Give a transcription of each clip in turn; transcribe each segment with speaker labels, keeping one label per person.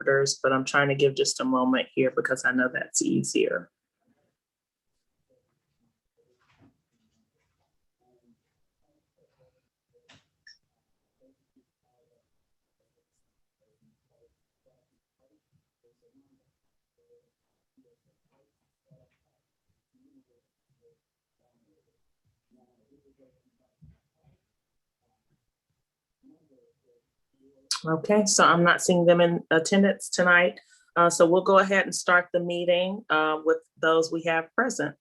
Speaker 1: interpreters, but I'm trying to give just a moment here because I know that's easier. Okay, so I'm not seeing them in attendance tonight. So we'll go ahead and start the meeting with those we have present.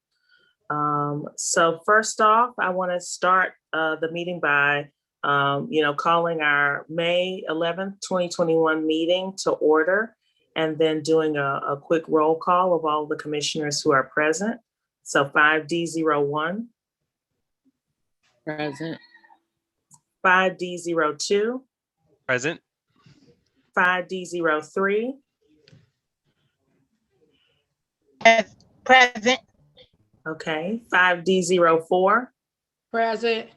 Speaker 1: So first off, I want to start the meeting by, calling our May 11th, 2021 meeting to order, and then doing a quick roll call of all the commissioners who are present. So 5D01.
Speaker 2: Present.
Speaker 1: 5D02.
Speaker 3: Present.
Speaker 1: 5D03.
Speaker 4: Present.
Speaker 1: Okay, 5D04.
Speaker 4: Present.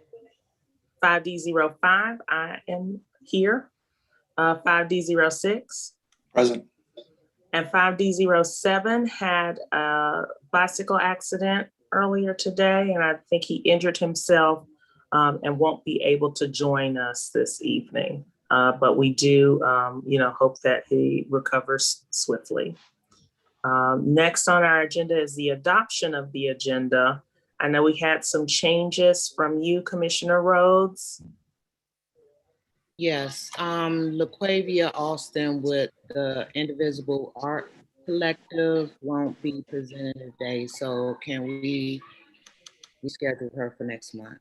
Speaker 1: 5D05, I am here. 5D06.
Speaker 5: Present.
Speaker 1: And 5D07 had a bicycle accident earlier today, and I think he injured himself and won't be able to join us this evening. But we do, hope that he recovers swiftly. Next on our agenda is the adoption of the agenda. I know we had some changes from you, Commissioner Rhodes.
Speaker 2: Yes, LaQuavia Austin with the Indivisible Art Collective won't be presented today, so can we reschedule her for next month?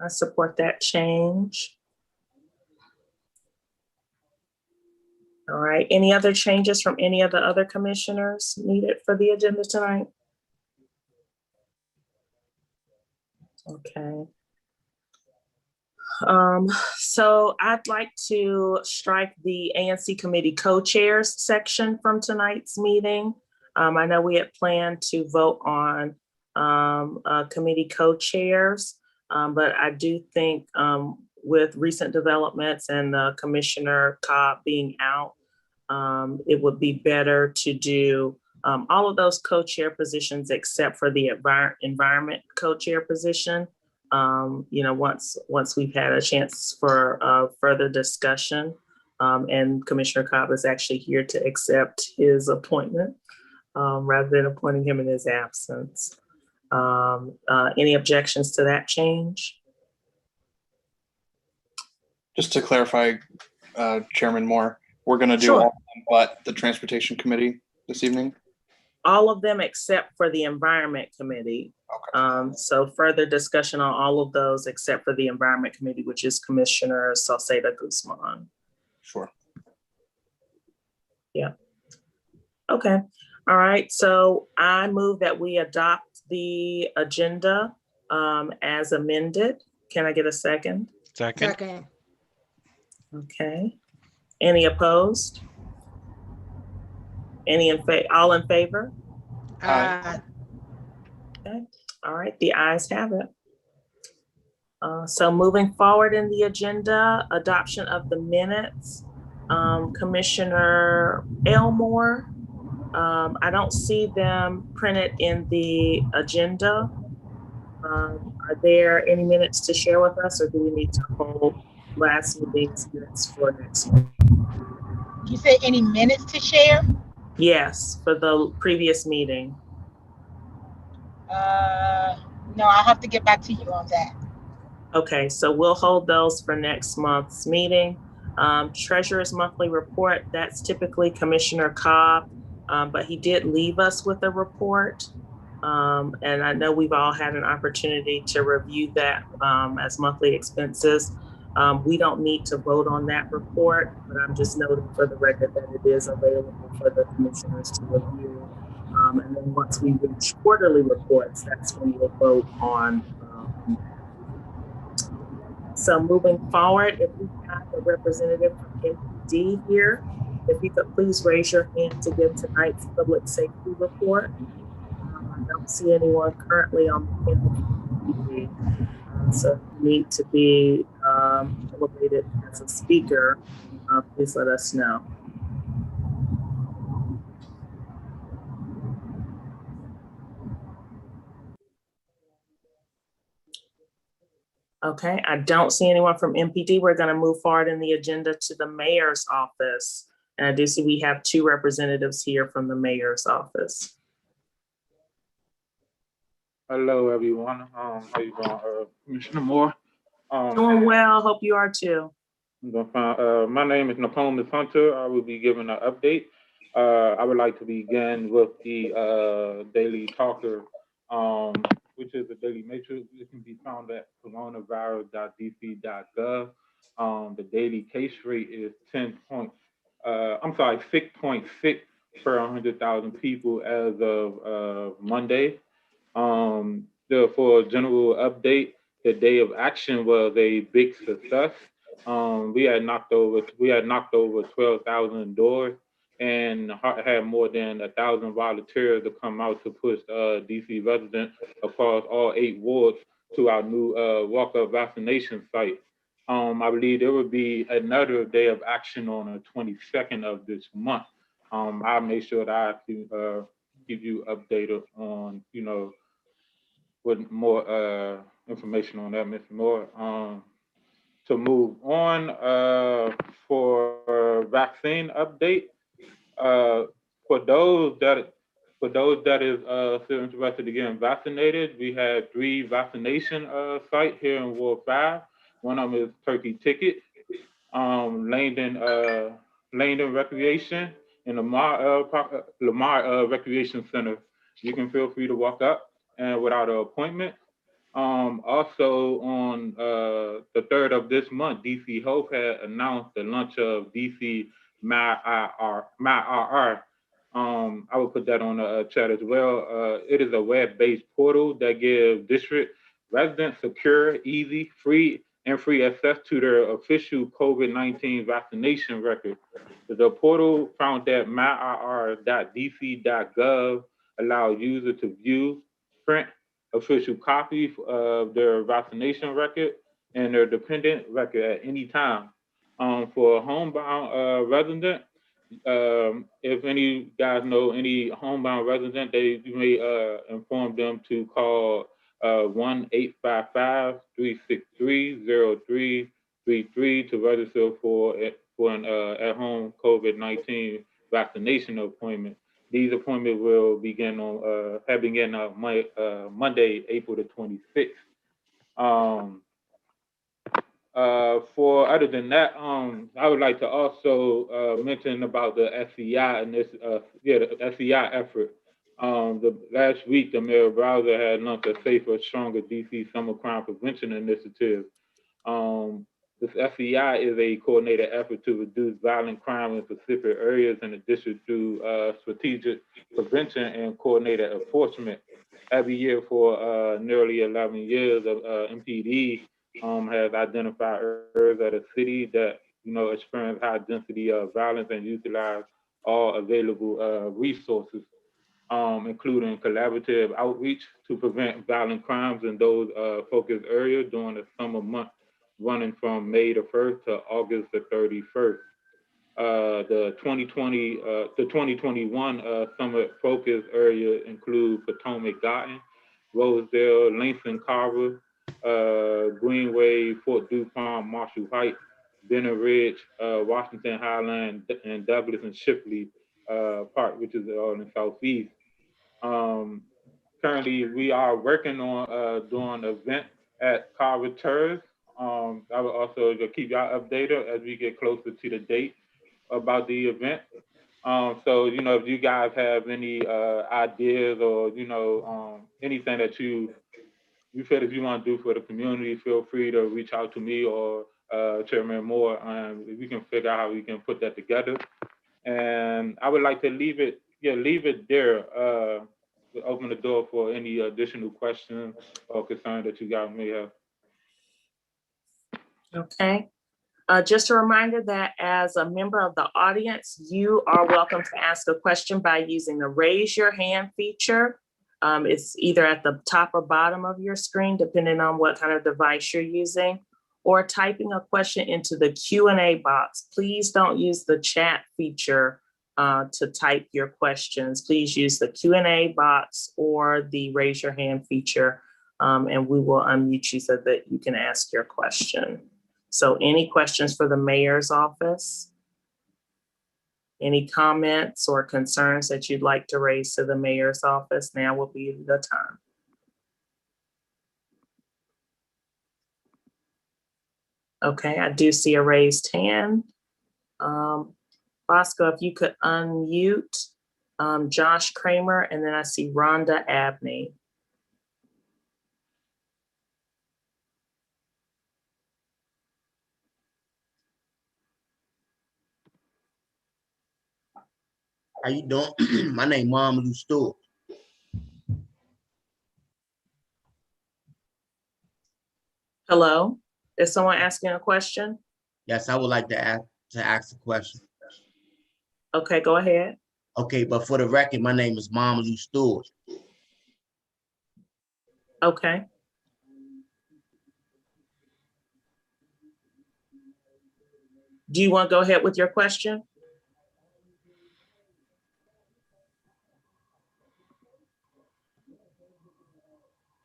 Speaker 1: I support that change. All right, any other changes from any of the other commissioners needed for the agenda tonight? Okay. So I'd like to strike the ANC committee co-chairs section from tonight's meeting. I know we had planned to vote on committee co-chairs, but I do think with recent developments and Commissioner Cobb being out, it would be better to do all of those co-chair positions except for the environment co-chair position. Once we've had a chance for further discussion, and Commissioner Cobb is actually here to accept his appointment rather than appointing him in his absence. Any objections to that change?
Speaker 5: Just to clarify, Chairman Moore, we're going to do
Speaker 1: Sure.
Speaker 5: all of them but the Transportation Committee this evening?
Speaker 1: All of them except for the Environment Committee.
Speaker 5: Okay.
Speaker 1: So further discussion on all of those except for the Environment Committee, which is Commissioner Salceda Guzman.
Speaker 5: Sure.
Speaker 1: Yeah. Okay. All right. So I move that we adopt the agenda as amended. Can I get a second?
Speaker 3: Second.
Speaker 1: Okay. Any opposed? All in favor?
Speaker 5: Aye.
Speaker 1: Okay. All right, the ayes have it. So moving forward in the agenda, adoption of the minutes. Commissioner Elmore, I don't see them printed in the agenda. Are there any minutes to share with us, or do we need to hold last meeting's minutes for next month?
Speaker 4: You say any minutes to share?
Speaker 1: Yes, for the previous meeting.
Speaker 4: No, I'll have to get back to you on that.
Speaker 1: Okay, so we'll hold those for next month's meeting. Treasurer's monthly report, that's typically Commissioner Cobb, but he did leave us with a report. And I know we've all had an opportunity to review that as monthly expenses. We don't need to vote on that report, but I'm just noting for the record that it is available for the commissioners to review. And then once we reach quarterly reports, that's when we'll vote on. So moving forward, if we have a representative from MPD here, if you could please raise your hand to give tonight's public safety report. I don't see anyone currently on the panel from MPD. So you need to be elevated as a speaker please let us know. Okay, I don't see anyone from MPD. We're going to move forward in the agenda to the mayor's office. And I do see we have 2 representatives here from the mayor's office.
Speaker 6: Hello, everyone. How you doing, Commissioner Moore?
Speaker 1: Doing well. Hope you are too.
Speaker 6: I'm doing fine. My name is Napoleon Hunter. I will be giving an update. I would like to begin with the Daily Talker, which is a daily matrix. It can be found at coronavirus.dc.gov. The daily case rate is 6.6 per 100,000 people as of Monday. For a general update, the day of action was a big success. We had knocked over 12,000 doors and had more than 1,000 volunteers to come out to push DC residents across all 8 wards to our new walk-up vaccination site. I believe there will be another day of action on the 22nd of this month. I'll make sure that I can keep you updated on, with more information on that, Mr. Moore. To move on for vaccine update, for those that is still interested in getting vaccinated, we have 3 vaccination sites here in Ward 5. One of them is Turkey Ticket, Langdon Recreation, and Lamar Recreation Center. You can feel free to walk up and without an appointment. Also on the 3rd of this month, DC Hope had announced the launch of DC My RR. I will put that on the chat as well. It is a web-based portal that gives district residents secure, easy, free access to their official COVID-19 vaccination record. The portal found at myrr.dc.gov allows users to view, print official copies of their vaccination record and their dependent record at any time. For a homebound resident, if any guys know any homebound resident, you may inform them to call 1-855-363-0333 to register for an at-home COVID-19 vaccination appointment. These appointments will begin Monday, April the 26th. For other than that, I would like to also mention about the SCI and the SCI effort. The last week, the Mayor Bowser had launched a Safer, Stronger DC Summer Crime Prevention Initiative. This SCI is a coordinated effort to reduce violent crime in specific areas in the district through strategic prevention and coordinated enforcement. Every year for nearly 11 years, MPD has identified areas of the city that experience high density of violence and utilize all available resources, including collaborative outreach to prevent violent crimes in those focused areas during the summer months, running from May the 1st to August the 31st. The 2021 summer focus area include Potomac Garden, Rosedale, Langston Carver, Greenway, Fort DuPont, Marshall Heights, Benner Ridge, Washington Highland, and Douglas and Shipley Park, which is all in the southeast. Currently, we are working on doing an event at Carver Terrace. I will also keep y'all updated as we get closer to the date about the event. So, if you guys have any ideas or, anything that you feel that you want to do for the community, feel free to reach out to me or Chairman Moore, and we can figure out how we can put that together. And I would like to leave it there. Open the door for any additional questions or concerns that you guys may have.
Speaker 1: Okay. Just a reminder that as a member of the audience, you are welcome to ask a question by using the raise your hand feature. It's either at the top or bottom of your screen, depending on what kind of device you're using, or typing a question into the Q&A box. Please don't use the chat feature to type your questions. Please use the Q&A box or the raise your hand feature, and we will unmute you so that you can ask your question. So any questions for the mayor's office? Any comments or concerns that you'd like to raise to the mayor's office? Now will be the time. Okay, I do see a raised hand. Bosco, if you could unmute Josh Kramer, and then I see Rhonda Abney.
Speaker 7: How you doing? My name Mom Lou Stewart.
Speaker 1: Hello, is someone asking a question?
Speaker 7: Yes, I would like to ask a question.
Speaker 1: Okay, go ahead.
Speaker 7: Okay, but for the record, my name is Mom Lou Stewart.
Speaker 1: Okay. Do you want to go ahead with your question?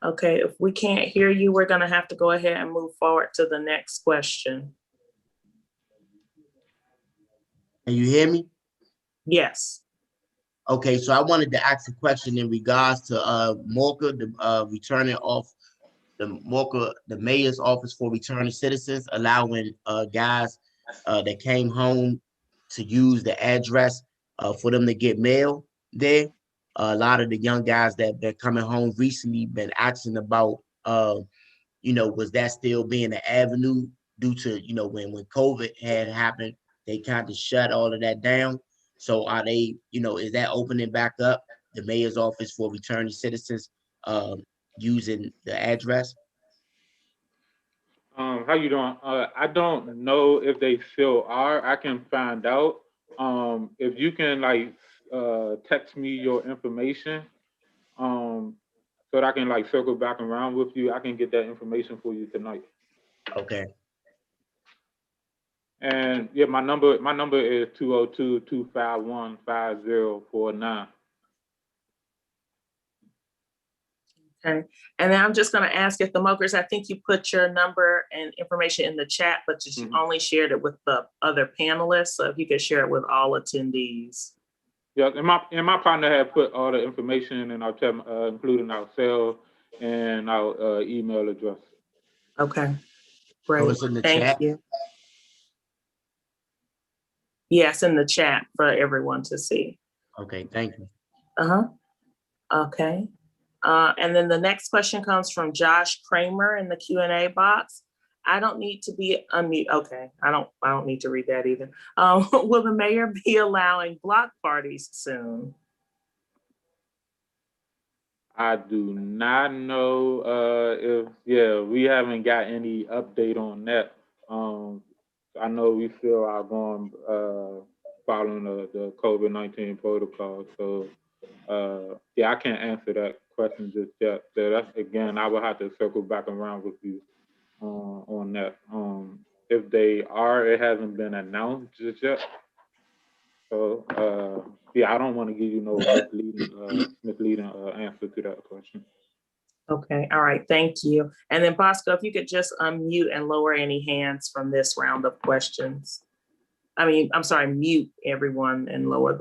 Speaker 1: Okay, if we can't hear you, we're going to have to go ahead and move forward to the next question.
Speaker 7: Can you hear me?
Speaker 1: Yes.
Speaker 7: Okay, so I wanted to ask a question in regards to Morka, returning off the mayor's office for returning citizens, allowing guys that came home to use the address for them to get mail there. A lot of the young guys that been coming home recently been asking about, was that still being an avenue due to, when COVID had happened, they kind of shut all of that down. So are they, is that opening back up the mayor's office for returning citizens using the address?
Speaker 6: How you doing? I don't know if they still are. I can find out. If you can text me your information, so that I can circle back around with you. I can get that information for you tonight.
Speaker 7: Okay.
Speaker 6: And yeah, my number is 202-251-5049.
Speaker 1: Okay, and then I'm just going to ask if the Mokers, I think you put your number and information in the chat, but you only shared it with the other panelists. So if you could share it with all attendees.
Speaker 6: Yeah, and my partner had put all the information in our chat, including our cell and our email address.
Speaker 1: Okay, great.
Speaker 7: So it's in the
Speaker 1: Thank
Speaker 7: chat?
Speaker 1: you. Yes, in the chat for everyone to see.
Speaker 7: Okay, thank you.
Speaker 1: Okay. And then the next question comes from Josh Kramer in the Q&A box. I don't need to be unmute. Okay, I don't need to read that either. Will the mayor be allowing block parties soon?
Speaker 6: I do not know we haven't got any update on that. I know we still are going following the COVID-19 protocol. So I can't answer that question just yet. So that's, again, I will have to circle back around with you on that. If they are, it hasn't been announced just yet. So I don't want to give you no misleading answer to that question.
Speaker 1: Okay, all right, thank you. And then Bosco, if you could just unmute and lower any hands from this round of questions. I'm sorry, mute everyone and lower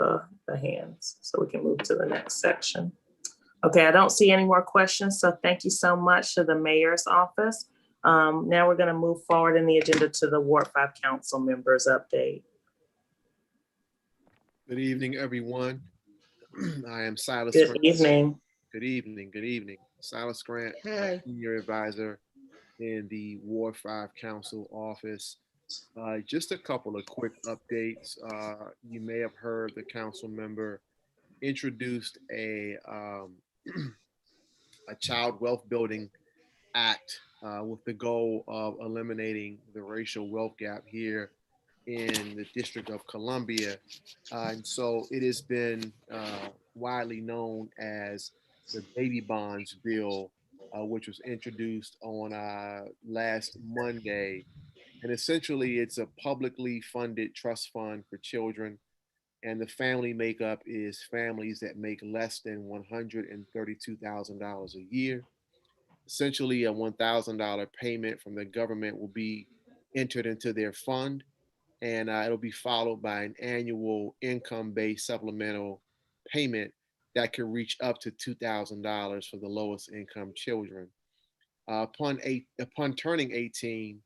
Speaker 1: the hands so we can move to the next section. Okay, I don't see any more questions, so thank you so much to the mayor's office. Now we're gonna move forward in the agenda to the Ward 5 Council members update.
Speaker 8: Good evening, everyone. I am Silas.
Speaker 1: Good evening.
Speaker 8: Good evening. Good evening. Silas Grant, Senior Advisor in the Ward 5 Council office. Just a couple of quick updates. You may have heard the council member introduced a Child Wealth Building Act with the goal of eliminating the racial wealth gap here in the District of Columbia. And so it has been widely known as the baby bonds bill which was introduced on last Monday. And essentially, it's a publicly funded trust fund for children. And the family makeup is families that make less than $132,000 a year. Essentially, a $1,000 payment from the government will be entered into their fund, and it'll be followed by an annual income-based supplemental payment that can reach up to $2,000 for the lowest income children. Upon turning 18,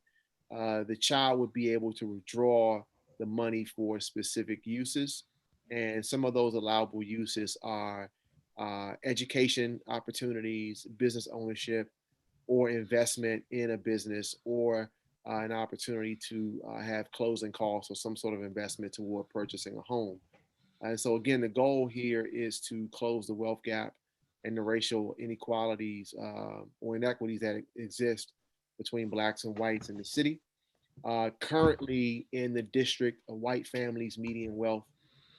Speaker 8: the child would be able to withdraw the money for specific uses, and some of those allowable uses are education opportunities, business ownership, or investment in a business, or an opportunity to have closing costs or some sort of investment toward purchasing a home. And so, again, the goal here is to close the wealth gap and the racial inequalities or inequities that exist between Blacks and whites in the city. Currently, in the district, a white family's median wealth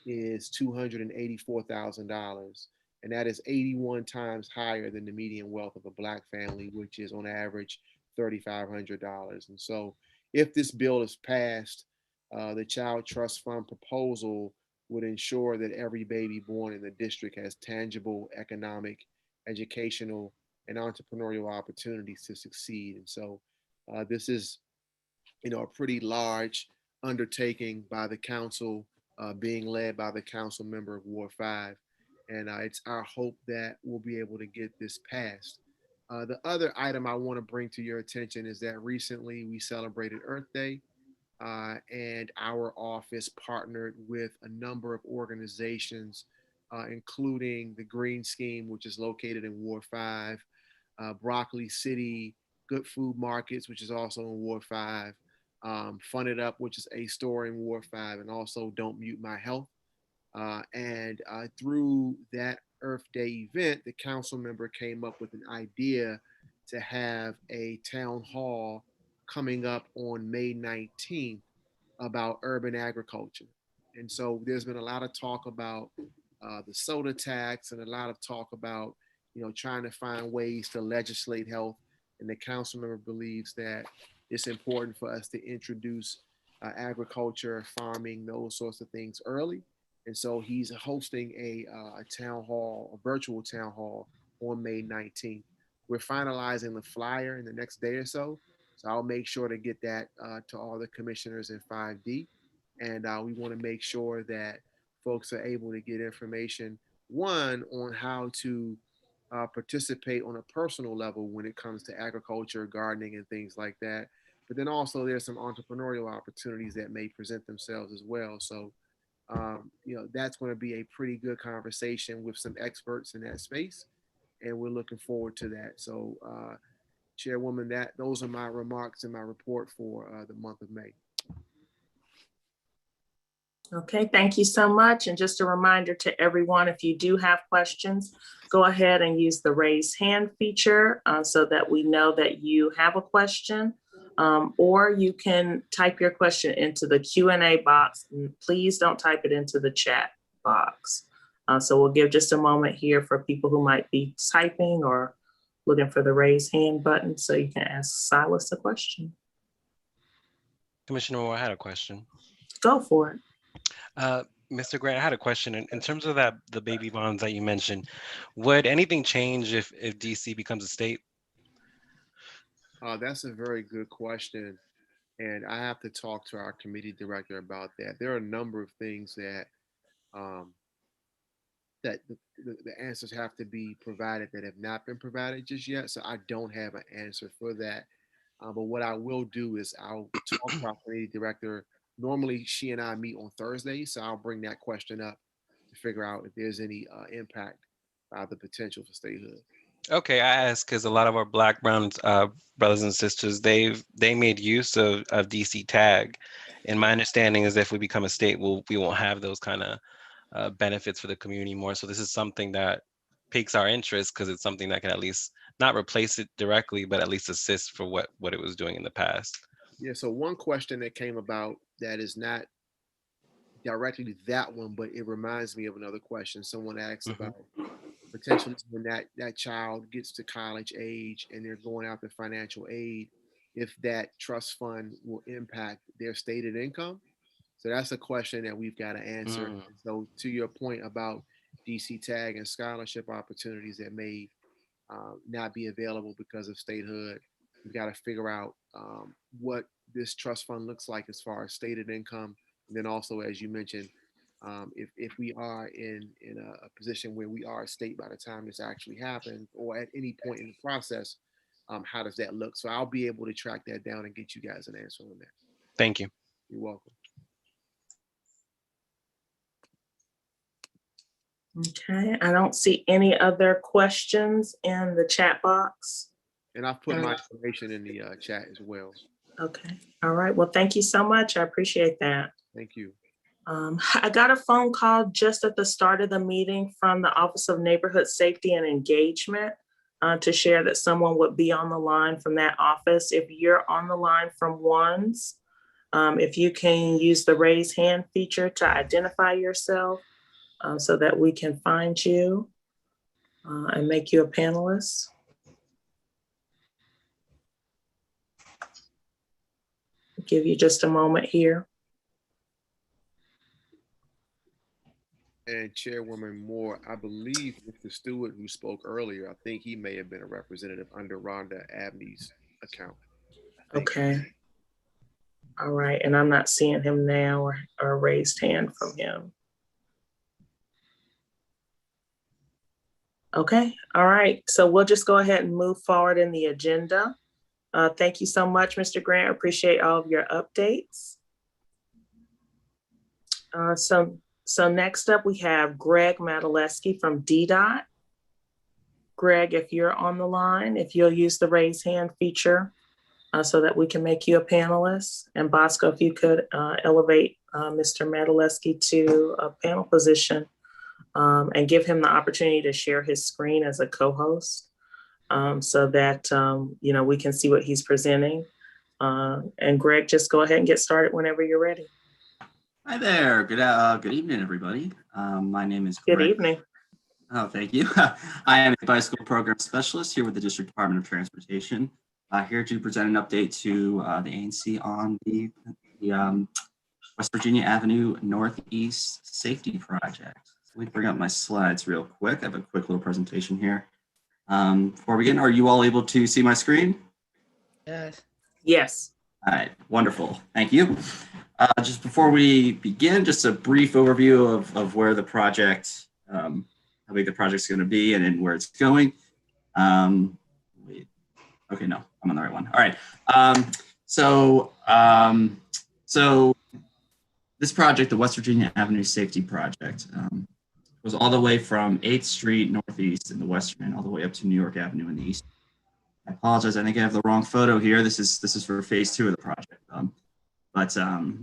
Speaker 8: is $284,000. And that is 81 times higher than the median wealth of a Black family, which is on average $3,500. And so, if this bill is passed, the Child Trust Fund proposal would ensure that every baby born in the district has tangible economic, educational, and entrepreneurial opportunities to succeed. And so, this is, a pretty large undertaking by the council, being led by the council member of Ward 5. And it's our hope that we'll be able to get this passed. The other item I want to bring to your attention is that recently we celebrated Earth Day, and our office partnered with a number of organizations, including the Green Scheme, which is located in Ward 5, Broccoli City, Good Food Markets, which is also in Ward 5, Fun It Up, which is a store in Ward 5, and also Don't Mute My Health. And through that Earth Day event, the council member came up with an idea to have a town hall coming up on May 19th about urban agriculture. And so there's been a lot of talk about the soda tax and a lot of talk about, trying to find ways to legislate health. And the council member believes that it's important for us to introduce agriculture, farming, those sorts of things early. And so he's hosting a town hall, a virtual town hall on May 19th. We're finalizing the flyer in the next day or so. So I'll make sure to get that to all the commissioners in 5D. And we want to make sure that folks are able to get information, one, on how to participate on a personal level when it comes to agriculture, gardening, and things like that. But then also there's some entrepreneurial opportunities that may present themselves as well. So that's going to be a pretty good conversation with some experts in that space, and we're looking forward to that. So, Chairwoman, those are my remarks in my report for the month of May.
Speaker 1: Okay, thank you so much. And just a reminder to everyone, if you do have questions, go ahead and use the raise hand feature so that we know that you have a question. Or you can type your question into the Q&A box. And please don't type it into the chat box. So we'll give just a moment here for people who might be typing or looking for the raise hand button so you can ask Silas a question.
Speaker 3: Commissioner Moore, I had a question.
Speaker 1: Go for it.
Speaker 3: Mr. Grant, I had a question. In terms of the baby bonds that you mentioned, would anything change if DC becomes a state?
Speaker 8: That's a very good question. And I have to talk to our committee director about that. There are a number of things that that the answers have to be provided that have not been provided just yet. So I don't have an answer for that. But what I will do is I'll talk to our committee director. Normally, she and I meet on Thursday, so I'll bring that question up to figure out if there's any impact the potential for statehood.
Speaker 3: Okay, I ask because a lot of our Black, brown brothers and sisters, they made use of DC tag. And my understanding is if we become a state, we won't have those kind of benefits for the community more. So this is something that piques our interest because it's something that can at least not replace it directly, but at least assist for what it was doing in the past.
Speaker 8: Yeah, so one question that came about that is not directly that one, but it reminds me of another question. Someone asked about potentially when that child gets to college age and they're going after financial aid, if that trust fund will impact their stated income. So that's a question that we've got to answer. So to your point about DC tag and scholarship opportunities that may not be available because of statehood, we've got to figure out what this trust fund looks like as far as stated income. And then also, as you mentioned, if we are in a position where we are a state by the time this actually happens, or at any point in the process, how does that look? So I'll be able to track that down and get you guys an answer on that.
Speaker 3: Thank you.
Speaker 8: You're welcome.
Speaker 1: Okay, I don't see any other questions in the chat box.
Speaker 8: And I've put my information in the chat as well.
Speaker 1: Okay, all right. Well, thank you so much. I appreciate that.
Speaker 8: Thank you.
Speaker 1: I got a phone call just at the start of the meeting from the Office of Neighborhood Safety and Engagement to share that someone would be on the line from that office. If you're on the line from WANS, if you can use the raise hand feature to identify yourself so that we can find you and make you a panelist. I'll give you just a moment here.
Speaker 8: And Chairwoman Moore, I believe Mr. Stewart, who spoke earlier, I think he may have been a representative under Rhonda Abney's account.
Speaker 1: Okay. All right, and I'm not seeing him now or a raised hand from him. Okay, all right. So we'll just go ahead and move forward in the agenda. Thank you so much, Mr. Grant. Appreciate all of your updates. So next up, we have Greg Madaleski from DDOT. Greg, if you're on the line, if you'll use the raise hand feature so that we can make you a panelist. And Bosco, if you could elevate Mr. Madaleski to a panel position and give him the opportunity to share his screen as a co-host so that we can see what he's presenting. And Greg, just go ahead and get started whenever you're ready.
Speaker 9: Hi there. Good evening, everybody. My name is Greg.
Speaker 1: Good evening.
Speaker 9: Oh, thank you. I am a bicycle program specialist here with the District Department of Transportation. Here to present an update to the ANC on the West Virginia Avenue Northeast Safety Project. So let me bring up my slides real quick. I have a quick little presentation here. Before we begin, are you all able to see my screen?
Speaker 2: Yes.
Speaker 1: Yes.
Speaker 9: All right, wonderful. Thank you. Just before we begin, just a brief overview of where the project, how big the project's going to be and where it's going. Okay, no, I'm on the right one. All right. So this project, the West Virginia Avenue Safety Project, goes all the way from 8th Street Northeast in the western end, all the way up to New York Avenue in the east. I apologize, I think I have the wrong photo here. This is for phase 2 of the project. But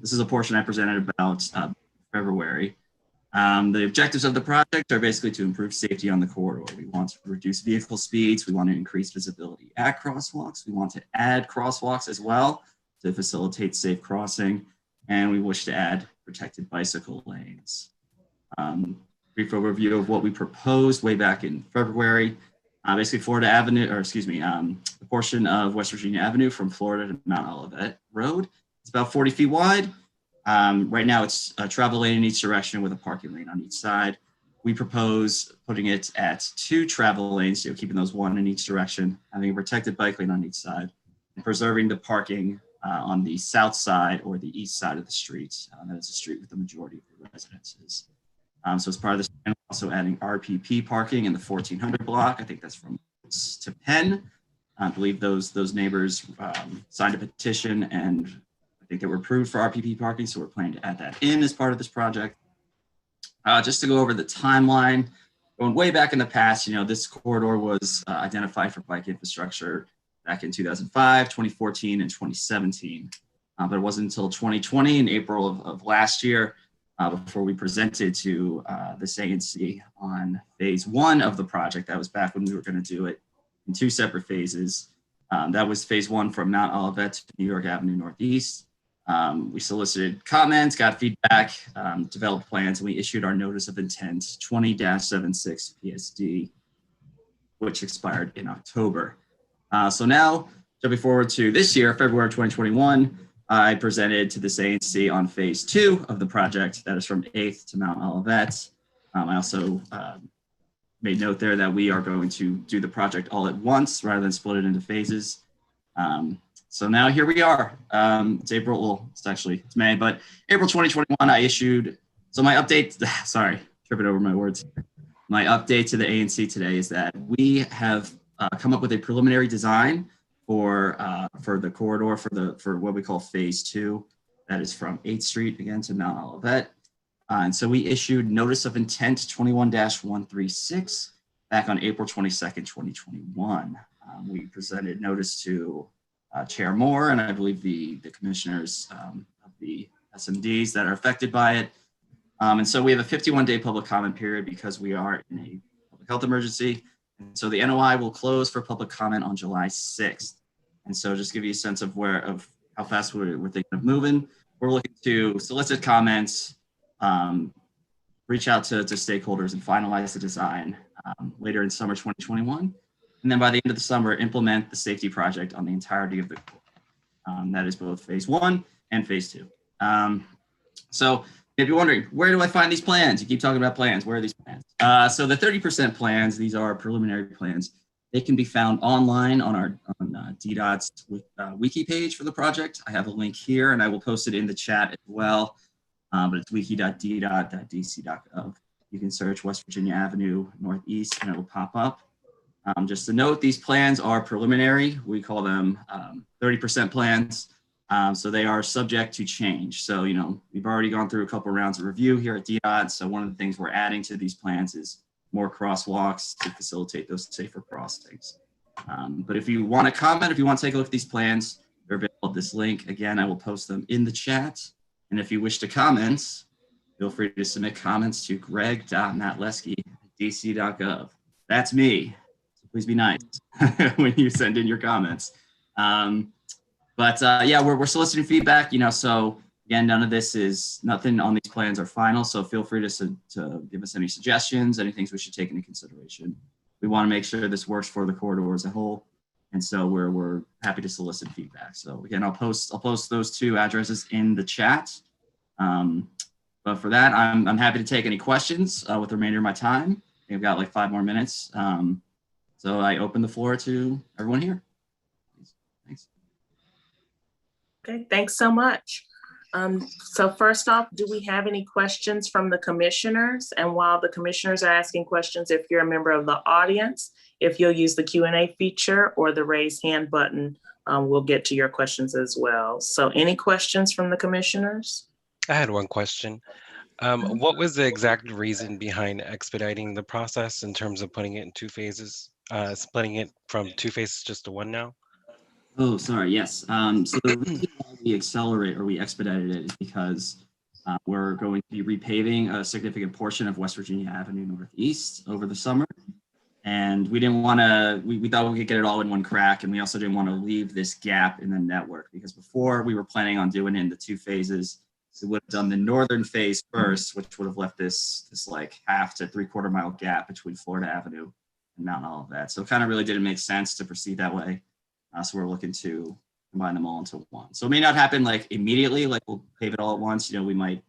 Speaker 9: this is a portion I presented about February. The objectives of the project are basically to improve safety on the corridor. We want to reduce vehicle speeds. We want to increase visibility at crosswalks. We want to add crosswalks as well to facilitate safe crossing. And we wish to add protected bicycle lanes. Brief overview of what we proposed way back in February. Basically Florida Avenue, or excuse me, the portion of West Virginia Avenue from Florida to Mount Olivet Road. It's about 40 feet wide. Right now it's a travel lane in each direction with a parking lane on each side. We propose putting it at 2 travel lanes, so keeping those 1 in each direction, having a protected bike lane on each side, and preserving the parking on the south side or the east side of the street. That is the street with the majority of the residences. So as part of this, also adding RPP parking in the 1400 block. I think that's from to Penn. I believe those neighbors signed a petition and I think they were approved for RPP parking. So we're planning to add that in as part of this project. Just to go over the timeline, going way back in the past, this corridor was identified for bike infrastructure back in 2005, 2014, and 2017. But it wasn't until 2020 in April of last year before we presented to this ANC on phase 1 of the project. That was back when we were going to do it in 2 separate phases. That was phase 1 from Mount Olivet to New York Avenue Northeast. We solicited comments, got feedback, developed plans, and we issued our notice of intent 20-76 PSD which expired in October. So now, jumping forward to this year, February of 2021, I presented to this ANC on phase 2 of the project, that is from 8th to Mount Olivet. I also made note there that we are going to do the project all at once rather than split it into phases. So now here we are. It's April, well, it's May, but April 2021, I issued, so my update, sorry, tripping over my words. My update to the ANC today is that we have come up with a preliminary design for the corridor for what we call phase 2. That is from 8th Street again to Mount Olivet. And so we issued notice of intent 21-136 back on April 22nd, 2021. We presented notice to Chair Moore and I believe the commissioners of the SMDs that are affected by it. And so we have a 51-day public comment period because we are in a public health emergency. And so the NOI will close for public comment on July 6th. And so just give you a sense of how fast we're thinking of moving. We're looking to solicit comments, reach out to stakeholders and finalize the design later in summer 2021. And then by the end of the summer, implement the safety project on the entirety of the corridor. That is both phase 1 and phase 2. So if you're wondering, where do I find these plans? You keep talking about plans. Where are these plans? So the 30% plans, these are preliminary plans. They can be found online on DDOT's wiki page for the project. I have a link here and I will post it in the chat as well. But it's wiki.ddot.dc.gov. You can search West Virginia Avenue Northeast and it will pop up. Just to note, these plans are preliminary. We call them 30% plans. So they are subject to change. So, we've already gone through a couple of rounds of review here at DDOT. So one of the things we're adding to these plans is more crosswalks to facilitate those safer crossings. But if you want to comment, if you want to take a look at these plans, they're available at this link. Again, I will post them in the chat. And if you wish to comment, feel free to submit comments to greg.matlesky@dc.gov. That's me. So please be nice when you send in your comments. Yeah, we're soliciting feedback, so again, nothing on these plans are final. So feel free to give us any suggestions, any things we should take into consideration. We want to make sure this works for the corridor as a whole. And so we're happy to solicit feedback. So again, I'll post those 2 addresses in the chat. But for that, I'm happy to take any questions with the remainder of my time. I think I've got like 5 more minutes. So I open the floor to everyone here. Thanks.
Speaker 1: Okay, thanks so much. So first off, do we have any questions from the commissioners? And while the commissioners are asking questions, if you're a member of the audience, if you'll use the Q&A feature or the raise hand button, we'll get to your questions as well. So any questions from the commissioners?
Speaker 3: I had one question. What was the exact reason behind expediting the process in terms of putting it in 2 phases, splitting it from 2 phases just to 1 now?
Speaker 9: Oh, sorry. Yes. So the reason why we expedited it is because we're going to be repaving a significant portion of West Virginia Avenue Northeast over the summer. And we didn't want to, we thought we could get it all in one crack. And we also didn't want to leave this gap in the network because before we were planning on doing it in the 2 phases. So we would have done the northern phase first, which would have left this like 1/2 to 3/4 mile gap between Florida Avenue and Mount Olivet. So it kind of really didn't make sense to proceed that way. So we're looking to combine them all into one. So it may not happen like immediately, like we'll pave it all at once. We might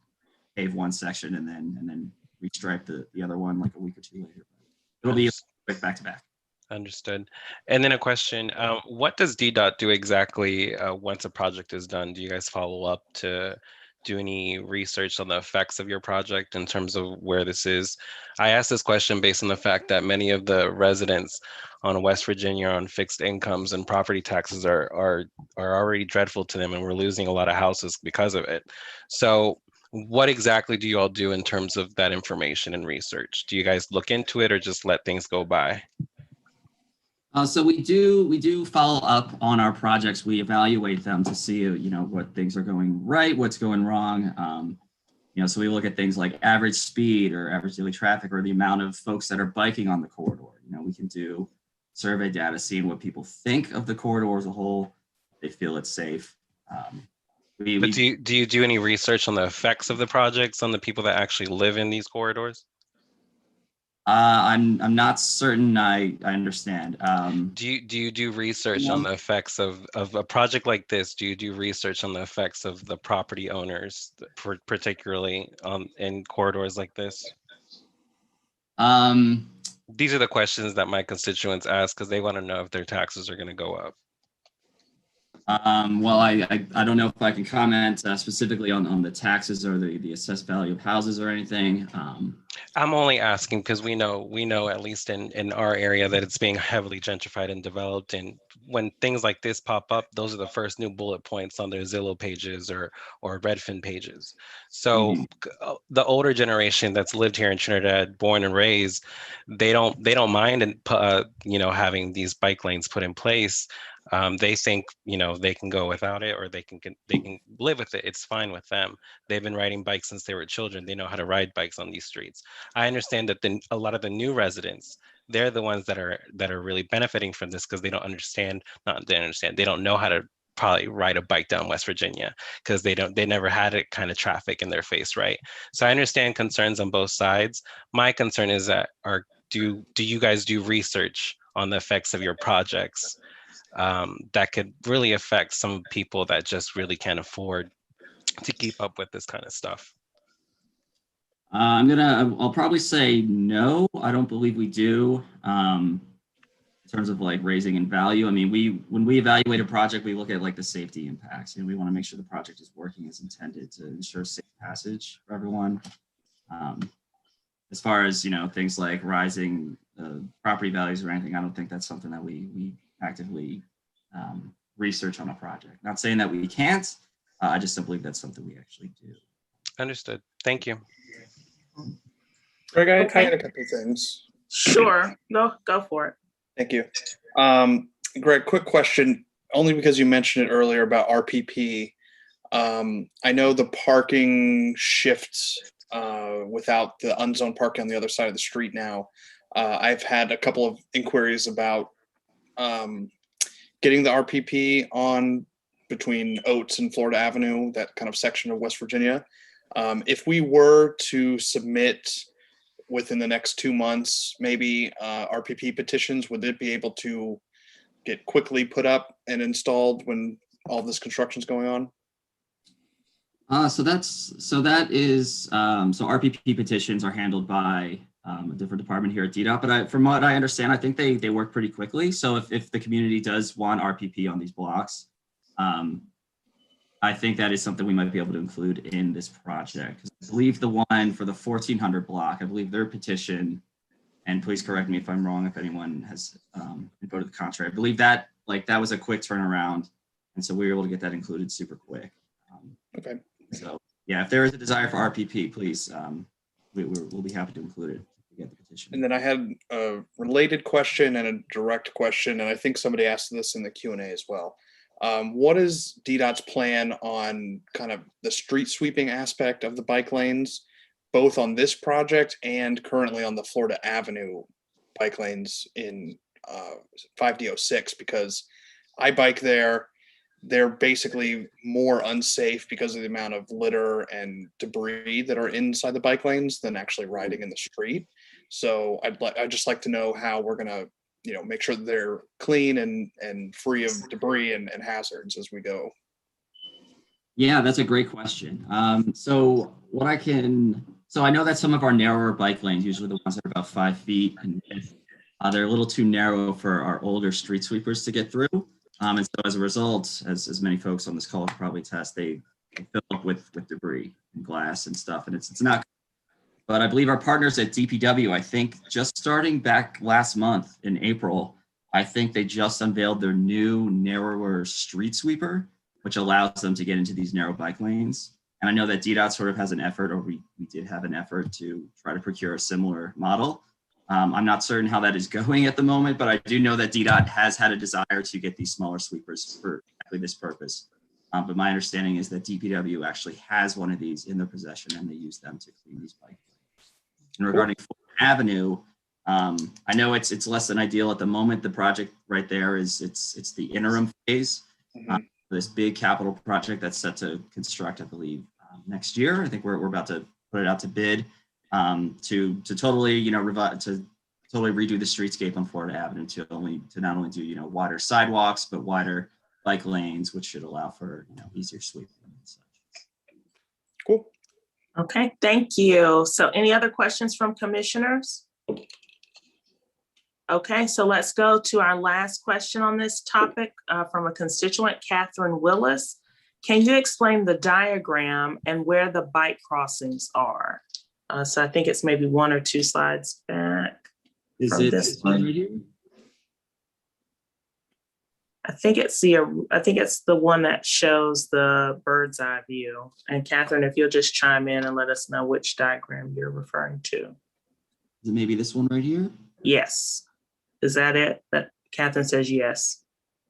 Speaker 9: pave one section and then restripe the other one like a week or 2 later. It'll be quick back to back.
Speaker 3: Understood. And then a question, what does DDOT do exactly once a project is done? Do you guys follow up to do any research on the effects of your project in terms of where this is? I asked this question based on the fact that many of the residents on West Virginia on fixed incomes and property taxes are already dreadful to them, and we're losing a lot of houses because of it. So what exactly do you all do in terms of that information and research? Do you guys look into it or just let things go by?
Speaker 9: So we do follow up on our projects. We evaluate them to see, what things are going right, what's going wrong. So we look at things like average speed or average daily traffic or the amount of folks that are biking on the corridor. We can do survey data, seeing what people think of the corridor as a whole. They feel it's safe.
Speaker 3: But do you do any research on the effects of the projects on the people that actually live in these corridors?
Speaker 9: I'm not certain I understand.
Speaker 3: Do you do research on the effects of a project like this? Do you do research on the effects of the property owners, particularly in corridors like this? These are the questions that my constituents ask because they want to know if their taxes are going to go up.
Speaker 9: Well, I don't know if I can comment specifically on the taxes or the assessed value of houses or anything.
Speaker 3: I'm only asking because we know at least in our area that it's being heavily gentrified and developed. And when things like this pop up, those are the first new bullet points on their Zillow pages or Redfin pages. So the older generation that's lived here in Trinidad, born and raised, they don't mind and having these bike lanes put in place. They think they can go without it or they can live with it. It's fine with them. They've been riding bikes since they were children. They know how to ride bikes on these streets. I understand that a lot of the new residents, they're the ones that are really benefiting from this because they don't understand. They don't know how to probably ride a bike down West Virginia because they never had it kind of traffic in their face, right? So I understand concerns on both sides. My concern is that do you guys do research on the effects of your projects that could really affect some people that just really can't afford to keep up with this kind of stuff?
Speaker 9: I'll probably say no. I don't believe we do. In terms of like raising in value, I mean, when we evaluate a project, we look at like the safety impacts, and we want to make sure the project is working as intended to ensure safe passage for everyone. As far as things like rising property values or anything, I don't think that's something that we actively research on a project. Not saying that we can't. I just don't believe that's something we actually do.
Speaker 3: Understood. Thank you.
Speaker 5: Greg, I
Speaker 1: Okay.
Speaker 5: had a couple things.
Speaker 1: Sure. No, go for it.
Speaker 5: Thank you. Greg, quick question, only because you mentioned it earlier about RPP. I know the parking shifts without the unzoned parking on the other side of the street now. I've had a couple of inquiries about getting the RPP on between Oates and Florida Avenue, that kind of section of West Virginia. If we were to submit within the next 2 months, maybe RPP petitions, would it be able to get quickly put up and installed when all this construction is going on?
Speaker 9: So RPP petitions are handled by a different department here at DDOT, but from what I understand, I think they work pretty quickly. So if the community does want RPP on these blocks, I think that is something we might be able to include in this project. I believe the one for the 1400 block, I believe their petition, and please correct me if I'm wrong, if anyone has been voted the contrary. I believe that that was a quick turnaround, and so we were able to get that included super quick.
Speaker 5: Okay.
Speaker 9: So yeah, if there is a desire for RPP, please, we'll be happy to include it. Get the petition.
Speaker 5: And then I had a related question and a direct question, and I think somebody asked this in the Q&A as well. What is DDOT's plan on kind of the street sweeping aspect of the bike lanes, both on this project and currently on the Florida Avenue bike lanes in 5D06? Because I bike there. They're basically more unsafe because of the amount of litter and debris that are inside the bike lanes than actually riding in the street. So I'd just like to know how we're going to make sure that they're clean and free of debris and hazards as we go.
Speaker 9: Yeah, that's a great question. So I know that some of our narrower bike lanes, usually the ones that are about 5 feet, and they're a little too narrow for our older street sweepers to get through. And so as a result, as many folks on this call probably test, they fill up with debris and glass and stuff, and it's not. But I believe our partners at DPW, I think just starting back last month in April, I think they just unveiled their new narrower street sweeper, which allows them to get into these narrow bike lanes. And I know that DDOT sort of has an effort, or we did have an effort to try to procure a similar model. I'm not certain how that is going at the moment, but I do know that DDOT has had a desire to get these smaller sweepers for exactly this purpose. But my understanding is that DPW actually has one of these in their possession, and they use them to clean these bike lanes. And regarding Florida Avenue, I know it's less than ideal at the moment. The project right there it's the interim phase. This big capital project that's set to construct, I believe, next year. I think we're about to put it out to bid. to totally, to totally redo the streetscape on Florida Avenue to not only do, wider sidewalks, but wider bike lanes, which should allow for, easier sweeping and such.
Speaker 5: Cool.
Speaker 1: Okay, thank you. So any other questions from commissioners? Okay, so let's go to our last question on this topic from a constituent, Catherine Willis. Can you explain the diagram and where the bike crossings are? So I think it's maybe 1 or 2 slides back.
Speaker 9: Is it this one right here?
Speaker 1: I think it's the one that shows the bird's eye view. And Catherine, if you'll just chime in and let us know which diagram you're referring to.
Speaker 9: Is it maybe this one right here?
Speaker 1: Yes. Is that it? That Catherine says yes.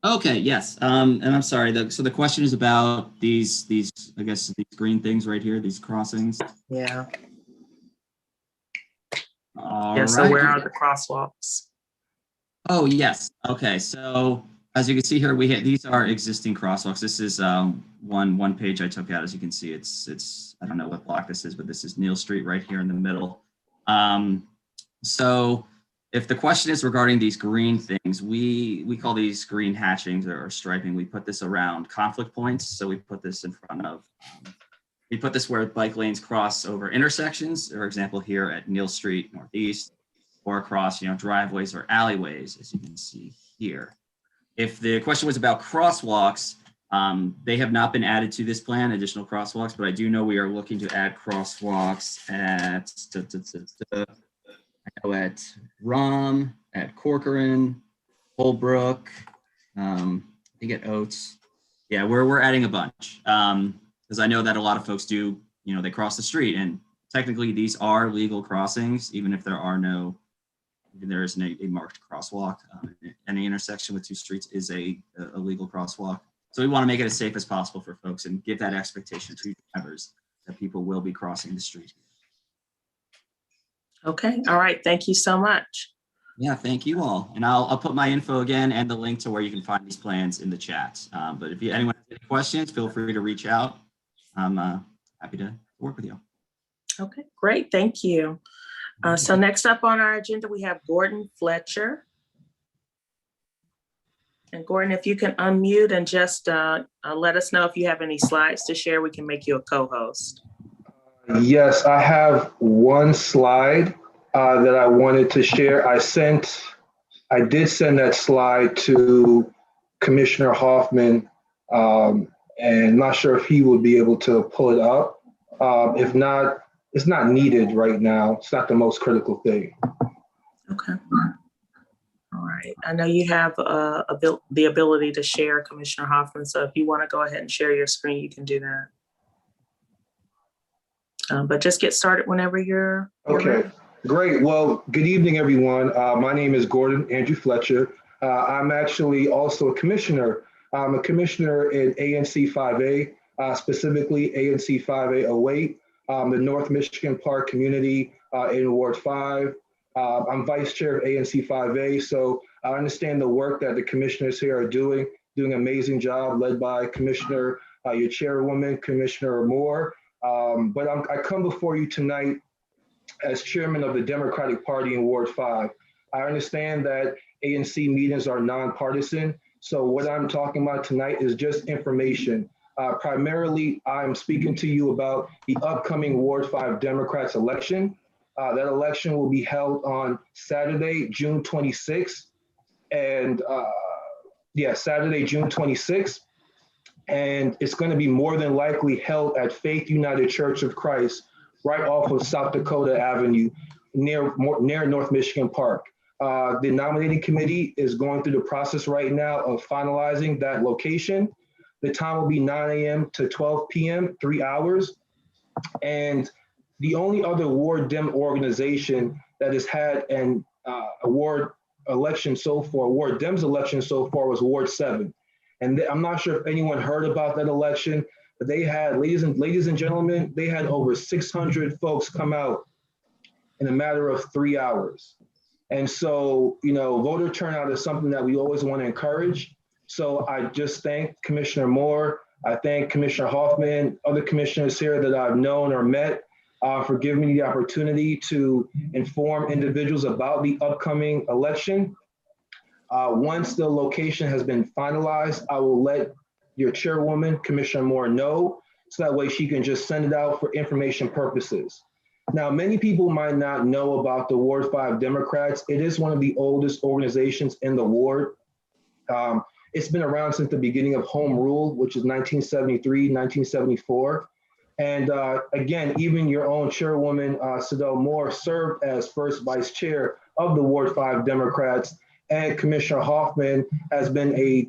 Speaker 9: Okay, yes. And I'm sorry. So the question is about these, I guess, these green things right here, these crossings.
Speaker 1: Yeah.
Speaker 9: All
Speaker 1: yeah.
Speaker 9: right.
Speaker 1: So where are the crosswalks?
Speaker 9: Oh, yes. Okay. So as you can see here, these are existing crosswalks. This is one page I took out. As you can see, it's I don't know what block this is, but this is Neal Street right here in the middle. So if the question is regarding these green things, we call these green hatchings or striping. We put this around conflict points. So we put this in front of, we put this where bike lanes cross over intersections, for example, here at Neal Street Northeast, or across, driveways or alleyways, as you can see here. If the question was about crosswalks, they have not been added to this plan, additional crosswalks, but I do know we are looking to add crosswalks at Rum, at Corcoran, Holbrook, I think at Oates. Yeah, we're adding a bunch because I know that a lot of folks do, they cross the street, and technically these are legal crossings, even if there isn't a marked crosswalk. Any intersection with 2 streets is a legal crosswalk. So we want to make it as safe as possible for folks and give that expectation to drivers that people will be crossing the street.
Speaker 1: Okay, all right, thank you so much.
Speaker 9: Yeah, thank you all. And I'll put my info again and the link to where you can find these plans in the chat. But if anyone has any questions, feel free to reach out. I'm happy to work with you.
Speaker 1: Okay, great, thank you. So next up on our agenda, we have Gordon Fletcher. And Gordon, if you can unmute and just let us know if you have any slides to share, we can make you a co-host.
Speaker 10: Yes, I have one slide that I wanted to share. I did send that slide to Commissioner Hoffman, and not sure if he will be able to pull it up. If not, it's not needed right now. It's not the most critical thing.
Speaker 1: Okay. All right. I know you have the ability to share, Commissioner Hoffman. So if you want to go ahead and share your screen, you can do that. But just get started whenever you're
Speaker 10: okay,
Speaker 1: ready.
Speaker 10: Great. Well, good evening, everyone. My name is Gordon Andrew Fletcher. I'm actually also a commissioner. I'm a commissioner in ANC 5A, specifically ANC 5A08, the North Michigan Park community in Ward 5. I'm vice chair of ANC 5A, so I understand the work that the commissioners here are doing an amazing job, led by Commissioner, your chairwoman, Commissioner Moore. But I come before you tonight as chairman of the Democratic Party in Ward 5. I understand that ANC meetings are nonpartisan, so what I'm talking about tonight is just information. Primarily, I'm speaking to you about the upcoming Ward 5 Democrats election. That election will be held on Saturday, June 26th, and Saturday, June 26th. And it's going to be more than likely held at Faith United Church of Christ, right off of South Dakota Avenue, near North Michigan Park. The nominating committee is going through the process right now of finalizing that location. The time will be 9 a.m. to 12 p.m., 3 hours. And the only other Ward Dem organization that has had an Ward election so far, Ward Dem's election so far, was Ward 7. And I'm not sure if anyone heard about that election, but they had, ladies and gentlemen, they had over 600 folks come out in a matter of 3 hours. And so, voter turnout is something that we always want to encourage. So I just thank Commissioner Moore. I thank Commissioner Hoffman, other commissioners here that I've known or met. for giving me the opportunity to inform individuals about the upcoming election. Once the location has been finalized, I will let your chairwoman, Commissioner Moore, know, so that way she can just send it out for information purposes. Now, many people might not know about the Ward 5 Democrats. It is one of the oldest organizations in the ward. It's been around since the beginning of Home Rule, which is 1973, 1974. And again, even your own chairwoman, Sadell Moore, served as first vice chair of the Ward 5 Democrats. And Commissioner Hoffman has been a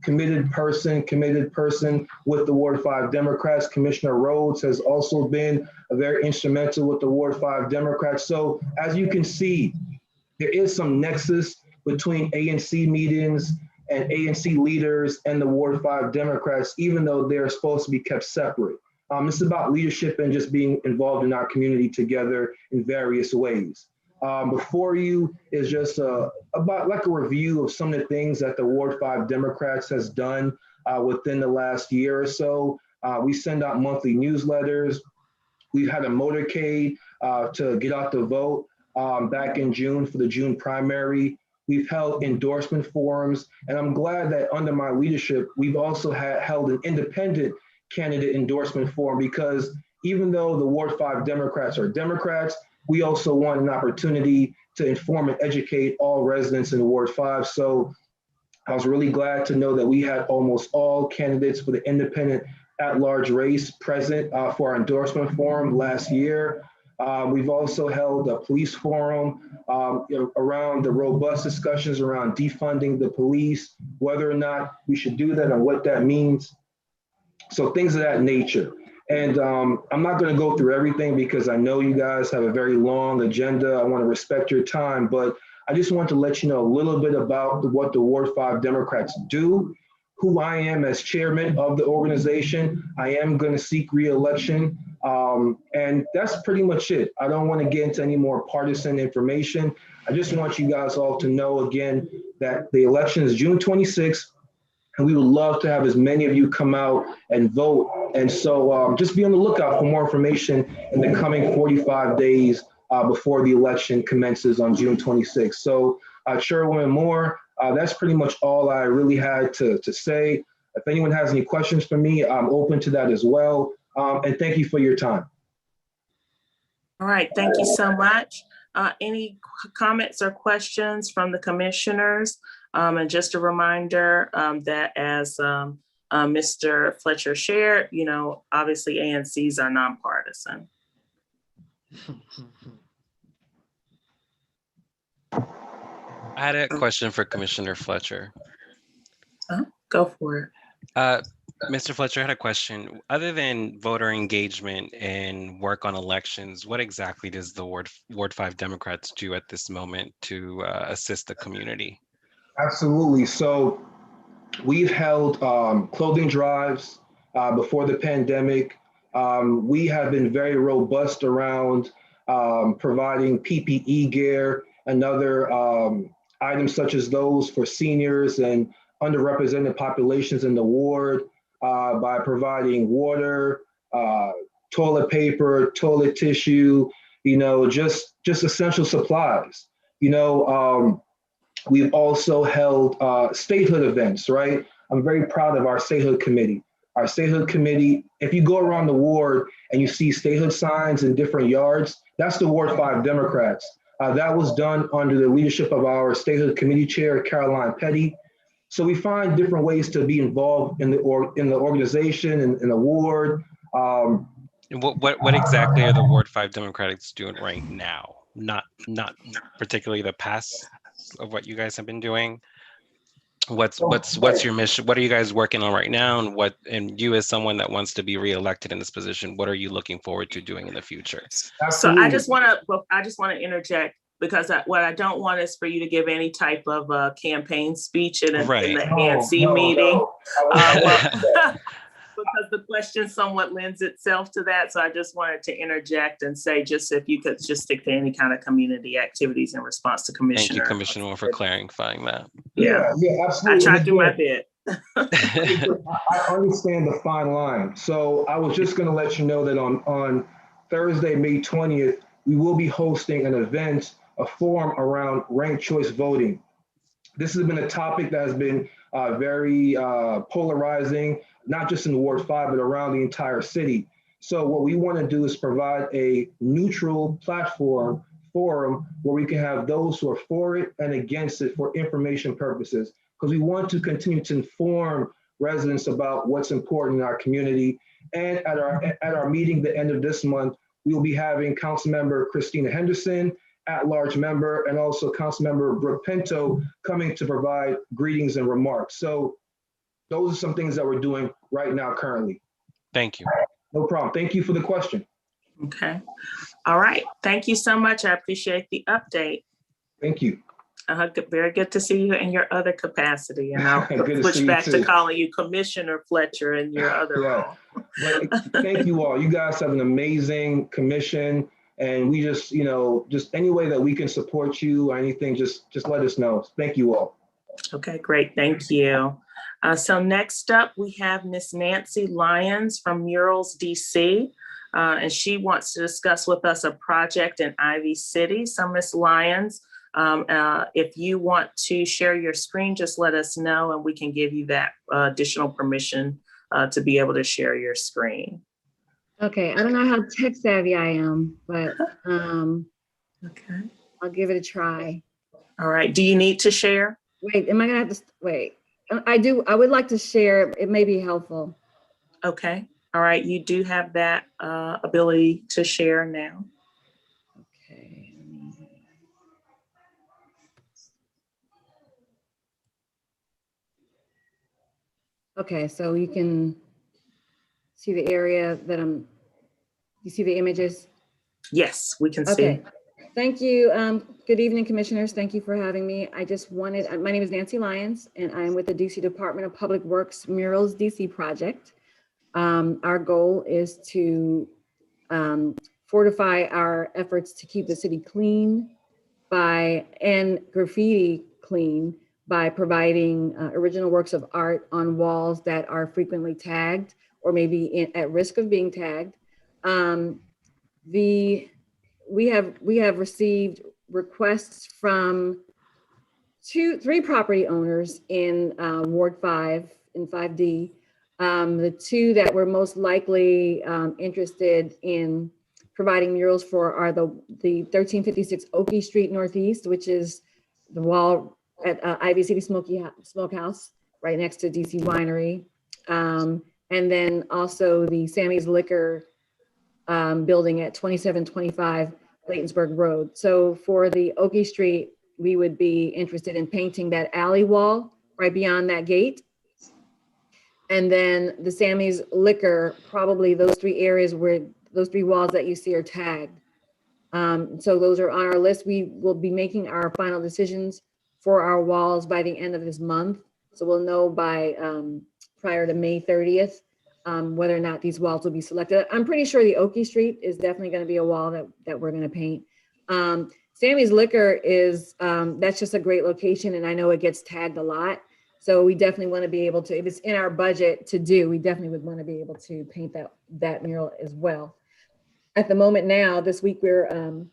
Speaker 10: committed person with the Ward 5 Democrats. Commissioner Rhodes has also been very instrumental with the Ward 5 Democrats. So as you can see, there is some nexus between ANC meetings and ANC leaders and the Ward 5 Democrats, even though they're supposed to be kept separate. It's about leadership and just being involved in our community together in various ways. Before you is just about like a review of some of the things that the Ward 5 Democrats has done within the last year or so. We send out monthly newsletters. We've had a motorcade to get out the vote back in June for the June primary. We've held endorsement forums, and I'm glad that under my leadership, we've also held an independent candidate endorsement forum, because even though the Ward 5 Democrats are Democrats, we also want an opportunity to inform and educate all residents in Ward 5. So I was really glad to know that we had almost all candidates for the independent at-large race present for our endorsement forum last year. We've also held a police forum around the robust discussions around defunding the police, whether or not we should do that and what that means. So things of that nature. And I'm not going to go through everything because I know you guys have a very long agenda. I want to respect your time, but I just want to let you know a little bit about what the Ward 5 Democrats do, who I am as chairman of the organization. I am going to seek re-election, and that's pretty much it. I don't want to get into any more partisan information. I just want you guys all to know again that the election is June 26th. And we would love to have as many of you come out and vote. And so just be on the lookout for more information in the coming 45 days before the election commences on June 26th. So Chairwoman Moore, that's pretty much all I really had to say. If anyone has any questions for me, I'm open to that as well. And thank you for your time.
Speaker 1: All right, thank you so much. Any comments or questions from the commissioners? And just a reminder that as Mr. Fletcher shared, you know, obviously ANCs are nonpartisan.
Speaker 3: I had a question for Commissioner Fletcher.
Speaker 1: Go for
Speaker 3: it. Mr. Fletcher, I had a question. Other than voter engagement and work on elections, what exactly does the Ward 5 Democrats do at this moment to assist the community?
Speaker 10: Absolutely. So we've held clothing drives before the pandemic. We have been very robust around providing PPE gear and other items such as those for seniors and underrepresented populations in the ward by providing water, toilet paper, toilet tissue, you know, just essential supplies. You know, we've also held statehood events, right? I'm very proud of our statehood committee. Our statehood committee, if you go around the ward and you see statehood signs in different yards, that's the Ward 5 Democrats. That was done under the leadership of our statehood committee chair, Caroline Petty. So we find different ways to be involved in the organization and in the ward.
Speaker 3: What exactly are the Ward 5 Democrats doing right now? Not particularly the past of what you guys have been doing. What's your mission? What are you guys working on right now? And you as someone that wants to be reelected in this position, what are you looking forward to doing in the future?
Speaker 10: Absolutely.
Speaker 1: So I just want to interject, because what I don't want is for you to give any type of campaign speech in the ANC meeting. Because the question somewhat lends itself to that. So I just wanted to interject and say, just if you could just stick to any kind of community activities in response to Commissioner.
Speaker 3: Thank you, Commissioner Moore, for clarifying that.
Speaker 10: Yeah, absolutely.
Speaker 1: I tried to do my bit.
Speaker 10: I understand the fine line. So I was just going to let you know that on Thursday, May 20th, we will be hosting an event, a forum around ranked choice voting. This has been a topic that has been very polarizing, not just in Ward 5, but around the entire city. So what we want to do is provide a neutral platform forum where we can have those who are for it and against it for information purposes, because we want to continue to inform residents about what's important in our community. And at our meeting the end of this month, we will be having Councilmember Christina Henderson, at-large member, and also Councilmember Brooke Pinto coming to provide greetings and remarks. So those are some things that we're doing right now currently.
Speaker 3: Thank you.
Speaker 10: No problem. Thank you for the question.
Speaker 1: Okay. All right. Thank you so much. I appreciate the update.
Speaker 10: Thank you.
Speaker 1: Very good to see you in your other capacity. And I'll
Speaker 10: Good to see
Speaker 1: switch
Speaker 10: you
Speaker 1: back
Speaker 10: too.
Speaker 1: to calling you Commissioner Fletcher in your other role.
Speaker 10: But thank you all. You guys have an amazing commission. And we just, just any way that we can support you or anything, just let us know. Thank you all.
Speaker 1: Okay, great. Thank you. So next up, we have Miss Nancy Lyons from Murals DC. And she wants to discuss with us a project in Ivy City. So Miss Lyons, if you want to share your screen, just let us know and we can give you that additional permission to be able to share your screen.
Speaker 11: Okay, I don't know how tech savvy I am, but
Speaker 1: Okay.
Speaker 11: I'll give it a try.
Speaker 1: All right, do you need to share?
Speaker 11: Wait, am I gonna have to, wait. I do, I would like to share, it may be helpful.
Speaker 1: Okay, all right, you do have that ability to share now.
Speaker 11: Okay. Okay, so you can see the area that you see the images?
Speaker 1: Yes, we can see.
Speaker 11: Okay, thank you. Good evening, commissioners. Thank you for having me. I just wanted, my name is Nancy Lyons, and I'm with the DC Department of Public Works Murals DC project. Our goal is to fortify our efforts to keep the city clean and graffiti clean by providing original works of art on walls that are frequently tagged or maybe at risk of being tagged. We have received requests from three property owners in Ward 5 in 5D. The two that were most likely interested in providing murals for are the 1356 Oakey Street Northeast, which is the wall at Ivy City Smokehouse, right next to DC Winery. And then also the Sammy's Liquor building at 2725 Laytonsburg Road. So for the Oakey Street, we would be interested in painting that alley wall right beyond that gate. And then the Sammy's Liquor, probably those three areas where those three walls that you see are tagged. So those are on our list. We will be making our final decisions for our walls by the end of this month. So we'll know by prior to May 30th whether or not these walls will be selected. I'm pretty sure the Oakey Street is definitely going to be a wall that we're going to paint. Sammy's Liquor is, that's just a great location, and I know it gets tagged a lot. So we definitely want to be able to, if it's in our budget to do, we definitely would want to be able to paint that mural as well. At the moment now, this week we're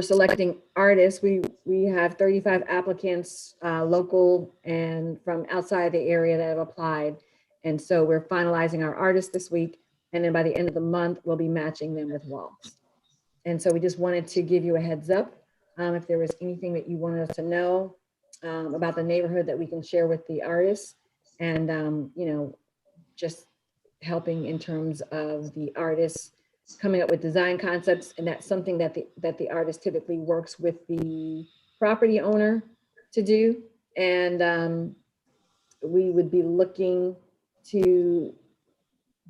Speaker 11: selecting artists. We have 35 applicants, local and from outside the area that have applied. And so we're finalizing our artists this week. And then by the end of the month, we'll be matching them with walls. And so we just wanted to give you a heads up. If there was anything that you wanted us to know about the neighborhood that we can share with the artists, and just helping in terms of the artists coming up with design concepts. And that's something that the artist typically works with the property owner to do. And we would be looking to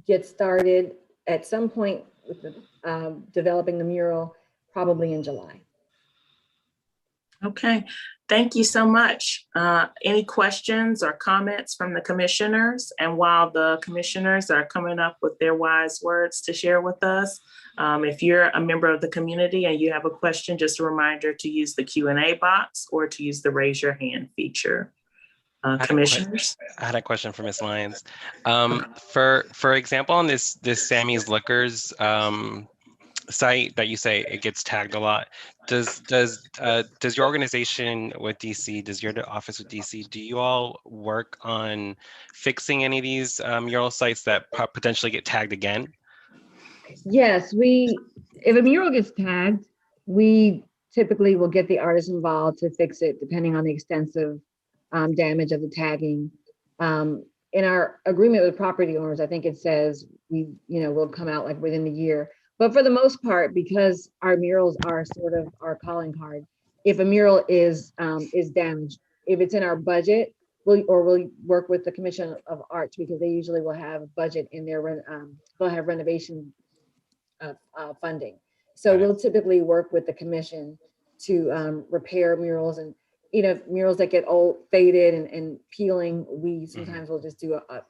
Speaker 11: get started at some point with the, developing the mural, probably in July.
Speaker 1: Okay, thank you so much. Any questions or comments from the commissioners? And while the commissioners are coming up with their wise words to share with us, if you're a member of the community and you have a question, just a reminder to use the Q&A box or to use the raise your hand feature. Commissioners?
Speaker 3: I had a question for Ms. Lyons. For example, on this Sammy's Liquors site that you say it gets tagged a lot, does your organization with DC, does your office with DC, do you all work on fixing any of these mural sites that potentially get tagged again?
Speaker 11: Yes, if a mural gets tagged, we typically will get the artist involved to fix it, depending on the extensive damage of the tagging. In our agreement with property owners, I think it says we'll come out like within the year. But for the most part, because our murals are sort of our calling card, if a mural is damaged, if it's in our budget, we'll work with the Commission of Arts, because they usually will have a budget in their they'll have renovation funding. So we'll typically work with the commission to repair murals, and murals that get old, faded, and peeling. We sometimes will just do a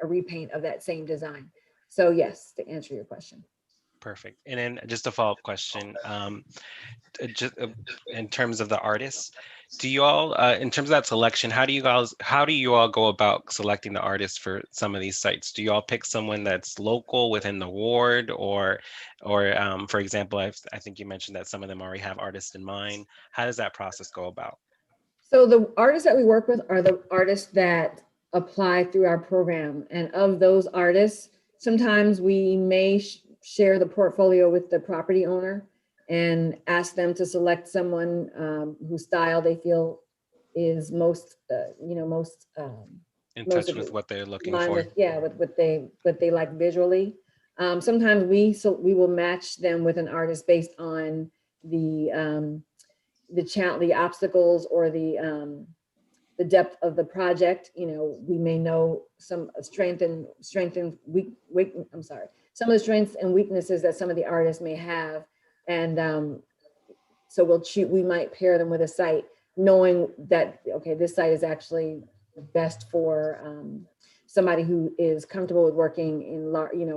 Speaker 11: repaint of that same design. So yes, to answer your question.
Speaker 3: Perfect. And then just a follow-up question, just in terms of the artists, do you all, in terms of that selection, how do you all go about selecting the artists for some of these sites? Do you all pick someone that's local within the ward, or for example, I think you mentioned that some of them already have artists in mind. How does that process go about?
Speaker 11: So the artists that we work with are the artists that apply through our program. And of those artists, sometimes we may share the portfolio with the property owner and ask them to select someone whose style they feel is most
Speaker 3: in touch with what they're looking for.
Speaker 11: with what they like visually. Sometimes we will match them with an artist based on the obstacles or the depth of the project. We may know some strength and some of the strengths and weaknesses that some of the artists may have. And so we might pair them with a site, knowing that, okay, this site is actually best for somebody who is comfortable with working in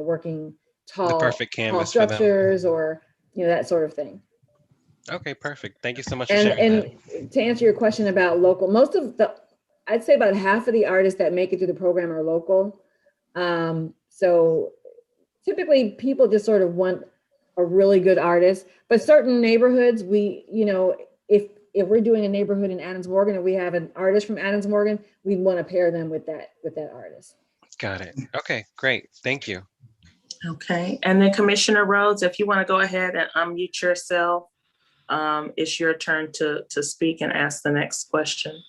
Speaker 11: working tall,
Speaker 3: the perfect canvas
Speaker 11: tall structures, or that sort of thing.
Speaker 3: Okay, perfect. Thank you so much for sharing that.
Speaker 11: To answer your question about local, I'd say about half of the artists that make it through the program are local. So typically people just sort of want a really good artist, but certain neighborhoods, if we're doing a neighborhood in Adams Morgan and we have an artist from Adams Morgan, we'd want to pair them with that artist.
Speaker 3: Got it. Okay, great. Thank you.
Speaker 1: Okay, and then Commissioner Rhodes, if you want to go ahead and unmute yourself, it's your turn to speak and ask the next question.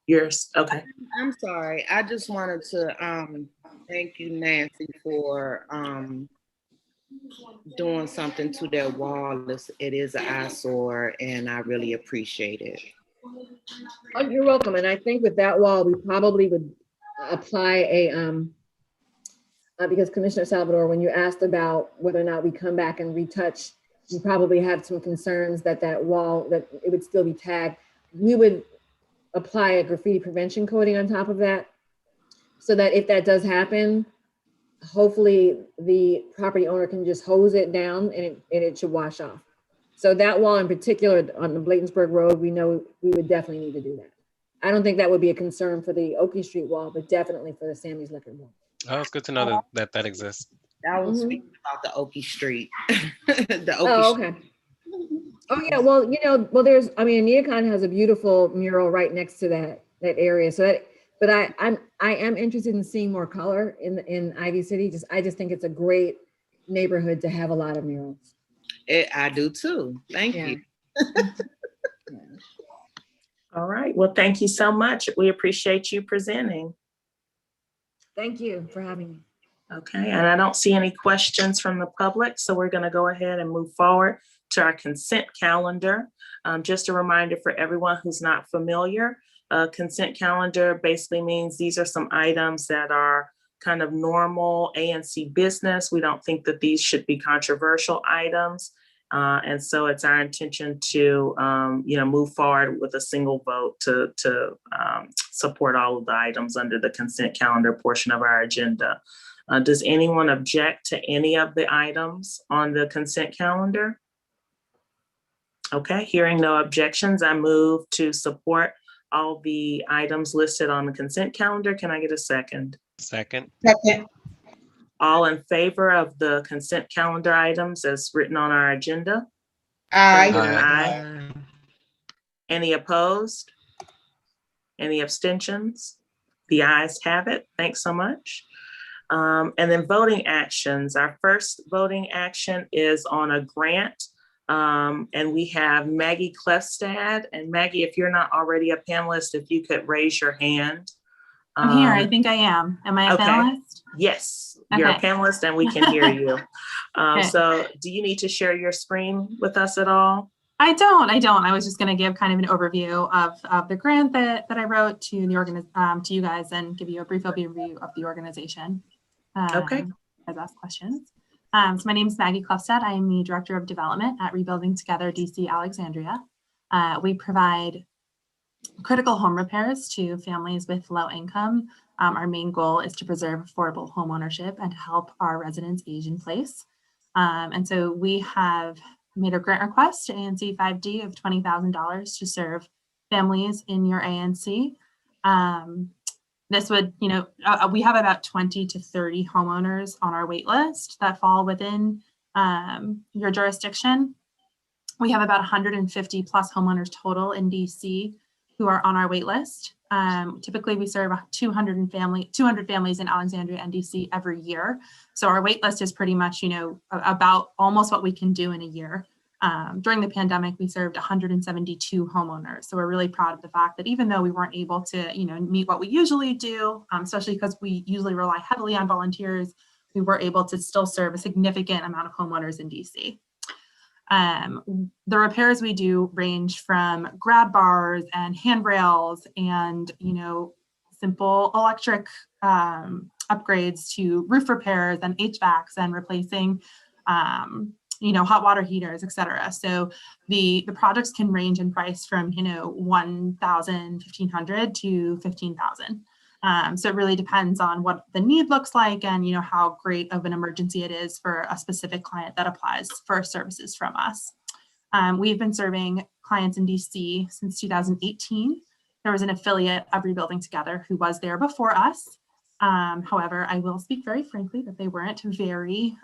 Speaker 1: Yours, okay.
Speaker 2: I'm sorry. I just wanted to thank you, Nancy, for doing something to that wall. It is an eyesore, and I really appreciate it.
Speaker 11: Oh, you're welcome. And I think with that wall, we probably would apply because Commissioner Salvador, when you asked about whether or not we come back and retouch, you probably have some concerns that wall, that it would still be tagged. We would apply a graffiti prevention coating on top of that, so that if that does happen, hopefully the property owner can just hose it down and it should wash off. So that wall in particular on the Bladensburg Road, we know we would definitely need to do that. I don't think that would be a concern for the Oakey Street wall, but definitely for the Sammy's Liquor wall.
Speaker 3: Oh, it's good to know that exists.
Speaker 2: I was speaking about the Oakey Street.
Speaker 11: Okay. Oh yeah, well, there's, Neocon has a beautiful mural right next to that area. So but I am interested in seeing more color in Ivy City. I just think it's a great neighborhood to have a lot of murals.
Speaker 2: I do too. Thank you.
Speaker 1: All right. Well, thank you so much. We appreciate you presenting.
Speaker 11: Thank you for having me.
Speaker 1: Okay, and I don't see any questions from the public, so we're going to go ahead and move forward to our consent calendar. Just a reminder for everyone who's not familiar, consent calendar basically means these are some items that are kind of normal ANC business. We don't think that these should be controversial items. And so it's our intention to, move forward with a single vote to support all of the items under the consent calendar portion of our agenda. Does anyone object to any of the items on the consent calendar? Okay, hearing no objections, I move to support all the items listed on the consent calendar. Can I get a second?
Speaker 3: Second.
Speaker 4: Second.
Speaker 1: All in favor of the consent calendar items as written on our agenda?
Speaker 4: Aye.
Speaker 1: With an aye. Any opposed? Any abstentions? The ayes have it. Thanks so much. And then voting actions. Our first voting action is on a grant. And we have Maggie Klefstad. And Maggie, if you're not already a panelist, if you could raise your hand.
Speaker 12: I'm here. I think I am. Am I a panelist?
Speaker 1: Yes, you're a panelist and we can hear you.
Speaker 12: Okay.
Speaker 1: So do you need to share your screen with us at all?
Speaker 12: I don't. I was just going to give kind of an overview of the grant that I wrote to the to you guys and give you a brief overview of the organization.
Speaker 1: Okay.
Speaker 12: As asked questions. So my name is Maggie Klefstad. I am the Director of Development at Rebuilding Together DC Alexandria. We provide critical home repairs to families with low income. Our main goal is to preserve affordable home ownership and to help our residents age in place. And so we have made a grant request to ANC 5D of $20,000 to serve families in your ANC. This would, we have about 20 to 30 homeowners on our wait list that fall within your jurisdiction. We have about 150 plus homeowners total in DC who are on our wait list. Typically we serve 200 families in Alexandria and DC every year. So our wait list is pretty much, about almost what we can do in a year. During the pandemic, we served 172 homeowners. So we're really proud of the fact that even though we weren't able to, meet what we usually do, especially because we usually rely heavily on volunteers, we were able to still serve a significant amount of homeowners in DC. The repairs we do range from grab bars and handrails and, simple electric upgrades to roof repairs and HVACs and replacing, hot water heaters, et cetera. So the projects can range in price from, $1,000, $1,500 to $15,000. So it really depends on what the need looks like and, how great of an emergency it is for a specific client that applies for services from us. We've been serving clients in DC since 2018. There was an affiliate of Rebuilding Together who was there before us. However, I will speak very frankly that they weren't serving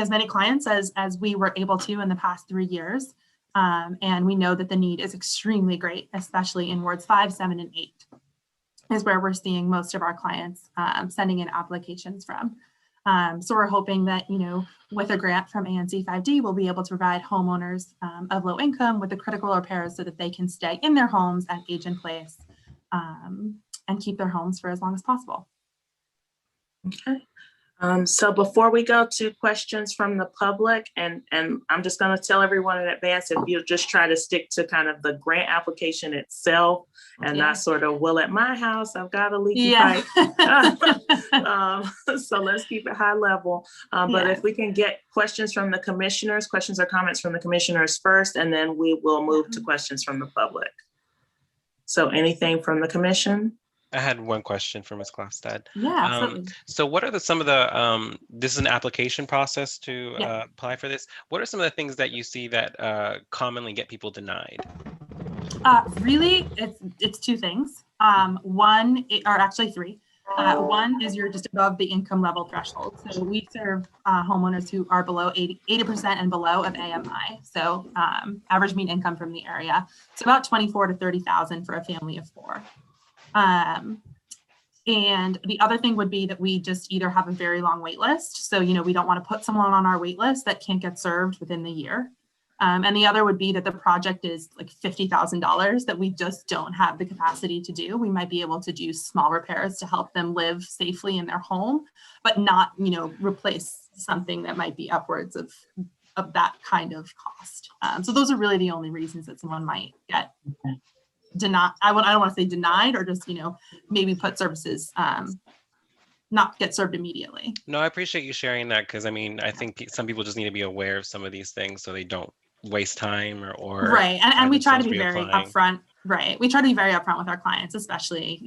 Speaker 12: as many clients as we were able to in the past 3 years. And we know that the need is extremely great, especially in wards 5, 7, and 8 is where we're seeing most of our clients sending in applications from. So we're hoping that, with a grant from ANC 5D, we'll be able to provide homeowners of low income with the critical repairs so that they can stay in their homes and age in place and keep their homes for as long as possible.
Speaker 1: Okay. So before we go to questions from the public, and I'm just going to tell everyone in advance, if you just try to stick to kind of the grant application itself and not sort of, well, at my house, I've got a leaky pipe. So let's keep it high level. But if we can get questions from the commissioners, questions or comments from the commissioners first, and then we will move to questions from the public. So anything from the commission?
Speaker 3: I had one question for Ms. Klefstad.
Speaker 12: Yeah, absolutely.
Speaker 3: So what are some of the, this is an application process to apply for this. What are some of the things that you see that commonly get people denied?
Speaker 12: Really, it's two things. One, or actually three. One is you're just above the income level threshold. So we serve homeowners who are below 80% and below of AMI. So average mean income from the area. It's about 24 to 30,000 for a family of 4. And the other thing would be that we just either have a very long wait list. So, we don't want to put someone on our wait list that can't get served within the year. And the other would be that the project is like $50,000 that we just don't have the capacity to do. We might be able to do small repairs to help them live safely in their home, but not, replace something that might be upwards of that kind of cost. So those are really the only reasons that someone might get denied. I don't want to say denied, or just, maybe put services, not get served immediately.
Speaker 3: No, I appreciate you sharing that, because I think some people just need to be aware of some of these things so they don't waste time or
Speaker 12: right. And we try to be very upfront. Right. We try to be very upfront with our clients, especially,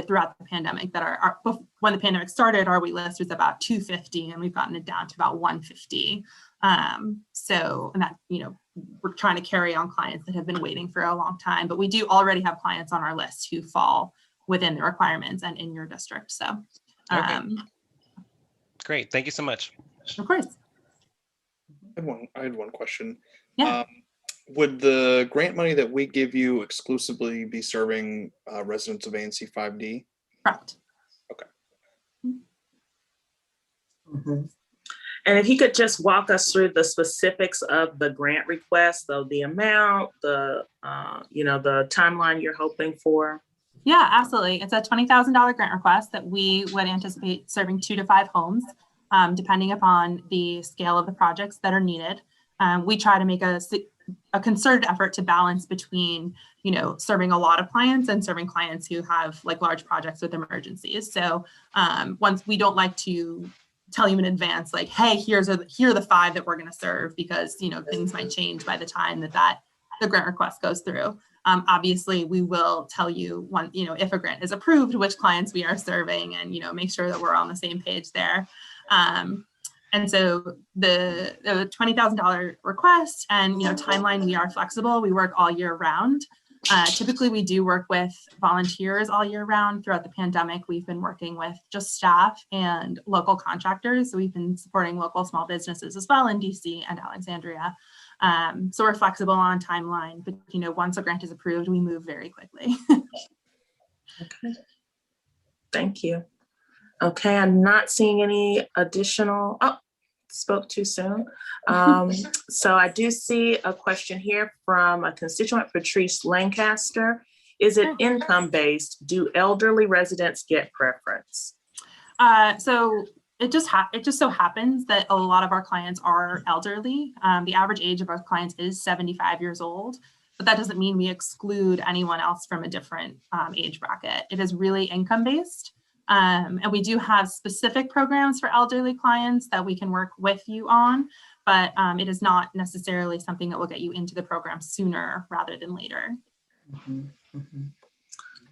Speaker 12: throughout the pandemic, that when the pandemic started, our wait list was about 250 and we've gotten it down to about 150. So, and that, we're trying to carry on clients that have been waiting for a long time, but we do already have clients on our list who fall within the requirements and in your district. So,
Speaker 3: Great. Thank you so much.
Speaker 12: Of course.
Speaker 5: I had one question.
Speaker 12: Yeah.
Speaker 5: Would the grant money that we give you exclusively be serving residents of ANC 5D?
Speaker 12: Correct.
Speaker 5: Okay.
Speaker 1: And if you could just walk us through the specifics of the grant request, so the amount, the the timeline you're hoping for.
Speaker 12: Yeah, absolutely. It's a $20,000 grant request that we would anticipate serving 2 to 5 homes, depending upon the scale of the projects that are needed. We try to make a concerted effort to balance between, serving a lot of clients and serving clients who have like large projects with emergencies. So once we don't like to tell you in advance, like, hey, here are the 5 that we're going to serve, because things might change by the time that the grant request goes through. Obviously, we will tell you if a grant is approved, which clients we are serving, and make sure that we're on the same page there. And so the $20,000 request and timeline, we are flexible. We work all year round. Typically, we do work with volunteers all year round. Throughout the pandemic, we've been working with just staff and local contractors. So we've been supporting local small businesses as well in DC and Alexandria. So we're flexible on timeline, but once a grant is approved, we move very quickly.
Speaker 1: Okay. Thank you. Okay, I'm not seeing any additional, spoke too soon. So I do see a question here from a constituent, Patrice Lancaster. Is it income-based? Do elderly residents get preference?
Speaker 12: So it just so happens that a lot of our clients are elderly. The average age of our clients is 75 years old, but that doesn't mean we exclude anyone else from a different age bracket. It is really income-based. And we do have specific programs for elderly clients that we can work with you on, but it is not necessarily something that will get you into the program sooner rather than later.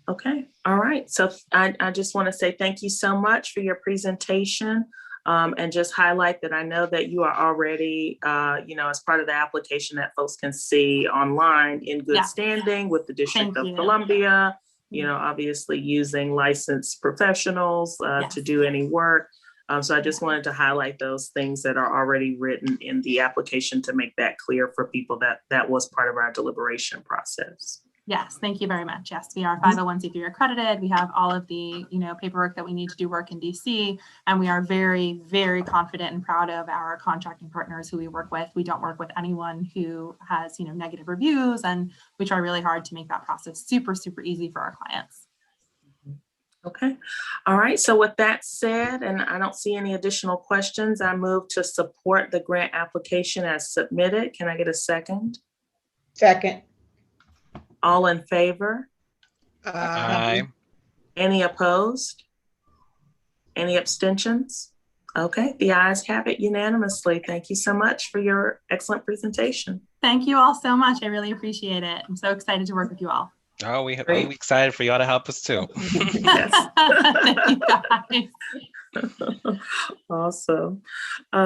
Speaker 1: Okay, all right. So I just want to say thank you so much for your presentation, and just highlight that I know that you are already, as part of the application that folks can see online, in good standing with the District of Columbia, obviously using licensed professionals to do any work. So I just wanted to highlight those things that are already written in the application to make that clear for people that was part of our deliberation process.
Speaker 12: Yes, thank you very much. Yes, we are 501c3 accredited. We have all of the paperwork that we need to do work in DC, and we are very, very confident and proud of our contracting partners who we work with. We don't work with anyone who has negative reviews, and we try really hard to make that process super, super easy for our clients.
Speaker 1: Okay, all right. So with that said, and I don't see any additional questions, I move to support the grant application as submitted. Can I get a second?
Speaker 4: Second.
Speaker 1: All in favor?
Speaker 3: Aye.
Speaker 1: Any opposed? Any abstentions? Okay, the ayes have it unanimously. Thank you so much for your excellent presentation.
Speaker 12: Thank you all so much. I really appreciate it. I'm so excited to work with you all.
Speaker 3: Oh, we're excited for y'all to help us too.
Speaker 1: Yes.
Speaker 12: Thank you guys.
Speaker 1: Awesome.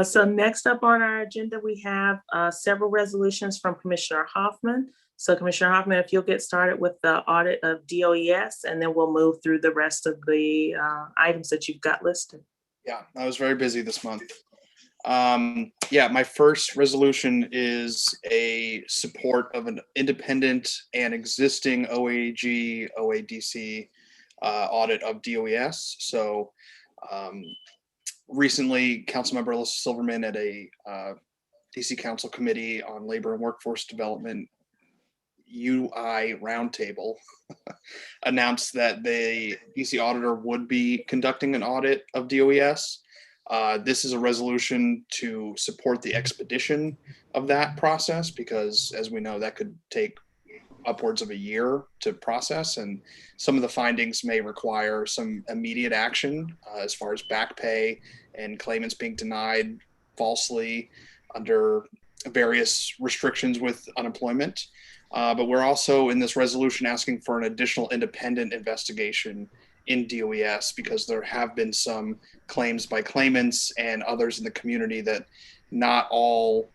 Speaker 1: So next up on our agenda, we have several resolutions from Commissioner Hoffman. So Commissioner Hoffman, if you'll get started with the audit of DOES, and then we'll move through the rest of the items that you've got listed.
Speaker 5: Yeah, I was very busy this month. My first resolution is a support of an independent and existing OAG, OADC audit of DOES. So recently, Councilmember Alyssa Silverman at a DC Council Committee on Labor and Workforce Development UI roundtable announced that the DC auditor would be conducting an audit of DOES. This is a resolution to support the expedition of that process, because as we know, that could take upwards of a year to process, and some of the findings may require some immediate action as far as back pay and claimants being denied falsely under various restrictions with unemployment. But we're also in this resolution asking for an additional independent investigation in DOES, because there have been some claims by claimants and others in the community that not all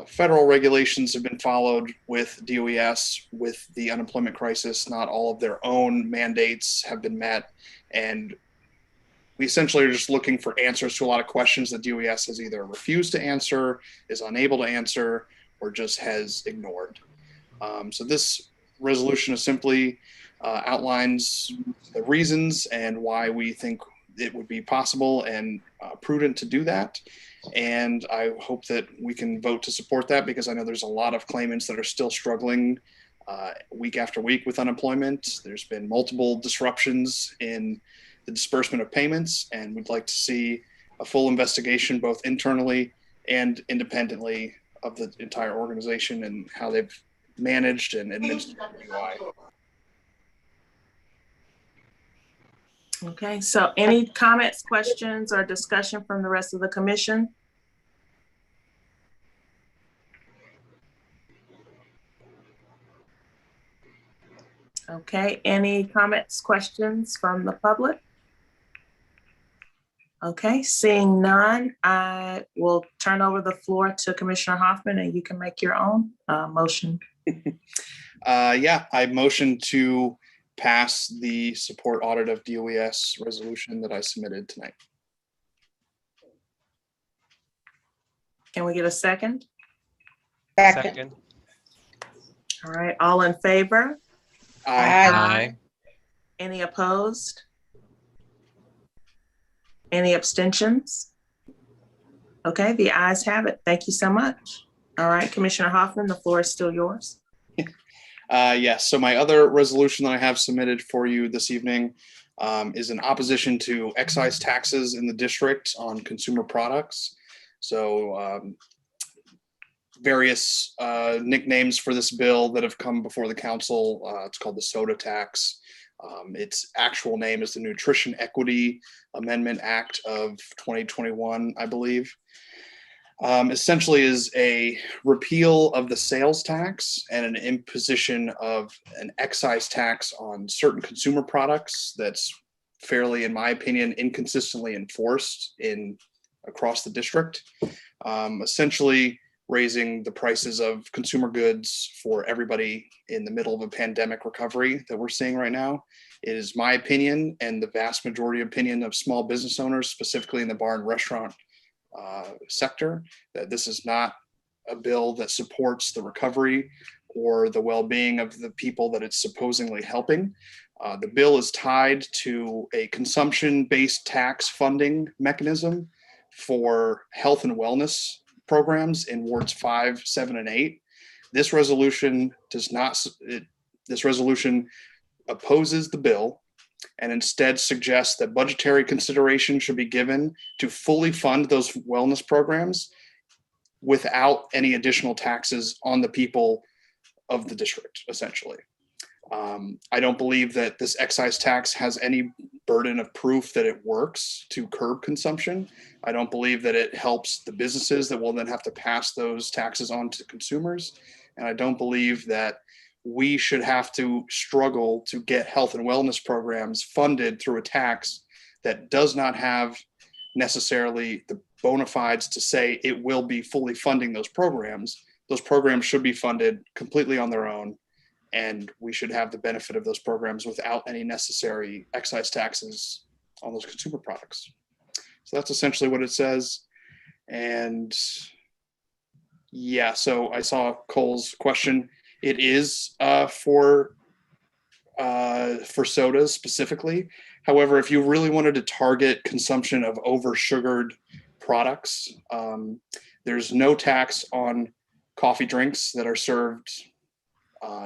Speaker 5: federal regulations have been followed with DOES with the unemployment crisis. Not all of their own mandates have been met. And we essentially are just looking for answers to a lot of questions that DOES has either refused to answer, is unable to answer, or just has ignored. So this resolution is simply outlines the reasons and why we think it would be possible and prudent to do that. And I hope that we can vote to support that, because I know there's a lot of claimants that are still struggling week after week with unemployment. There's been multiple disruptions in the disbursement of payments, and we'd like to see a full investigation both internally and independently of the entire organization and how they've managed and administered UI.
Speaker 1: Okay, so any comments, questions, or discussion from the rest of the commission? Okay, any comments, questions from the public? Okay, seeing none, I will turn over the floor to Commissioner Hoffman, and you can make your own motion.
Speaker 5: Yeah, I motion to pass the support audit of DOES resolution that I submitted tonight.
Speaker 1: Can we get a second?
Speaker 3: Second.
Speaker 1: All right, all in favor?
Speaker 3: Aye.
Speaker 1: Any opposed? Any abstentions? Okay, the ayes have it. Thank you so much. All right, Commissioner Hoffman, the floor is still yours.
Speaker 5: Yes, so my other resolution that I have submitted for you this evening is in opposition to excise taxes in the district on consumer products. So various nicknames for this bill that have come before the council. It's called the soda tax. Its actual name is the Nutrition Equity Amendment Act of 2021, I believe. Essentially is a repeal of the sales tax and an imposition of an excise tax on certain consumer products that's fairly, in my opinion, inconsistently enforced across the district. Essentially raising the prices of consumer goods for everybody in the middle of a pandemic recovery that we're seeing right now. It is my opinion and the vast majority opinion of small business owners, specifically in the bar and restaurant sector, that this is not a bill that supports the recovery or the well-being of the people that it's supposedly helping. The bill is tied to a consumption-based tax funding mechanism for health and wellness programs in wards 5, 7, and 8. This resolution does not. This resolution opposes the bill and instead suggests that budgetary consideration should be given to fully fund those wellness programs without any additional taxes on the people of the district, essentially. I don't believe that this excise tax has any burden of proof that it works to curb consumption. I don't believe that it helps the businesses that will then have to pass those taxes on to consumers. And I don't believe that we should have to struggle to get health and wellness programs funded through a tax that does not have necessarily the bona fides to say it will be fully funding those programs. Those programs should be funded completely on their own, and we should have the benefit of those programs without any necessary excise taxes on those consumer products. So that's essentially what it says. And yeah, so I saw Cole's question. It is for sodas specifically. However, if you really wanted to target consumption of over-sugared products, there's no tax on coffee drinks that are served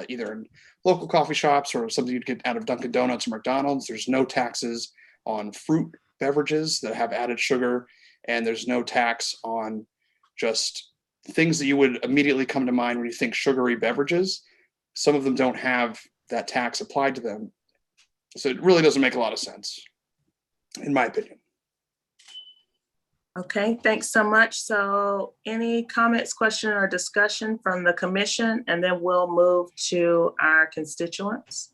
Speaker 5: either in local coffee shops or something you'd get out of Dunkin' Donuts or McDonald's. There's no taxes on fruit beverages that have added sugar, and there's no tax on just things that you would immediately come to mind when you think sugary beverages. Some of them don't have that tax applied to them. So it really doesn't make a lot of sense, in my opinion.
Speaker 1: Okay, thanks so much. So any comments, question, or discussion from the commission, and then we'll move to our constituents.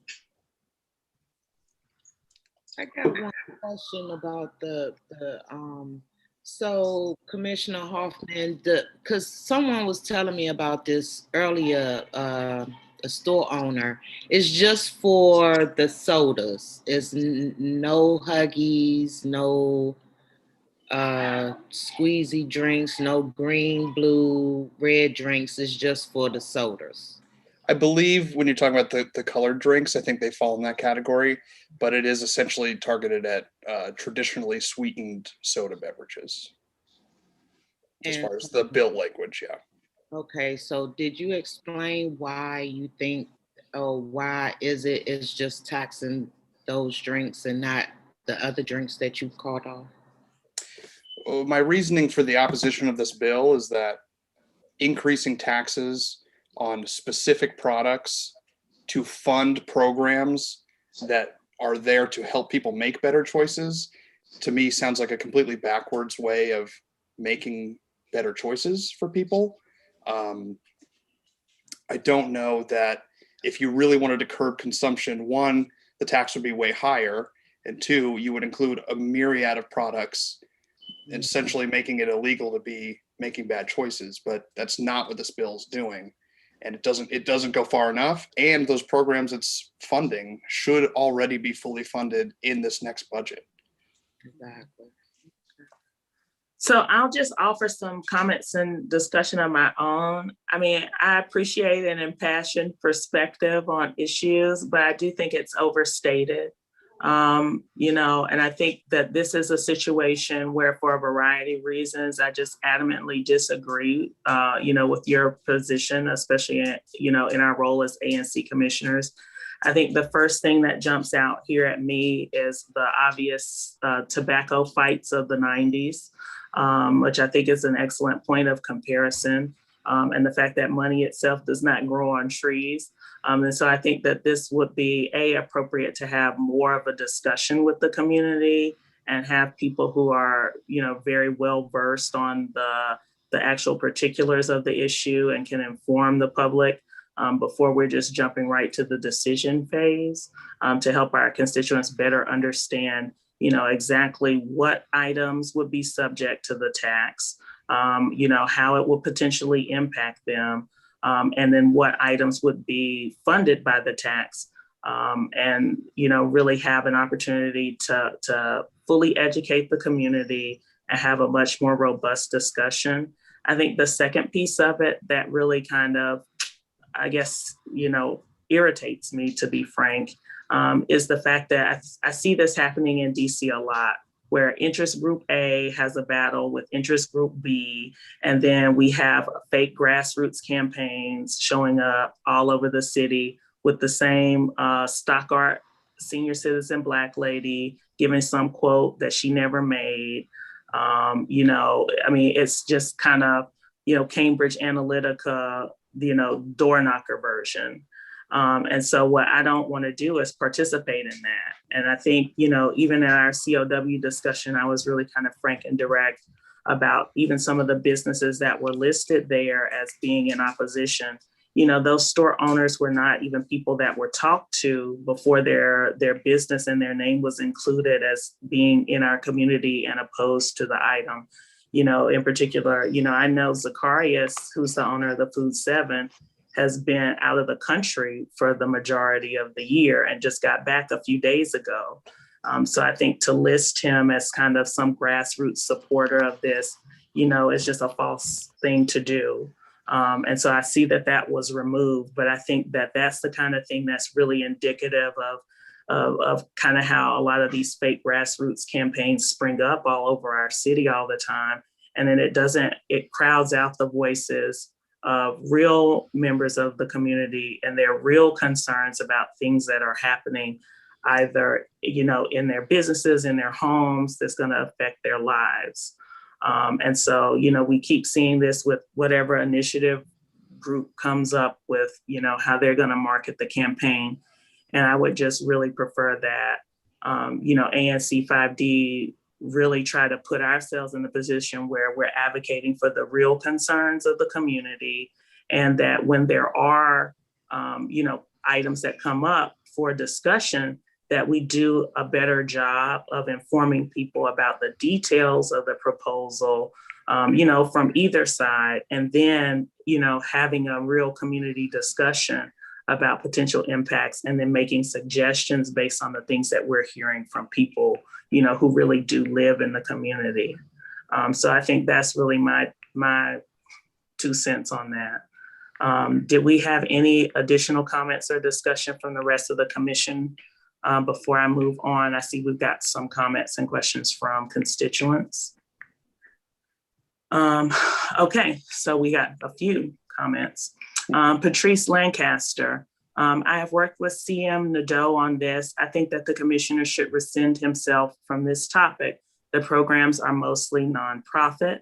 Speaker 2: I got one question about the So Commissioner Hoffman, because someone was telling me about this earlier, a store owner, it's just for the sodas. It's no Huggies, no squeezy drinks, no green, blue, red drinks. It's just for the sodas.
Speaker 5: I believe when you're talking about the colored drinks, I think they fall in that category, but it is essentially targeted at traditionally sweetened soda beverages. As far as the bill language, yeah.
Speaker 2: Okay, so did you explain why you think, or why it's just taxing those drinks and not the other drinks that you called off?
Speaker 5: My reasoning for the opposition of this bill is that increasing taxes on specific products to fund programs that are there to help people make better choices, to me sounds like a completely backwards way of making better choices for people. I don't know that if you really wanted to curb consumption, one, the tax would be way higher, and two, you would include a myriad of products, essentially making it illegal to be making bad choices. But that's not what this bill is doing, and it doesn't go far enough. And those programs it's funding should already be fully funded in this next budget.
Speaker 2: Exactly.
Speaker 1: So I'll just offer some comments and discussion of my own. I mean, I appreciate an impassioned perspective on issues, but I do think it's overstated. And I think that this is a situation where, for a variety of reasons, I just adamantly disagree, with your position, especially, in our role as ANC commissioners. I think the first thing that jumps out here at me is the obvious tobacco fights of the 90s. Which I think is an excellent point of comparison, and the fact that money itself does not grow on trees. And so I think that this would be appropriate to have more of a discussion with the community and have people who are, very well versed on the actual particulars of the issue and can inform the public before we're just jumping right to the decision phase, to help our constituents better understand exactly what items would be subject to the tax, how it will potentially impact them, and then what items would be funded by the tax, and, really have an opportunity to fully educate the community and have a much more robust discussion. I think the second piece of it that really kind of, I guess, irritates me, to be frank, is the fact that I see this happening in DC a lot, where interest group A has a battle with interest group B, and then we have fake grassroots campaigns showing up all over the city with the same stock art senior citizen Black lady giving some quote that she never made. It's just kind of, Cambridge Analytica, door knocker version. And so what I don't want to do is participate in that. And I think, even in our COW discussion, I was really kind of frank and direct about even some of the businesses that were listed there as being in opposition. Those store owners were not even people that were talked to before their business and their name was included as being in our community and opposed to the item. In particular, I know Zacharias, who's the owner of the Food 7, has been out of the country for the majority of the year and just got back a few days ago. So I think to list him as kind of some grassroots supporter of this, is just a false thing to do. And so I see that was removed, but I think that that's the kind of thing that's really indicative of kind of how a lot of these fake grassroots campaigns spring up all over our city all the time. And then it crowds out the voices of real members of the community and their real concerns about things that are happening either, in their businesses, in their homes, that's going to affect their lives. And so, we keep seeing this with whatever initiative group comes up with, how they're going to market the campaign. And I would just really prefer that, ANC 5D really try to put ourselves in a position where we're advocating for the real concerns of the community, and that when there are, items that come up for discussion, that we do a better job of informing people about the details of the proposal, from either side, and then, having a real community discussion about potential impacts, and then making suggestions based on the things that we're hearing from people, who really do live in the community. So I think that's really my 2 cents on that. Did we have any additional comments or discussion from the rest of the commission before I move on? I see we've got some comments and questions from constituents. Okay, so we got a few comments. Patrice Lancaster. I have worked with CM Nadeau on this. I think that the commissioner should rescind himself from this topic. The programs are mostly nonprofit.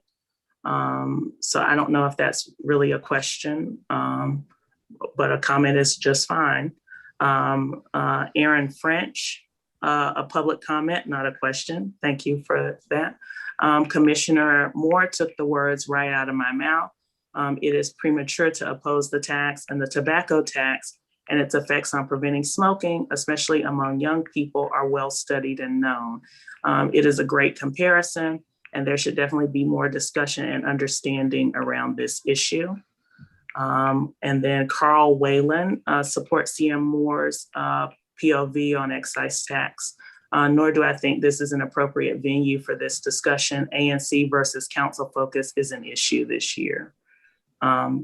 Speaker 1: So I don't know if that's really a question, but a comment is just fine. Aaron French, a public comment, not a question. Thank you for that. Commissioner Moore took the words right out of my mouth. It is premature to oppose the tax and the tobacco tax and its effects on preventing smoking, especially among young people, are well studied and known. It is a great comparison, and there should definitely be more discussion and understanding around this issue. And then Carl Whalen supports CM Moore's POV on excise tax, nor do I think this is an appropriate venue for this discussion. ANC versus council focus is an issue this year.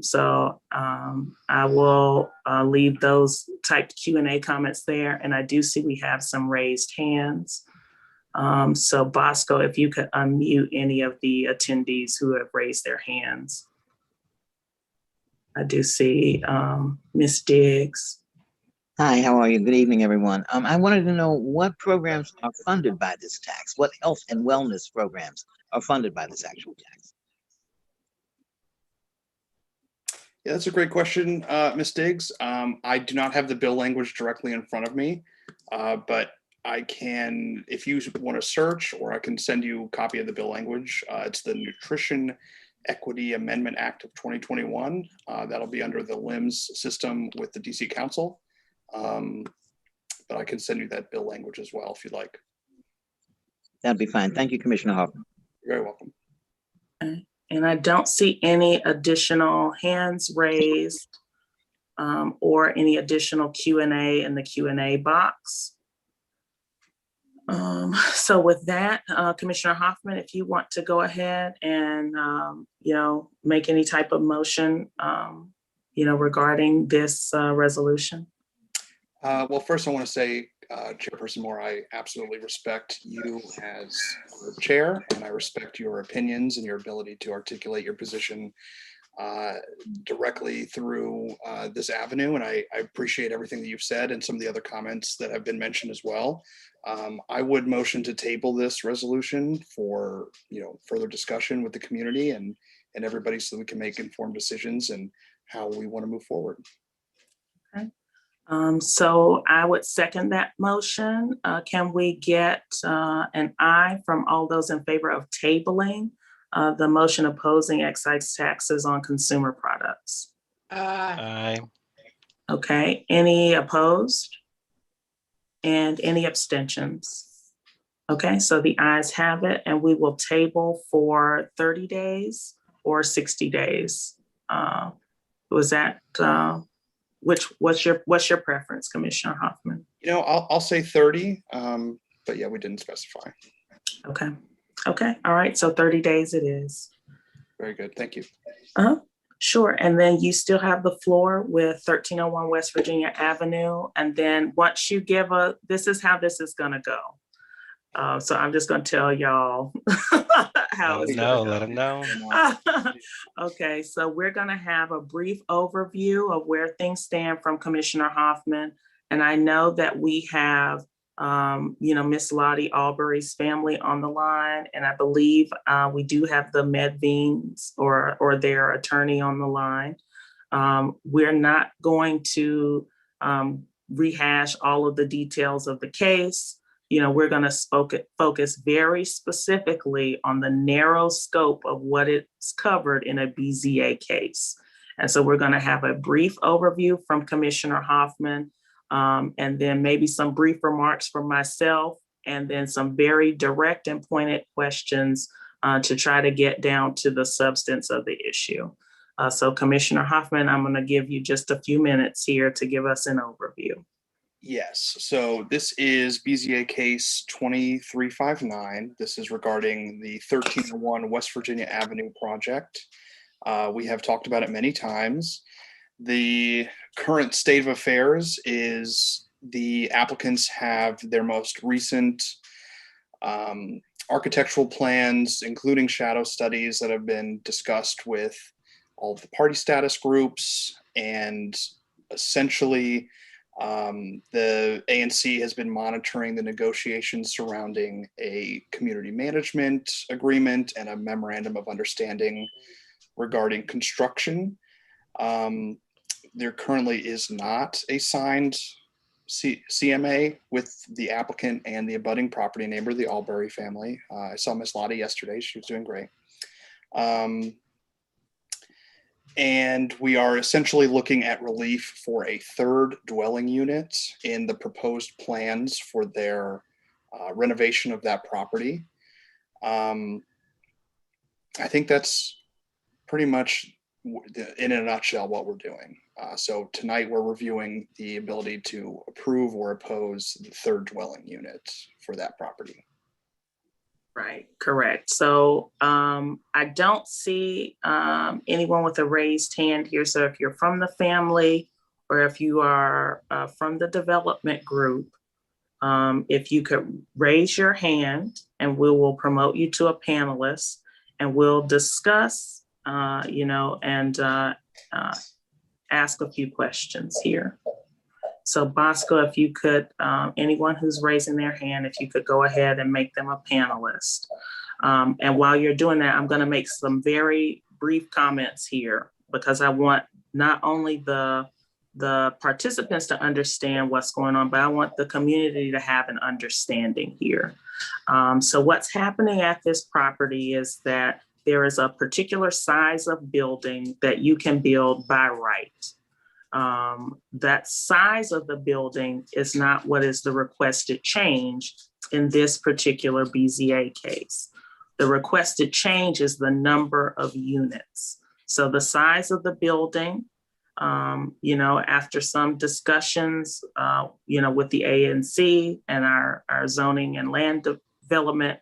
Speaker 1: So I will leave those typed Q&A comments there. And I do see we have some raised hands. So Bosco, if you could unmute any of the attendees who have raised their hands. I do see Ms. Diggs.
Speaker 13: Hi, how are you? Good evening, everyone. I wanted to know what programs are funded by this tax? What health and wellness programs are funded by this actual tax?
Speaker 5: Yeah, that's a great question, Ms. Diggs. I do not have the bill language directly in front of me, but I can, if you want to search, or I can send you a copy of the bill language. It's the Nutrition Equity Amendment Act of 2021. That'll be under the LIMS system with the DC Council. But I can send you that bill language as well if you'd like.
Speaker 13: That'd be fine. Thank you, Commissioner Hoffman.
Speaker 5: You're very welcome.
Speaker 1: Okay. And I don't see any additional hands raised or any additional Q&A in the Q&A box. So with that, Commissioner Hoffman, if you want to go ahead and, make any type of motion, regarding this resolution.
Speaker 5: Well, first I want to say, Chairperson Moore, I absolutely respect you as our chair, and I respect your opinions and your ability to articulate your position directly through this avenue. And I appreciate everything that you've said and some of the other comments that have been mentioned as well. I would motion to table this resolution for further discussion with the community and everybody, so that we can make informed decisions and how we want to move forward.
Speaker 1: Okay. So I would second that motion. Can we get an aye from all those in favor of tabling the motion opposing excise taxes on consumer products?
Speaker 3: Aye.
Speaker 1: Okay, any opposed? And any abstentions? Okay, so the ayes have it, and we will table for 30 days or 60 days. Was that, what's your preference, Commissioner Hoffman?
Speaker 5: I'll say 30, but yeah, we didn't specify.
Speaker 1: Okay, all right, so 30 days it is.
Speaker 5: Very good, thank you.
Speaker 1: Sure, and then you still have the floor with 1301 West Virginia Avenue. And then once you give this is how this is gonna go. So I'm just gonna tell y'all how it's gonna go.
Speaker 3: Let them know.
Speaker 1: Okay, so we're gonna have a brief overview of where things stand from Commissioner Hoffman. And I know that we have Miss Lottie Albury's family on the line, and I believe we do have the Medvines or their attorney on the line. We're not going to rehash all of the details of the case. We're going to focus very specifically on the narrow scope of what it's covered in a BZA case. And so we're going to have a brief overview from Commissioner Hoffman. and then maybe some brief remarks from myself, and then some very direct and pointed questions to try to get down to the substance of the issue. So Commissioner Hoffman, I'm going to give you just a few minutes here to give us an overview.
Speaker 5: Yes, so this is BZA case 2359. This is regarding the 1301 West Virginia Avenue project. We have talked about it many times. The current state of affairs is the applicants have their most recent architectural plans, including shadow studies that have been discussed with all of the party status groups, and essentially the ANC has been monitoring the negotiations surrounding a community management agreement and a memorandum of understanding regarding construction. There currently is not a signed CMA with the applicant and the abutting property neighbor, the Albury family. I saw Miss Lottie yesterday. She was doing great. And we are essentially looking at relief for a third dwelling unit in the proposed plans for their renovation of that property. I think that's pretty much in a nutshell what we're doing. So tonight we're reviewing the ability to approve or oppose the third dwelling unit for that property.
Speaker 1: Right, correct. So I don't see anyone with a raised hand here. So if you're from the family, or if you are from the development group, if you could raise your hand, and we will promote you to a panelist, and we'll discuss, and ask a few questions here. So Bosco, if you could, anyone who's raising their hand, if you could go ahead and make them a panelist. And while you're doing that, I'm gonna make some very brief comments here, because I want not only the participants to understand what's going on, but I want the community to have an understanding here. So what's happening at this property is that there is a particular size of building that you can build by right. That size of the building is not what is the requested change in this particular BZA case. The requested change is the number of units. So the size of the building, after some discussions, with the ANC and our zoning and land development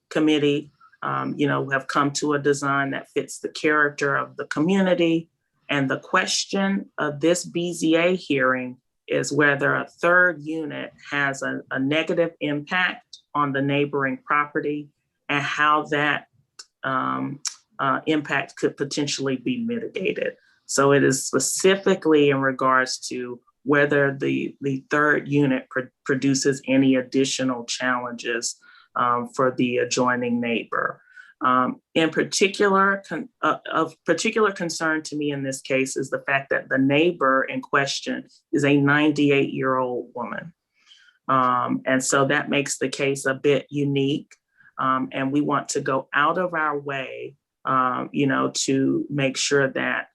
Speaker 1: committee, have come to a design that fits the character of the community. And the question of this BZA hearing is whether a third unit has a negative impact on the neighboring property, and how that impact could potentially be mitigated. So it is specifically in regards to whether the third unit produces any additional challenges for the adjoining neighbor. In particular, of particular concern to me in this case is the fact that the neighbor in question is a 98-year-old woman. And so that makes the case a bit unique. And we want to go out of our way, to make sure that,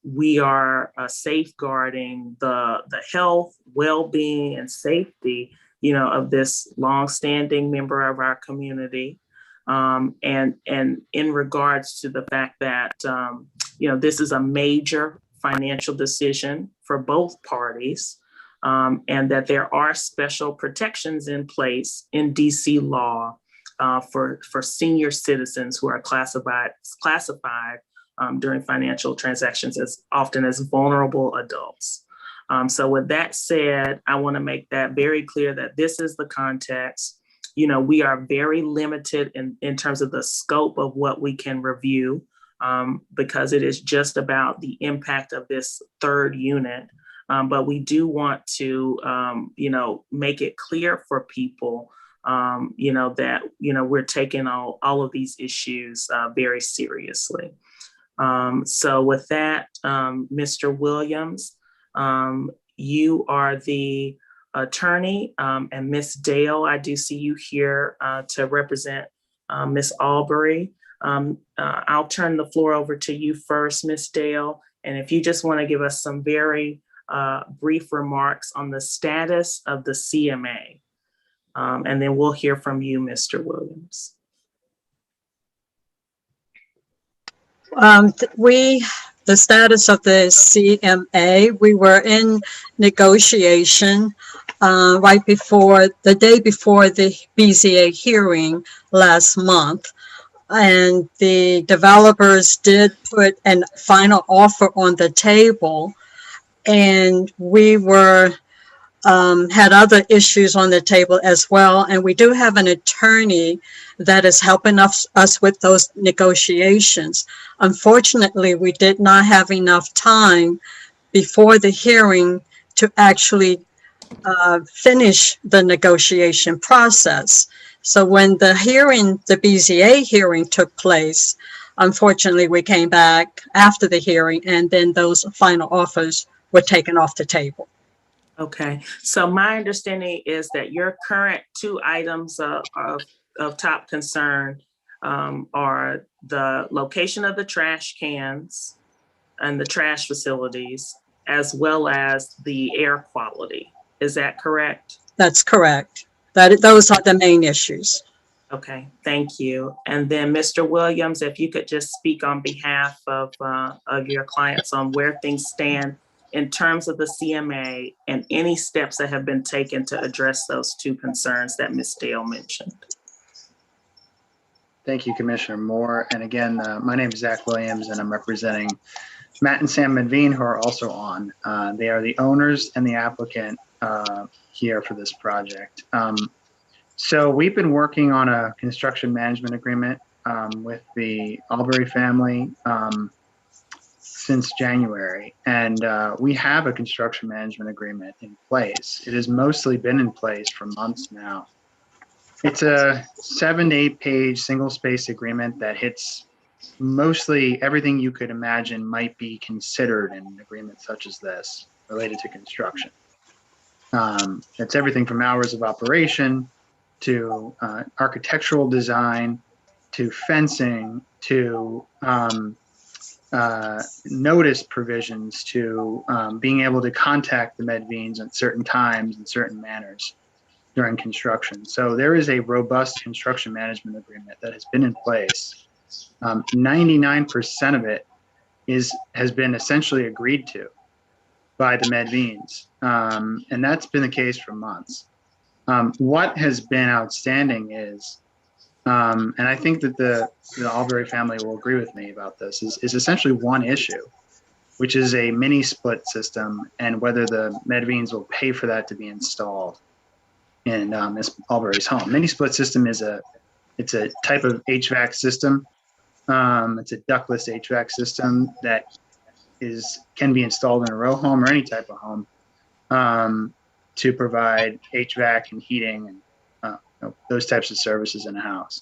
Speaker 1: we are safeguarding the health, well-being, and safety, of this longstanding member of our community. And in regards to the fact that, this is a major financial decision for both parties, and that there are special protections in place in DC law for senior citizens who are classified during financial transactions as often as vulnerable adults. So with that said, I want to make that very clear that this is the context. We are very limited in terms of the scope of what we can review, because it is just about the impact of this third unit. But we do want to, make it clear for people, that, we're taking all of these issues very seriously. So with that, Mr. Williams, you are the attorney, and Ms. Dale, I do see you here to represent Ms. Albury. I'll turn the floor over to you first, Ms. Dale. And if you just want to give us some very brief remarks on the status of the CMA. And then we'll hear from you, Mr. Williams.
Speaker 14: The status of the CMA, we were in negotiation right before, the day before the BZA hearing last month. And the developers did put a final offer on the table. And we were had other issues on the table as well. And we do have an attorney that is helping us with those negotiations. Unfortunately, we did not have enough time before the hearing to actually finish the negotiation process. So when the BZA hearing took place, unfortunately, we came back after the hearing and then those final offers were taken off the table.
Speaker 1: Okay, so my understanding is that your current two items of top concern are the location of the trash cans and the trash facilities, as well as the air quality. Is that correct?
Speaker 14: That's correct. Those are the main issues.
Speaker 1: Okay, thank you. And then Mr. Williams, if you could just speak on behalf of your clients on where things stand in terms of the CMA and any steps that have been taken to address those two concerns that Ms. Dale mentioned.
Speaker 15: Thank you, Commissioner Moore. And again, my name is Zach Williams, and I'm representing Matt and Sam Medvine, who are also on. They are the owners and the applicant here for this project. So we've been working on a construction management agreement with the Albury family since January, and we have a construction management agreement in place. It has mostly been in place for months now. It's a 7 to 8 page single space agreement that hits mostly everything you could imagine might be considered in an agreement such as this related to construction. It's everything from hours of operation to architectural design to fencing to notice provisions to being able to contact the Medvines at certain times and certain manners during construction. So there is a robust construction management agreement that has been in place. 99% of it has been essentially agreed to by the Medvines, and that's been the case for months. What has been outstanding is, and I think that the Albury family will agree with me about this, is essentially one issue, which is a mini split system and whether the Medvines will pay for that to be installed in Ms. Albury's home. Mini split system it's a type of HVAC system. It's a ductless HVAC system that can be installed in a row home or any type of home to provide HVAC and heating and those types of services in a house.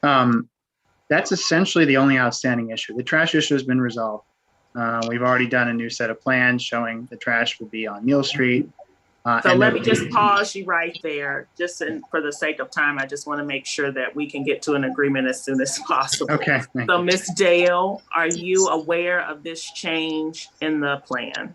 Speaker 15: That's essentially the only outstanding issue. The trash issue has been resolved. We've already done a new set of plans showing the trash will be on Neal Street.
Speaker 1: So let me just pause you right there. Just for the sake of time, I just want to make sure that we can get to an agreement as soon as possible.
Speaker 15: Okay.
Speaker 1: So Ms. Dale, are you aware of this change in the plan?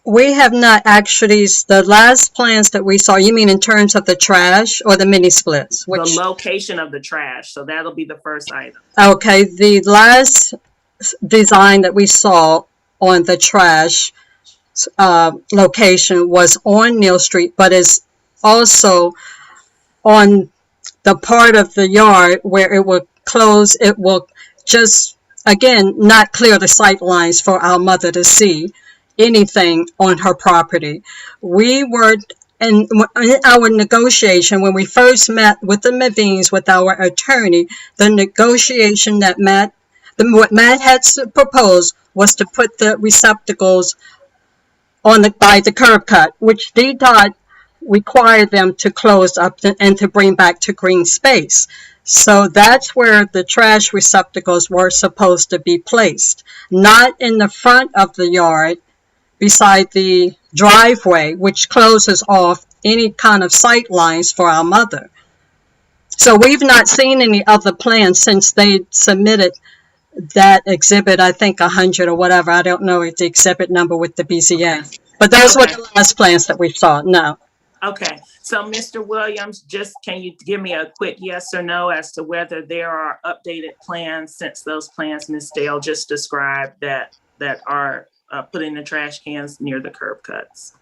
Speaker 14: We have not actually, the last plans that we saw, you mean in terms of the trash or the mini splits?
Speaker 1: The location of the trash. So that'll be the first item.
Speaker 14: Okay. The last design that we saw on the trash location was on Neal Street, but is also on the part of the yard where it will close. It will just, again, not clear the sight lines for our mother to see anything on her property. We were in our negotiation when we first met with the Medvines, with our attorney, the negotiation that what Matt had proposed was to put the receptacles by the curb cut, which DDOT required them to close up and to bring back to green space. So that's where the trash receptacles were supposed to be placed, not in the front of the yard beside the driveway, which closes off any kind of sight lines for our mother. So we've not seen any other plans since they submitted that exhibit, I think 100 or whatever. I don't know the exhibit number with the BZA.
Speaker 1: Okay.
Speaker 14: But those were
Speaker 1: Okay.
Speaker 14: the last plans that we saw. No.
Speaker 1: Okay, so Mr. Williams, just can you give me a quick yes or no as to whether there are updated plans, since those plans Ms. Dale just described that are putting the trash cans near the curb cuts?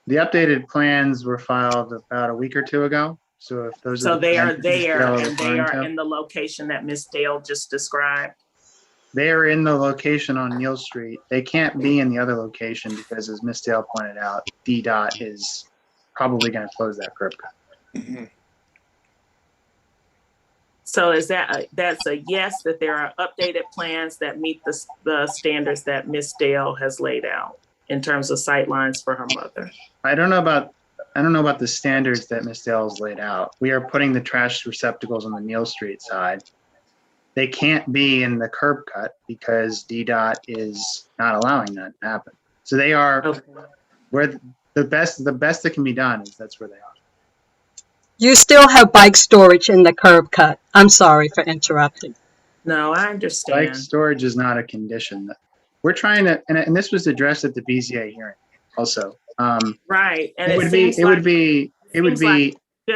Speaker 15: The updated plans were filed about a week or two ago. So if those
Speaker 1: So
Speaker 15: are the
Speaker 1: they are
Speaker 15: plans that Ms.
Speaker 1: there
Speaker 15: Dale
Speaker 1: and they
Speaker 15: referring
Speaker 1: are
Speaker 15: to,
Speaker 1: in the location that Ms. Dale just described?
Speaker 15: they are in the location on Neal Street. They can't be in the other location because, as Ms. Dale pointed out, DDOT is probably going to close that curb cut.
Speaker 1: So is that's a yes, that there are updated plans that meet the standards that Ms. Dale has laid out in terms of sight lines for her mother?
Speaker 15: I don't know about the standards that Ms. Dale has laid out. We are putting the trash receptacles on the Neal Street side. They can't be in the curb cut because DDOT is not allowing that to happen. So they are where the best that can be done is that's where they are.
Speaker 14: You still have bike storage in the curb cut. I'm sorry for interrupting.
Speaker 1: No, I understand.
Speaker 15: Bike storage is not a condition. We're trying to, and this was addressed at the BZA hearing also.
Speaker 1: Right, and
Speaker 15: it would be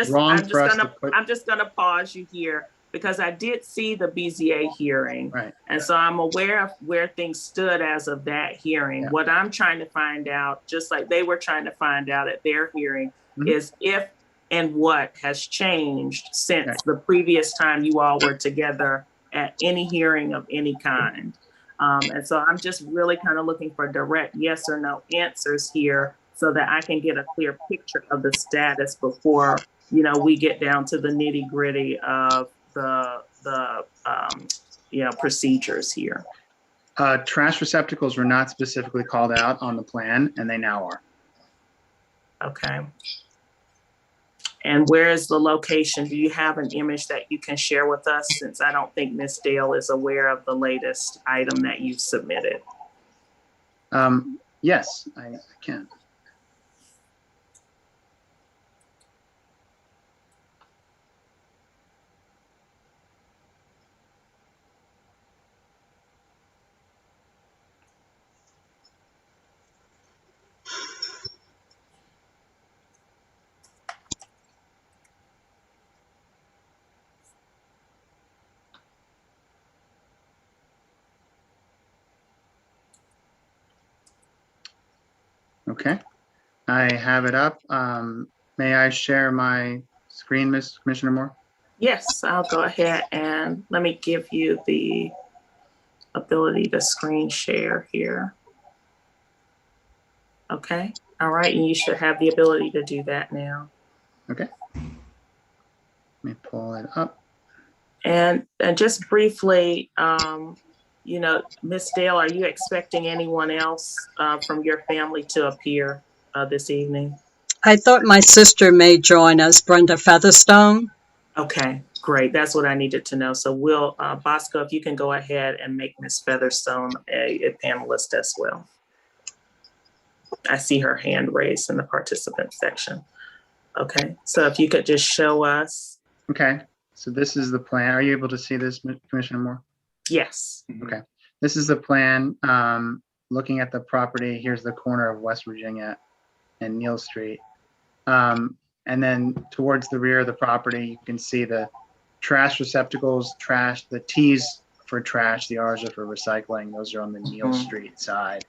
Speaker 15: wrong for us to put.
Speaker 1: I'm just gonna pause you here because I did see the BZA hearing,
Speaker 15: right,
Speaker 1: and so I'm aware of where things stood as of that hearing. Yeah. What I'm trying to find out, just like they were trying to find out at their hearing, is if and what has changed since the previous time you all were together at any hearing of any kind. And so I'm just really kind of looking for direct yes or no answers here so that I can get a clear picture of the status before, we get down to the nitty gritty of the procedures here.
Speaker 15: Trash receptacles were not specifically called out on the plan, and they now are.
Speaker 1: Okay. And where is the location? Do you have an image that you can share with us, since I don't think Ms. Dale is aware of the latest item that you've submitted?
Speaker 15: Yes, I can. Okay, I have it up. May I share my screen, Ms. Commissioner Moore?
Speaker 1: Yes, I'll go ahead and let me give you the ability to screen share here. Okay, all right, and you should have the ability to do that now.
Speaker 15: Okay, let me pull it up.
Speaker 1: And just briefly, Ms. Dale, are you expecting anyone else from your family to appear this evening?
Speaker 14: I thought my sister may join us, Brenda Featherstone.
Speaker 1: Okay, great. That's what I needed to know. So we'll, Bosco, if you can go ahead and make Ms. Featherstone a panelist as well. I see her hand raised in the participant section. Okay, so if you could just show us.
Speaker 15: Okay, so this is the plan. Are you able to see this, Commissioner Moore?
Speaker 1: Yes.
Speaker 15: Okay, this is the plan. Looking at the property, here's the corner of West Virginia and Neal Street. And then towards the rear of the property, you can see the trash receptacles, the T's for trash, the R's are for recycling. Those are on the Neal Street side.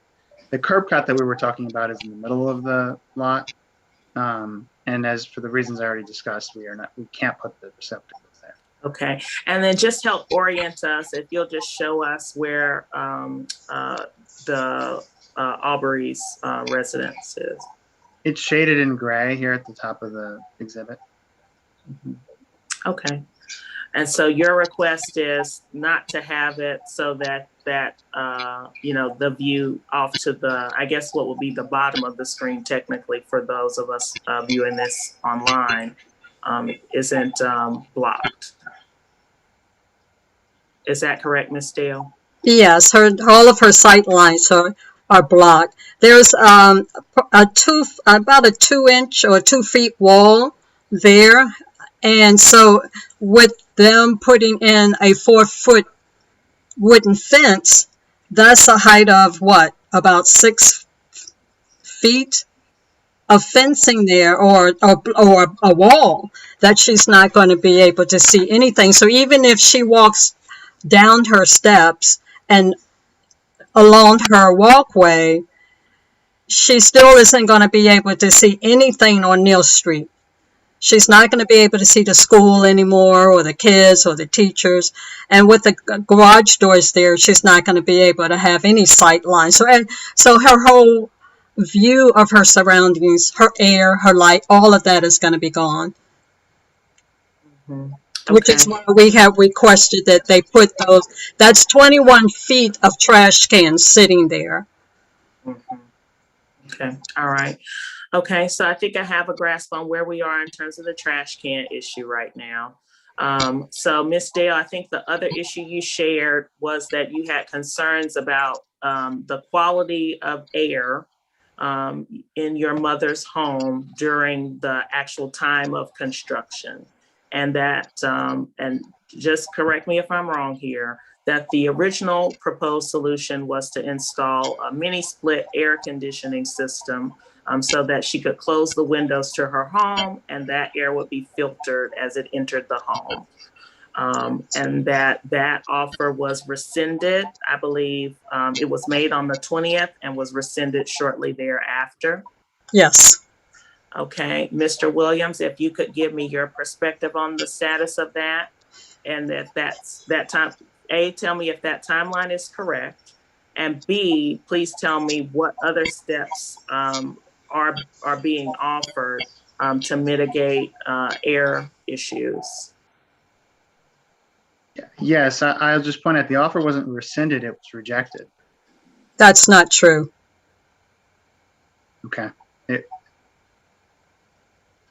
Speaker 15: The curb cut that we were talking about is in the middle of the lot. And as for the reasons I already discussed, we can't put the receptacles there.
Speaker 1: Okay, and then just help orient us, if you'll just show us where the Aubrey's residence is.
Speaker 15: It's shaded in gray here at the top of the exhibit.
Speaker 1: Okay, and so your request is not to have it so that the view off to the, I guess what will be the bottom of the screen technically for those of us viewing this online, isn't blocked. Is that correct, Ms. Dale?
Speaker 14: Yes, all of her sight lines are blocked. There's about a 2-inch or 2 feet wall there, and so with them putting in a 4-foot wooden fence, that's a height of what, about 6 feet of fencing there, or a wall that she's not going to be able to see anything. So even if she walks down her steps and along her walkway, she still isn't going to be able to see anything on Neal Street. She's not going to be able to see the school anymore, or the kids, or the teachers. And with the garage doors there, she's not going to be able to have any sight line. So her whole view of her surroundings, her air, her light, all of that is going to be gone.
Speaker 1: Okay.
Speaker 14: Which is why we have requested that they put those, that's 21 feet of trash cans sitting there.
Speaker 1: Okay, all right. Okay, so I think I have a grasp on where we are in terms of the trash can issue right now. So Ms. Dale, I think the other issue you shared was that you had concerns about the quality of air in your mother's home during the actual time of construction. And that, and just correct me if I'm wrong here, that the original proposed solution was to install a mini split air conditioning system so that she could close the windows to her home and that air would be filtered as it entered the home. And that offer was rescinded. I believe it was made on the 20th and was rescinded shortly thereafter.
Speaker 14: Yes.
Speaker 1: Okay, Mr. Williams, if you could give me your perspective on the status of that, and that's that time. A, tell me if that timeline is correct, and B, please tell me what other steps are being offered to mitigate air issues.
Speaker 15: Yes, I'll just point out the offer wasn't rescinded, it was rejected.
Speaker 14: That's not true.
Speaker 15: Okay.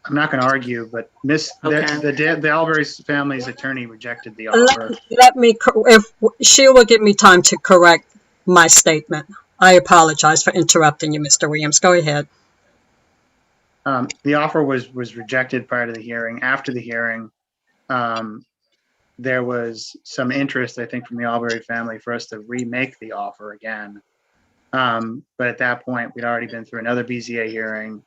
Speaker 15: I'm not going to argue, but the Albury family's attorney rejected the offer.
Speaker 14: Let me, if she will give me time to correct my statement. I apologize for interrupting you, Mr. Williams. Go ahead.
Speaker 15: The offer was rejected prior to the hearing. After the hearing, there was some interest, I think, from the Albury family for us to remake the offer again. But at that point, we'd already been through another BZA hearing,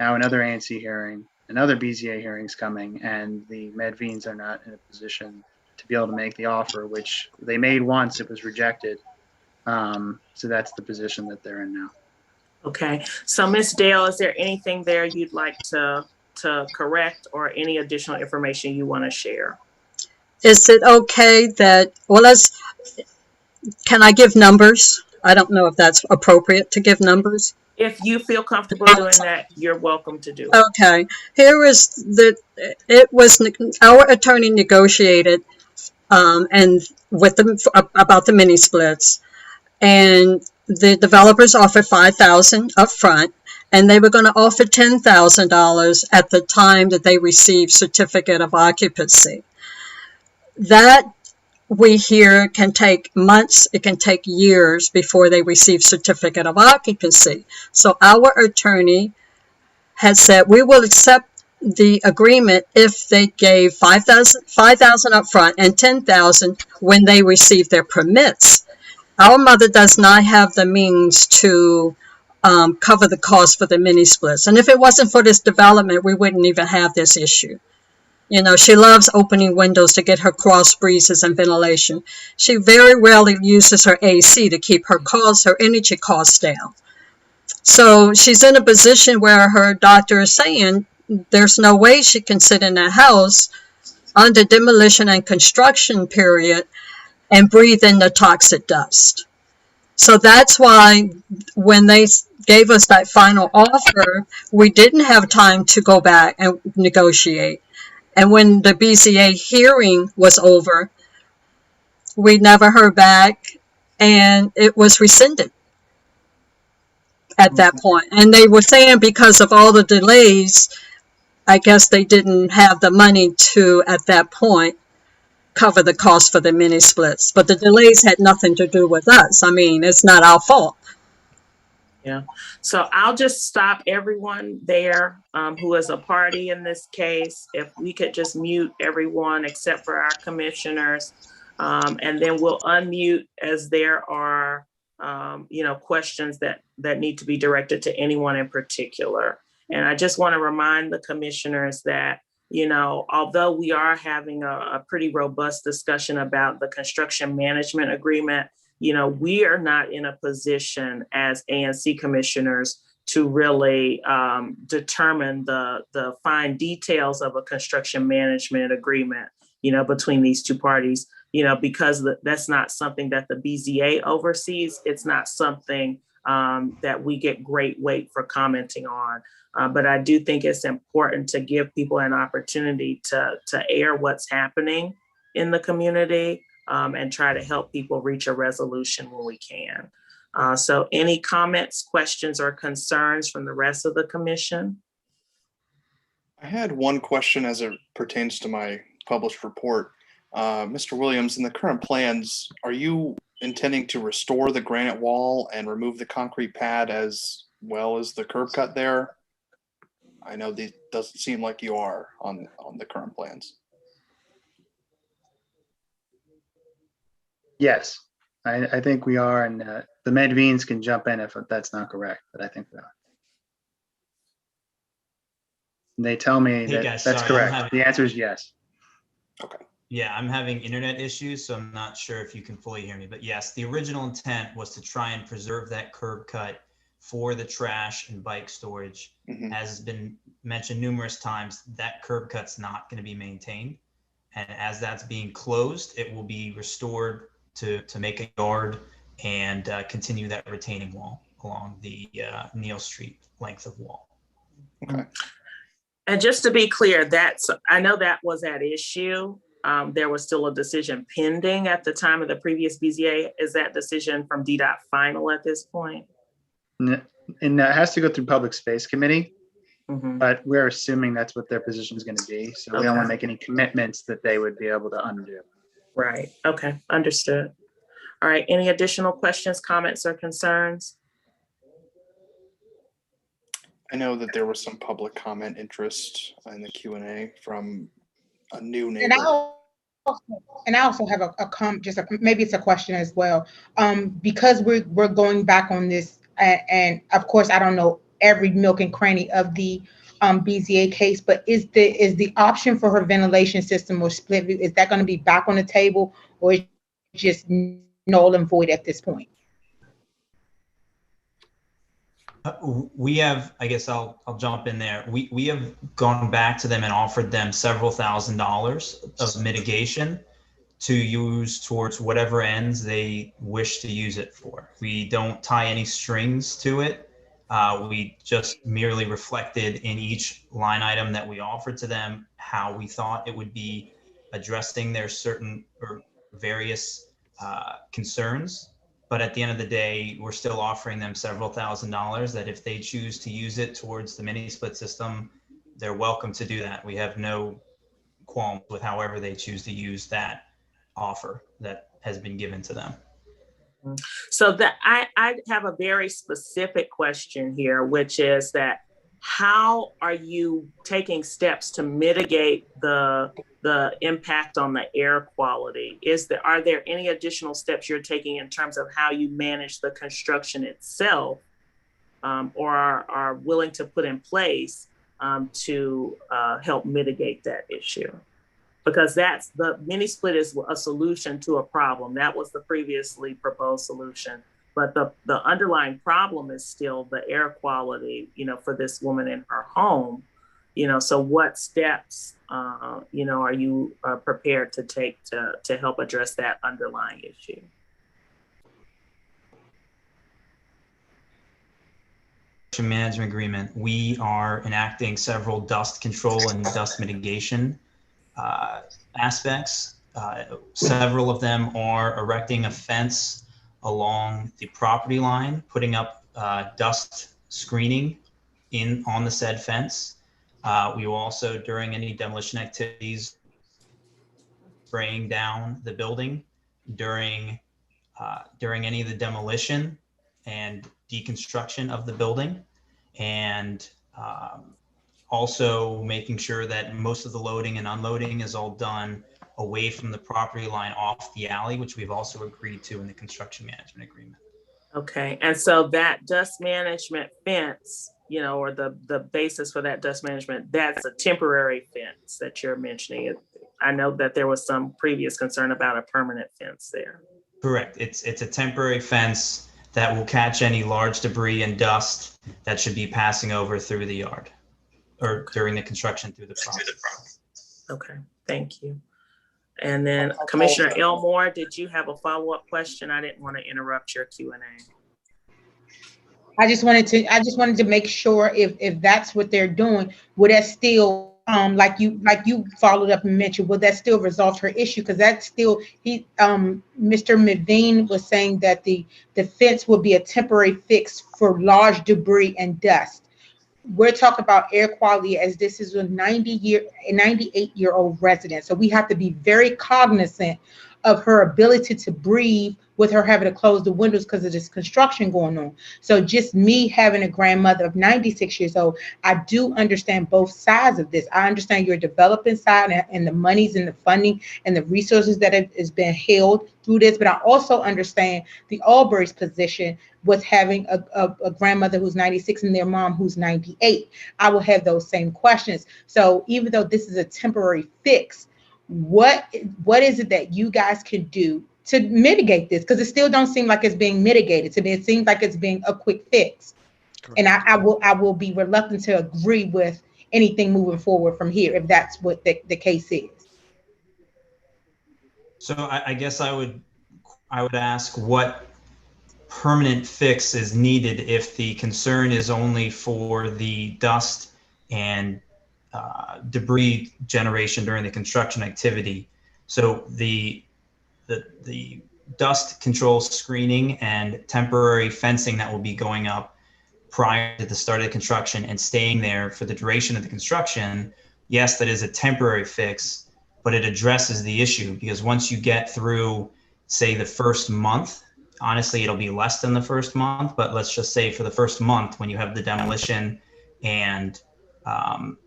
Speaker 15: now another ANC hearing, another BZA hearing's coming, and the Medveens are not in a position to be able to make the offer, which they made once, it was rejected. So that's the position that they're in now.
Speaker 1: Okay, so Ms. Dale, is there anything there you'd like to correct or any additional information you want to share?
Speaker 14: Is it okay that, well, can I give numbers? I don't know if that's appropriate to give numbers.
Speaker 1: If you feel comfortable doing that, you're welcome to do it.
Speaker 14: Okay, here is our attorney negotiated and with them about the mini splits, and the developers offered $5,000 up front, and they were going to offer $10,000 at the time that they received certificate of occupancy. That we hear can take months, it can take years before they receive certificate of occupancy. So our attorney has said we will accept the agreement if they gave $5,000 up front and $10,000 when they receive their permits. Our mother does not have the means to cover the cost for the mini splits. And if it wasn't for this development, we wouldn't even have this issue. You know, she loves opening windows to get her cross breezes and ventilation. She very rarely uses her AC to keep her energy costs down. So she's in a position where her doctor is saying there's no way she can sit in a house under demolition and construction period and breathe in the toxic dust. So that's why when they gave us that final offer, we didn't have time to go back and negotiate. And when the BZA hearing was over, we never heard back, and it was rescinded at that point. And they were saying because of all the delays, I guess they didn't have the money to, at that point, cover the cost for the mini splits. But the delays had nothing to do with us. I mean, it's not our fault.
Speaker 1: Yeah. So I'll just stop everyone there who is a party in this case. If we could just mute everyone except for our commissioners. And then we'll unmute as there are, questions that need to be directed to anyone in particular. And I just want to remind the commissioners that, although we are having a pretty robust discussion about the construction management agreement, we are not in a position as ANC commissioners to really determine the fine details of a construction management agreement, between these two parties, because that's not something that the BZA oversees. It's not something that we get great weight for commenting on. But I do think it's important to give people an opportunity to air what's happening in the community and try to help people reach a resolution when we can. So any comments, questions, or concerns from the rest of the commission?
Speaker 5: I had one question as it pertains to my published report. Mr. Williams, in the current plans, are you intending to restore the granite wall and remove the concrete pad as well as the curb cut there? I know this doesn't seem like you are on the current plans.
Speaker 15: Yes, I think we are, and the Medveens can jump in if that's not correct, but I think we are. And they tell me
Speaker 16: Hey
Speaker 15: that
Speaker 16: guys,
Speaker 15: that's
Speaker 16: sorry,
Speaker 15: correct. The answer is yes.
Speaker 5: Okay.
Speaker 16: Yeah, I'm having internet issues, so I'm not sure if you can fully hear me. But yes, the original intent was to try and preserve that curb cut for the trash and bike storage.
Speaker 5: Mm-hmm.
Speaker 16: As has been mentioned numerous times, that curb cut's not going to be maintained. And as that's being closed, it will be restored to make a yard and continue that retaining wall along the Neal Street length of wall.
Speaker 5: Okay.
Speaker 1: And just to be clear, I know that was at issue. There was still a decision pending at the time of the previous BZA. Is that decision from DDOT final at this point?
Speaker 15: And it has to go through Public Space Committee,
Speaker 1: Mm-hmm.
Speaker 15: but we're assuming that's what their position is going to be. So we don't want to make any commitments that they would be able to undo.
Speaker 1: Right. Okay. Understood. All right. Any additional questions, comments, or concerns?
Speaker 5: I know that there was some public comment interest in the Q&A from a new neighbor.
Speaker 4: And I also have maybe it's a question as well. Because we're going back on this, and of course I don't know every nook and cranny of the BZA case, but is the option for her ventilation system or split, is that going to be back on the table, or is it just null and void at this point?
Speaker 16: We have, I guess I'll jump in there. We have gone back to them and offered them several $1,000s of mitigation to use towards whatever ends they wish to use it for. We don't tie any strings to it. We just merely reflected in each line item that we offered to them how we thought it would be addressing their certain or various concerns. But at the end of the day, we're still offering them several $1,000s that if they choose to use it towards the mini split system, they're welcome to do that. We have no qualms with however they choose to use that offer that has been given to them.
Speaker 1: So that I have a very specific question here, which is that how are you taking steps to mitigate the impact on the air quality? Are there any additional steps you're taking in terms of how you manage the construction itself, or are willing to put in place to help mitigate that issue? Because the mini split is a solution to a problem. That was the previously proposed solution. But the underlying problem is still the air quality, for this woman in her home. So what steps, are you prepared to take to help address that underlying issue?
Speaker 16: Management agreement, we are enacting several dust control and dust mitigation aspects. Several of them are erecting a fence along the property line, putting up dust screening on the said fence. We will also, during any demolition activities, spraying down the building during any of the demolition and deconstruction of the building, and also making sure that most of the loading and unloading is all done away from the property line off the alley, which we've also agreed to in the construction management agreement.
Speaker 1: Okay, and so that dust management fence, you know, or the basis for that dust management, that's a temporary fence that you're mentioning. I know that there was some previous concern about a permanent fence there.
Speaker 16: Correct. It's a temporary fence that will catch any large debris and dust that should be passing over through the yard or during the construction through the property.
Speaker 1: Okay, thank you. And then Commissioner Elmore, did you have a follow-up question? I didn't want to interrupt your Q&A.
Speaker 4: I just wanted to make sure if that's what they're doing, would that still like you followed up and mentioned, would that still resolve her issue? Because that's still Mr. Medine was saying that the fence will be a temporary fix for large debris and dust. We're talking about air quality as this is a 98-year-old resident. So we have to be very cognizant of her ability to breathe with her having to close the windows because of this construction going on. So just me having a grandmother of 96 years old, I do understand both sides of this. I understand your developing side and the monies and the funding and the resources that has been held through this, but I also understand the Albury's position with having a grandmother who's 96 and their mom who's 98. I will have those same questions. So even though this is a temporary fix, what is it that you guys can do to mitigate this? Because it still don't seem like it's being mitigated to me. It seems like it's being a quick fix. Correct. And I will be reluctant to agree with anything moving forward from here if that's what the case is.
Speaker 16: So I guess I would ask what permanent fix is needed if the concern is only for the dust and debris generation during the construction activity. So the dust control screening and temporary fencing that will be going up prior to the start of the construction and staying there for the duration of the construction, yes, that is a temporary fix, but it addresses the issue because once you get through, say, the first month, honestly, it'll be less than the first month, but let's just say for the first month when you have the demolition and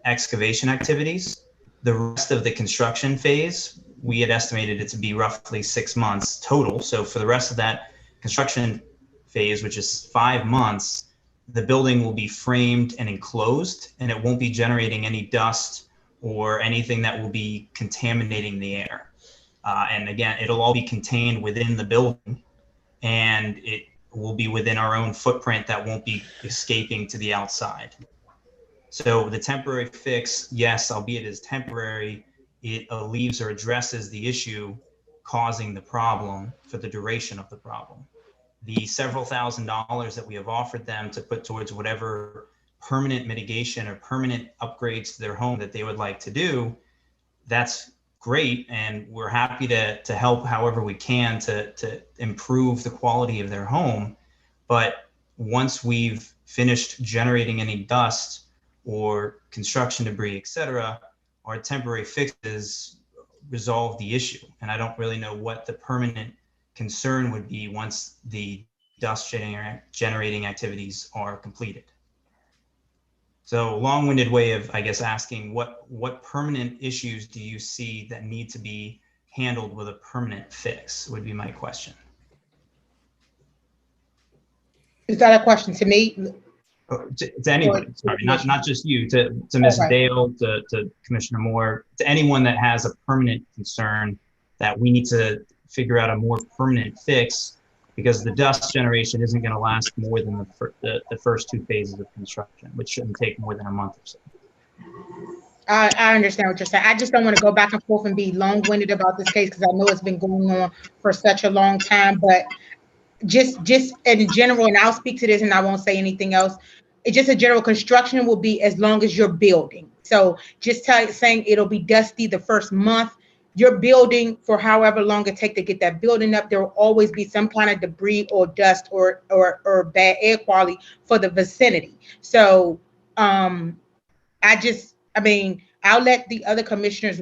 Speaker 16: excavation activities, the rest of the construction phase, we had estimated it to be roughly 6 months total. So for the rest of that construction phase, which is 5 months, the building will be framed and enclosed, and it won't be generating any dust or anything that will be contaminating the air. And again, it'll all be contained within the building, and it will be within our own footprint that won't be escaping to the outside. So the temporary fix, yes, albeit is temporary, it alleviates or addresses the issue causing the problem for the duration of the problem. The several $1,000s that we have offered them to put towards whatever permanent mitigation or permanent upgrades to their home that they would like to do, that's great. And we're happy to help however we can to improve the quality of their home. But once we've finished generating any dust or construction debris, et cetera, our temporary fixes resolve the issue. And I don't really know what the permanent concern would be once the dust generating activities are completed. So long-winded way of, I guess, asking what permanent issues do you see that need to be handled with a permanent fix would be my question.
Speaker 4: Is that a question to me?
Speaker 16: To anybody, sorry, not just you, to Ms. Dale, to Commissioner Moore, to anyone that has a permanent concern that we need to figure out a more permanent fix because the dust generation isn't going to last more than the first 2 phases of construction, which shouldn't take more than a month or so.
Speaker 4: I understand what you're saying. I just don't want to go back and forth and be long-winded about this case because I know it's been going on for such a long time, but just in general, and I'll speak to this and I won't say anything else. It's just a general construction will be as long as you're building. So just saying it'll be dusty the first month, you're building for however long it takes to get that building up. There will always be some kind of debris or dust or bad air quality for the vicinity. So I'll let the other commissioners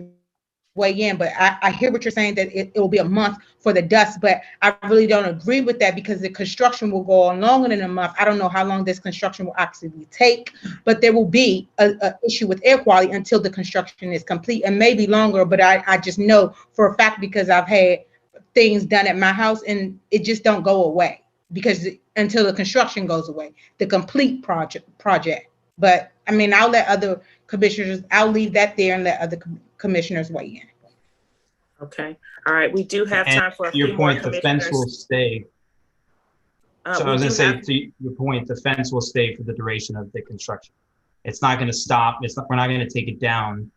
Speaker 4: weigh in, but I hear what you're saying, that it will be a month for the dust, but I really don't agree with that because the construction will go on longer than a month. I don't know how long this construction will actually take, but there will be a issue with air quality until the construction is complete, and maybe longer, but I just know for a fact because I've had things done at my house and it just don't go away because until the construction goes away, the complete project. But I mean, I'll let other commissioners, I'll leave that there and let other commissioners weigh in.
Speaker 1: Okay. All right. We do have
Speaker 16: And
Speaker 1: time for a
Speaker 16: to your
Speaker 1: few more
Speaker 16: point, the fence will
Speaker 1: commissioners.
Speaker 16: stay. So I
Speaker 1: We
Speaker 16: was going
Speaker 1: do
Speaker 16: to say,
Speaker 1: have,
Speaker 16: to your point, the fence will stay for the duration of the construction. It's not going to stop. We're not going to take it down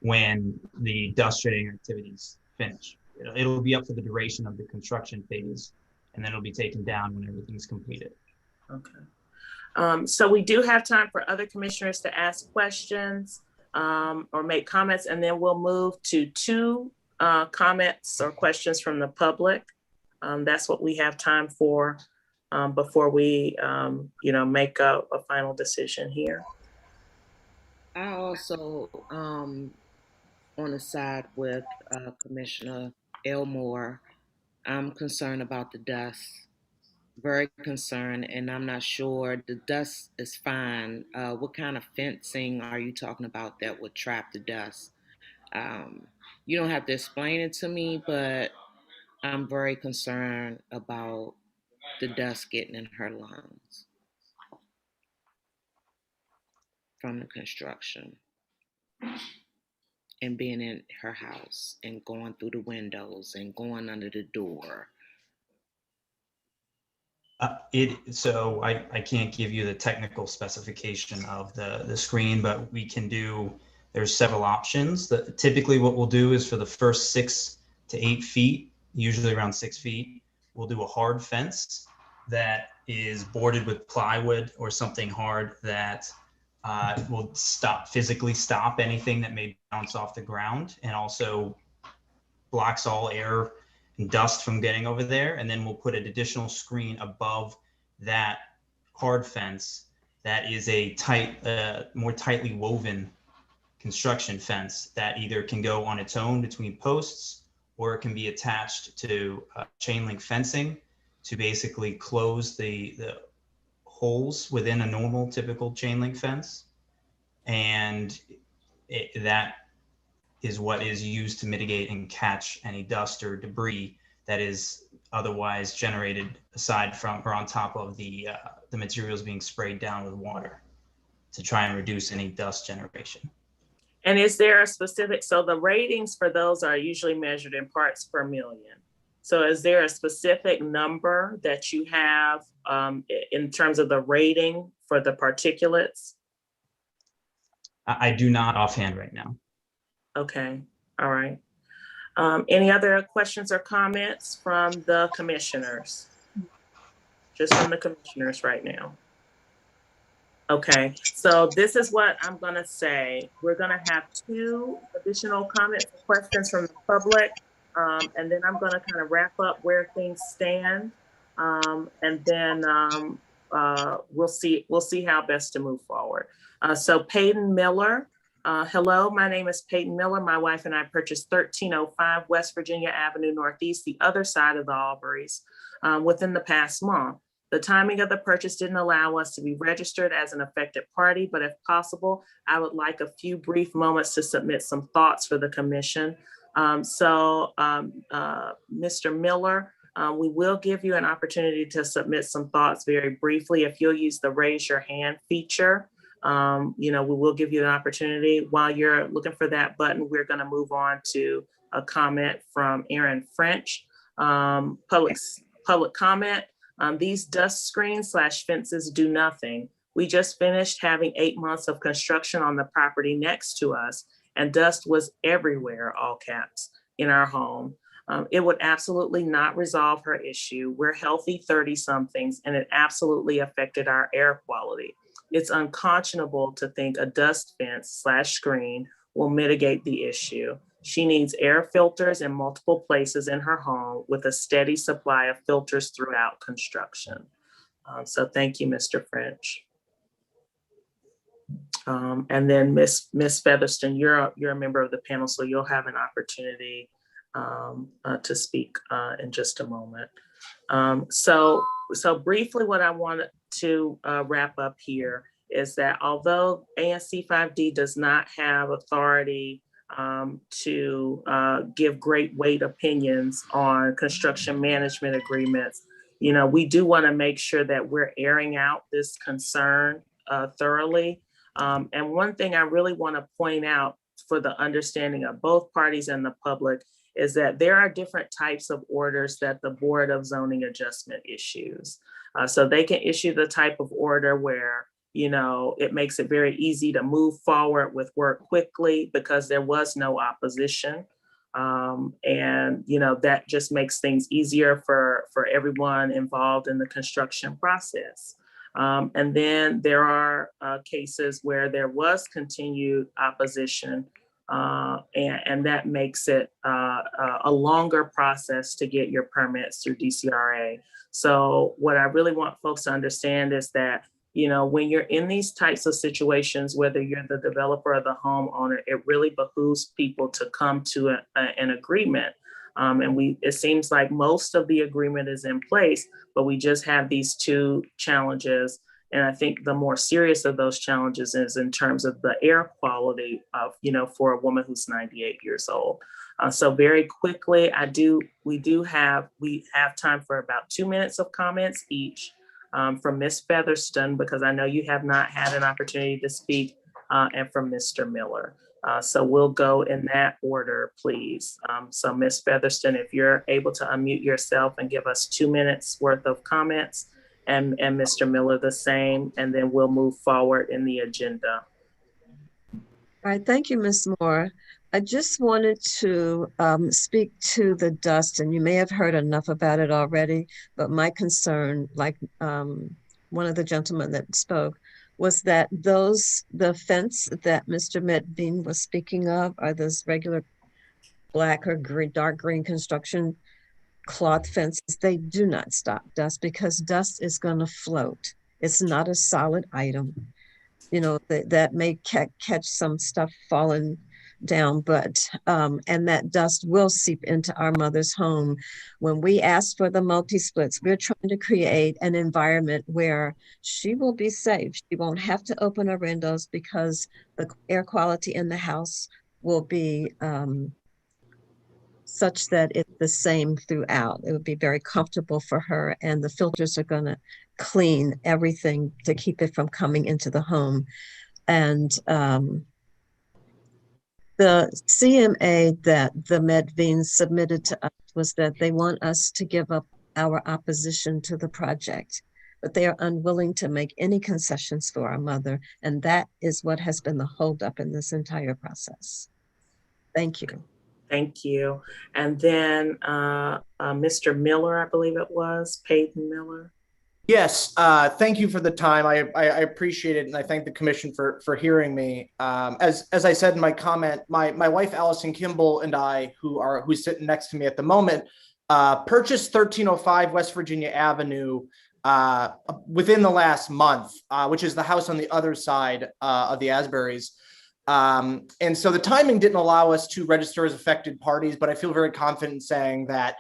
Speaker 16: when the dust shedding activities finish. It'll be up for the duration of the construction phase, and then it'll be taken down when everything's completed.
Speaker 1: okay. So we do have time for other commissioners to ask questions or make comments, and then we'll move to two comments or questions from the public. That's what we have time for before we, make a final decision here.
Speaker 2: I also, on the side with Commissioner Elmore, I'm concerned about the dust, very concerned, and I'm not sure. The dust is fine. What kind of fencing are you talking about that would trap the dust? You don't have to explain it to me, but I'm very concerned about the dust getting in her lungs from the construction and being in her house and going through the windows and going under the door.
Speaker 16: So I can't give you the technical specification of the screen, but we can do, there's several options. Typically what we'll do is for the first 6 to 8 feet, usually around 6 feet, we'll do a hard fence that is boarded with plywood or something hard that will physically stop anything that may bounce off the ground, and also blocks all air and dust from getting over there. And then we'll put an additional screen above that hard fence that is a more tightly woven construction fence that either can go on its own between posts, or it can be attached to chain link fencing to basically close the holes within a normal typical chain link fence. And that is what is used to mitigate and catch any dust or debris that is otherwise generated aside from or on top of the materials being sprayed down with water to try and reduce any dust generation.
Speaker 1: And is there a specific, so the ratings for those are usually measured in parts per million. So is there a specific number that you have in terms of the rating for the particulates?
Speaker 16: I do not offhand right now.
Speaker 1: Okay, all right. Any other questions or comments from the commissioners? Just from the commissioners right now. Okay, so this is what I'm gonna say. We're gonna have 2 additional comments and questions from the public. And then I'm gonna kind of wrap up where things stand. And then we'll see how best to move forward. So Peyton Miller, hello, my name is Peyton Miller. My wife and I purchased 1305 West Virginia Avenue Northeast, the other side of the Alburys, within the past month. The timing of the purchase didn't allow us to be registered as an affected party, but if possible, I would like a few brief moments to submit some thoughts for the commission. Mr. Miller, we will give you an opportunity to submit some thoughts very briefly. If you'll use the raise your hand feature, we will give you an opportunity. While you're looking for that button, we're going to move on to a comment from Aaron French. Public comment. These dust screens / fences do nothing. We just finished having 8 months of construction on the property next to us, and dust was everywhere, all caps, in our home. It would absolutely not resolve her issue. We're healthy 30-somethings, and it absolutely affected our air quality. It's unconscionable to think a dust fence / screen will mitigate the issue. She needs air filters in multiple places in her home with a steady supply of filters throughout construction. So thank you, Mr. French. And then Miss Featherston, you're a member of the panel, so you'll have an opportunity to speak in just a moment. So briefly, what I wanted to wrap up here is that although ANC 5D does not have authority to give great weight opinions on construction management agreements, you know, we do want to make sure that we're airing out this concern thoroughly. And one thing I really want to point out for the understanding of both parties and the public is that there are different types of orders that the Board of Zoning Adjustment issues. So they can issue the type of order where, you know, it makes it very easy to move forward with work quickly because there was no opposition. And, you know, that just makes things easier for everyone involved in the construction process. And then there are cases where there was continued opposition, and that makes it a longer process to get your permits through DCRA. So what I really want folks to understand is that, you know, when you're in these types of situations, whether you're the developer or the homeowner, it really behooves people to come to an agreement. And it seems like most of the agreement is in place, but we just have these two challenges. And I think the more serious of those challenges is in terms of the air quality of, you know, for a woman who's 98 years old. So very quickly, we have time for about 2 minutes of comments each from Ms. Featherston, because I know you have not had an opportunity to speak, and from Mr. Miller. So we'll go in that order, please. So Ms. Featherston, if you're able to unmute yourself and give us 2 minutes worth of comments, and Mr. Miller the same, and then we'll move forward in the agenda.
Speaker 17: All right, thank you, Ms. Moore. I just wanted to speak to the dust, and you may have heard enough about it already, but my concern, like one of the gentlemen that spoke, was that the fence that Mr. Medvine was speaking of are those regular black or green, dark green construction cloth fences. They do not stop dust because dust is going to float. It's not a solid item. You know, that may catch some stuff falling down, but and that dust will seep into our mother's home. When we ask for the multi-splits, we're trying to create an environment where she will be safe. She won't have to open her windows because the air quality in the house will be such that it's the same throughout. It would be very comfortable for her, and the filters are going to clean everything to keep it from coming into the home. And the CMA that the Medvines submitted to us was that they want us to give up our opposition to the project, but they are unwilling to make any concessions for our mother. And that is what has been the holdup in this entire process. Thank you.
Speaker 1: Thank you. And then Mr. Miller, I believe it was, Peyton Miller.
Speaker 18: Yes, thank you for the time. I appreciate it, and I thank the commission for hearing me. As I said in my comment, my wife Allison Kimball and I, who's sitting next to me at the moment, purchased 1305 West Virginia Avenue within the last month, which is the house on the other side of the Asburys. And so the timing didn't allow us to register as affected parties, but I feel very confident in saying that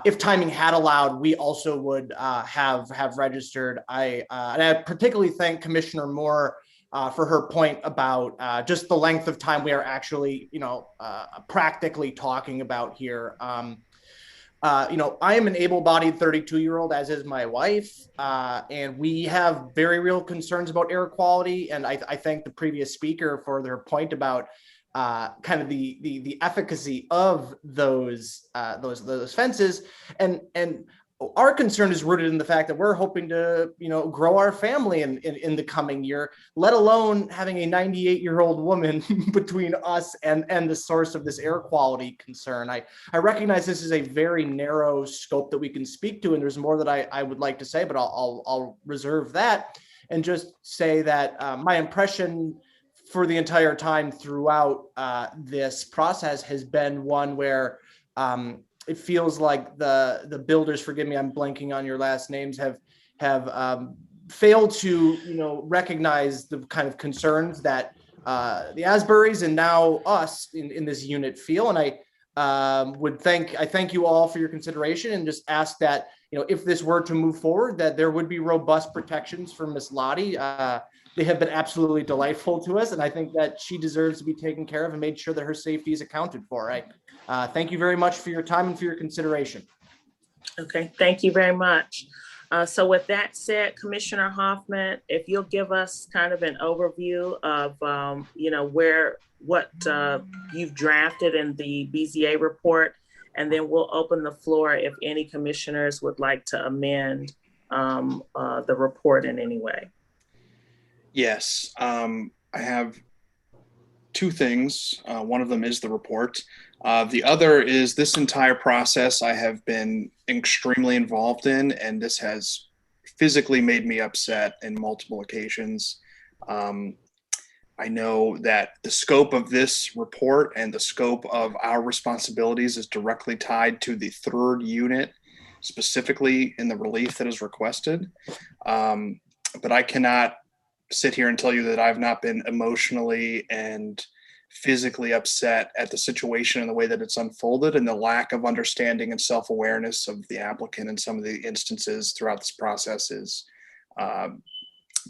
Speaker 18: if timing had allowed, we also would have registered. And I particularly thank Commissioner Moore for her point about just the length of time we are actually, practically talking about here. I am an able-bodied 32-year-old, as is my wife, and we have very real concerns about air quality. And I thank the previous speaker for their point about kind of the efficacy of those fences, and our concern is rooted in the fact that we're hoping to grow our family in the coming year, let alone having a 98-year-old woman between us and the source of this air quality concern. I recognize this is a very narrow scope that we can speak to, and there's more that I would like to say, but I'll reserve that and just say that my impression for the entire time throughout this process has been one where it feels like the builders, forgive me, I'm blanking on your last names, have fail to recognize the kind of concerns that the Asburys and now us in this unit feel. And I thank you all for your consideration and just ask that, if this were to move forward, that there would be robust protections for Miss Lottie. They have been absolutely delightful to us, and I think that she deserves to be taken care of and made sure that her safety is accounted for. Thank you very much for your time and for your consideration.
Speaker 1: Okay, thank you very much. So with that said, Commissioner Hoffman, if you'll give us kind of an overview of, what you've drafted in the BZA report, and then we'll open the floor if any commissioners would like to amend the report in any way.
Speaker 5: Yes, I have two things. One of them is the report. The other is this entire process I have been extremely involved in, and this has physically made me upset in multiple occasions. I know that the scope of this report and the scope of our responsibilities is directly tied to the third unit, specifically in the relief that is requested. But I cannot sit here and tell you that I've not been emotionally and physically upset at the situation and the way that it's unfolded, and the lack of understanding and self-awareness of the applicant in some of the instances throughout this process is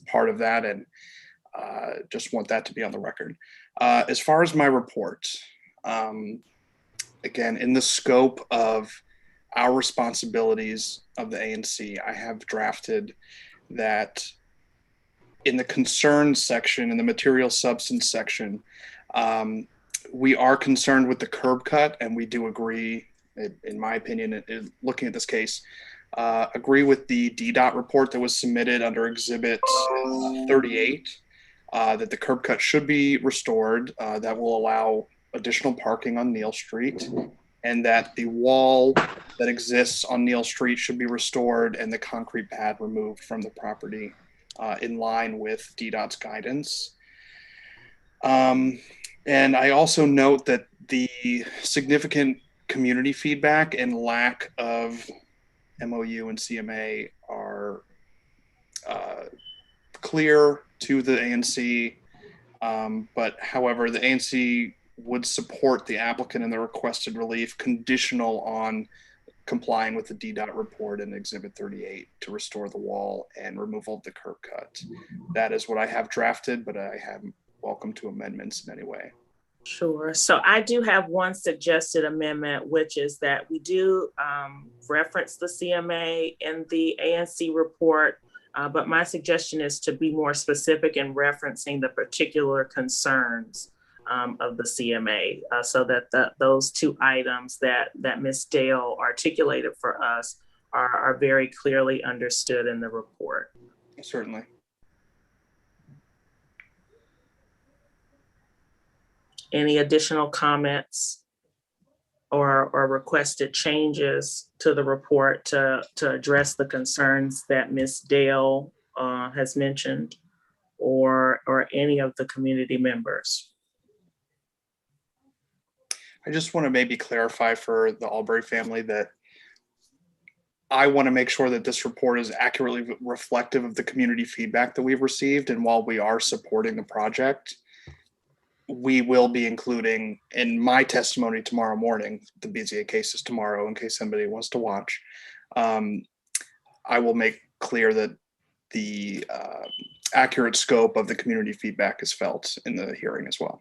Speaker 5: part of that, and just want that to be on the record. As far as my report, again, in the scope of our responsibilities of the ANC, I have drafted that in the concerns section, in the material substance section, we are concerned with the curb cut, and we do agree, in my opinion, looking at this case, agree with the DDOT report that was submitted under Exhibit 38, that the curb cut should be restored. That will allow additional parking on Neal Street, and that the wall that exists on Neal Street should be restored and the concrete pad removed from the property in line with DDOT's guidance. And I also note that the significant community feedback and lack of MOU and CMA are clear to the ANC. But however, the ANC would support the applicant in the requested relief conditional on complying with the DDOT report in Exhibit 38 to restore the wall and removal of the curb cut. That is what I have drafted, but I am welcome to amendments in any way.
Speaker 1: Sure. So I do have one suggested amendment, which is that we do reference the CMA in the ANC report, but my suggestion is to be more specific in referencing the particular concerns of the CMA, so that those two items that Ms. Dale articulated for us are very clearly understood in the report.
Speaker 5: Certainly.
Speaker 1: Any additional comments or requested changes to the report to address the concerns that Ms. Dale has mentioned, or any of the community members?
Speaker 5: I just want to maybe clarify for the Albury family that I want to make sure that this report is accurately reflective of the community feedback that we've received. And while we are supporting the project, we will be including in my testimony tomorrow morning, the BZA case is tomorrow in case somebody wants to watch. I will make clear that the accurate scope of the community feedback is felt in the hearing as well.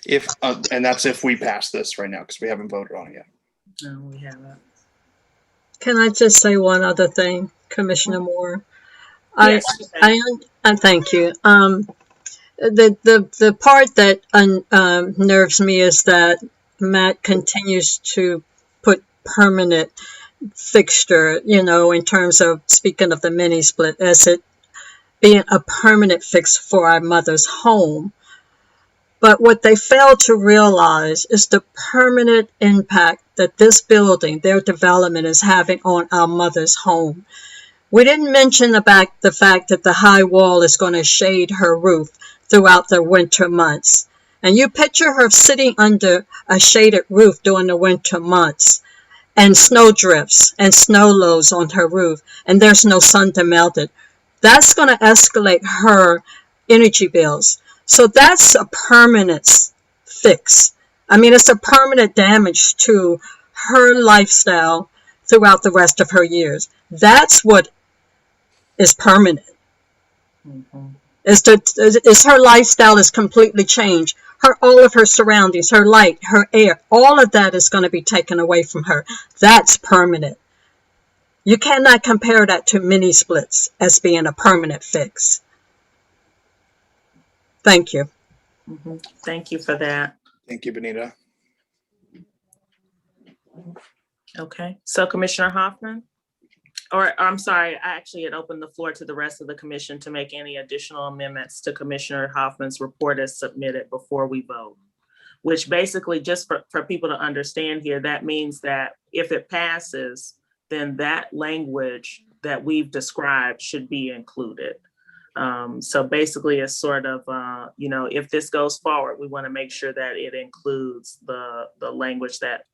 Speaker 5: If and that's if we pass this right now, because we haven't voted on it yet.
Speaker 1: No, we haven't.
Speaker 14: Can I just say one other thing, Commissioner Moore?
Speaker 1: Yes.
Speaker 14: I thank you. The part that unnerves me is that Matt continues to put permanent fixture, in terms of speaking of the mini split, as it being a permanent fix for our mother's home. But what they fail to realize is the permanent impact that this building, their development, is having on our mother's home. We didn't mention about the fact that the high wall is going to shade her roof throughout the winter months. And you picture her sitting under a shaded roof during the winter months. and snow drifts and snow loads on her roof, and there's no sun to melt it, that's going to escalate her energy bills. So that's a permanent fix. I mean, it's a permanent damage to her lifestyle throughout the rest of her years. That's what is permanent. Is her lifestyle is completely changed. All of her surroundings, her light, her air, all of that is going to be taken away from her. That's permanent. You cannot compare that to mini splits as being a permanent fix. Thank you.
Speaker 1: Thank you for that.
Speaker 5: Thank you, Benita.
Speaker 1: Okay, so Commissioner Hoffman, or I'm sorry, I actually had opened the floor to the rest of the commission to make any additional amendments to Commissioner Hoffman's report as submitted before we vote, which basically, just for people to understand here, that means that if it passes, then that language that we've described should be included. So basically it's sort of, if this goes forward, we want to make sure that it includes the language that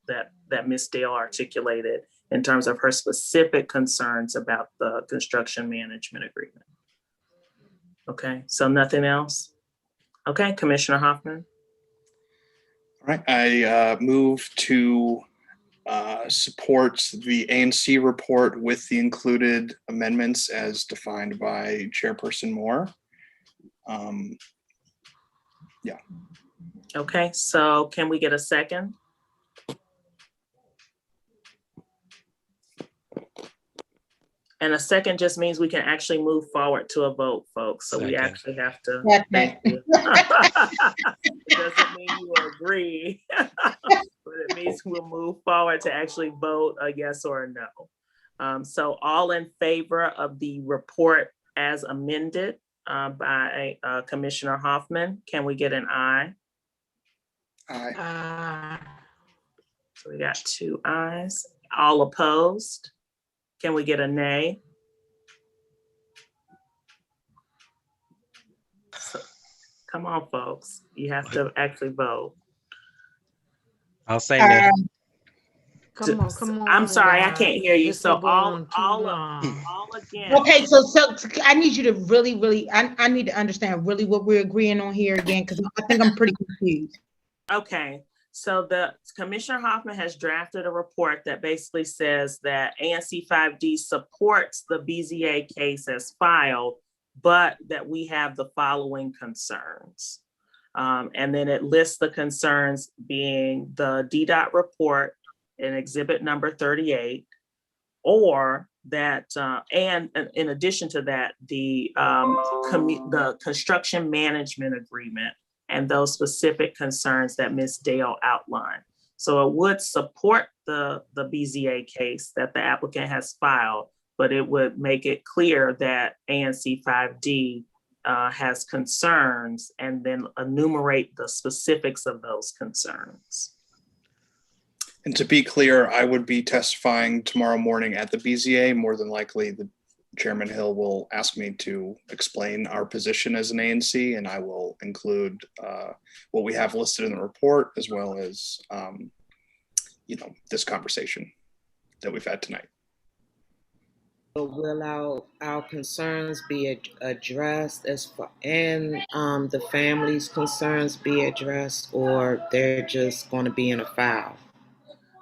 Speaker 1: Ms. Dale articulated in terms of her specific concerns about the construction management agreement. Okay, so nothing else? Okay, Commissioner Hoffman.
Speaker 5: All right, I move to support the ANC report with the included amendments as defined by Chairperson Moore. Yeah.
Speaker 1: Okay, so can we get a second? And a second just means we can actually move forward to a vote, folks. So we actually have to. Thank you. It doesn't mean you agree, but it means we'll move forward to actually vote a yes or a no. So all in favor of the report as amended by Commissioner Hoffman, can we get an aye?
Speaker 5: Aye.
Speaker 1: So we got 2 ayes. All opposed? Can we get a nay? So, come on, folks. You have to actually vote.
Speaker 3: I'll say nay.
Speaker 19: Come on.
Speaker 1: I'm sorry, I can't hear you.
Speaker 19: This
Speaker 1: So
Speaker 19: is going
Speaker 1: all again.
Speaker 4: Okay, so I need you to really, I need to understand really what we're agreeing on here again, because I think I'm pretty confused.
Speaker 1: Okay, so the Commissioner Hoffman has drafted a report that basically says that ANC 5D supports the BZA case as filed, but that we have the following concerns. And then it lists the concerns being the DDOT report in exhibit number 38, or that, and in addition to that, the construction management agreement and those specific concerns that Ms. Dale outlined. So it would support the BZA case that the applicant has filed, but it would make it clear that ANC 5D has concerns and then enumerate the specifics of those concerns.
Speaker 5: And to be clear, I would be testifying tomorrow morning at the BZA. More than likely, the Chairman Hill will ask me to explain our position as an ANC, and I will include what we have listed in the report, as well as, this conversation that we've had tonight.
Speaker 2: So will our concerns be addressed and the family's concerns be addressed, or they're just going to be in a file?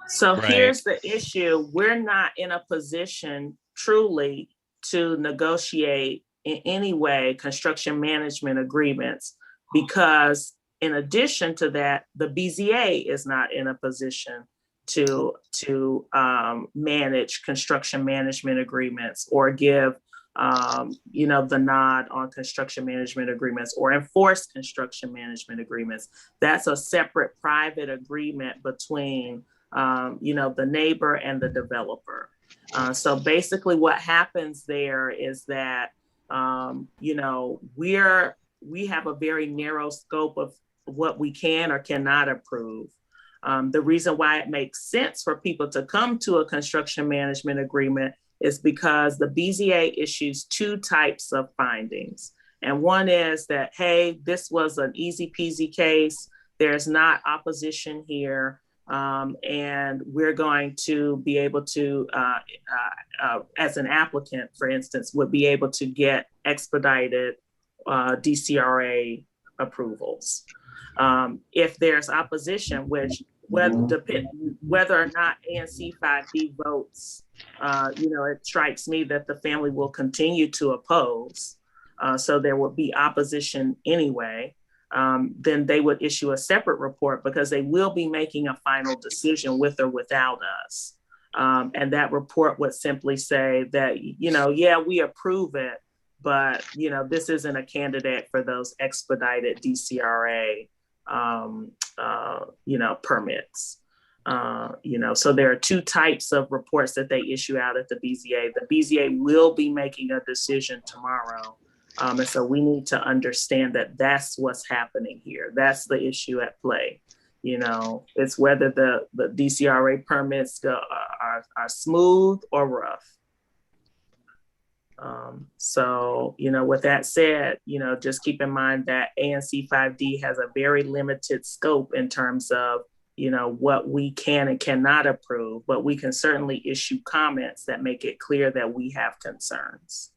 Speaker 1: So here's the issue. We're not in a position truly to negotiate in any way construction management agreements, because in addition to that, the BZA is not in a position to manage construction management agreements or give the nod on construction management agreements or enforce construction management agreements. That's a separate private agreement between the neighbor and the developer. So basically what happens there is that, we have a very narrow scope of what we can or cannot approve. The reason why it makes sense for people to come to a construction management agreement is because the BZA issues 2 types of findings. And one is that, hey, this was an easy peasy case. There's not opposition here. And we're going to be able to, as an applicant, for instance, would be able to get expedited DCRA approvals. If there's opposition, which whether or not ANC 5D votes, it strikes me that the family will continue to oppose. So there would be opposition anyway. Then they would issue a separate report because they will be making a final decision with or without us. And that report would simply say that, yeah, we approve it, but, this isn't a candidate for those expedited DCRA, permits. So there are two types of reports that they issue out at the BZA. The BZA will be making a decision tomorrow. And so we need to understand that that's what's happening here. That's the issue at play. It's whether the DCRA permits are smooth or rough. With that said, just keep in mind that ANC 5D has a very limited scope in terms of, what we can and cannot approve, but we can certainly issue comments that make it clear that we have concerns.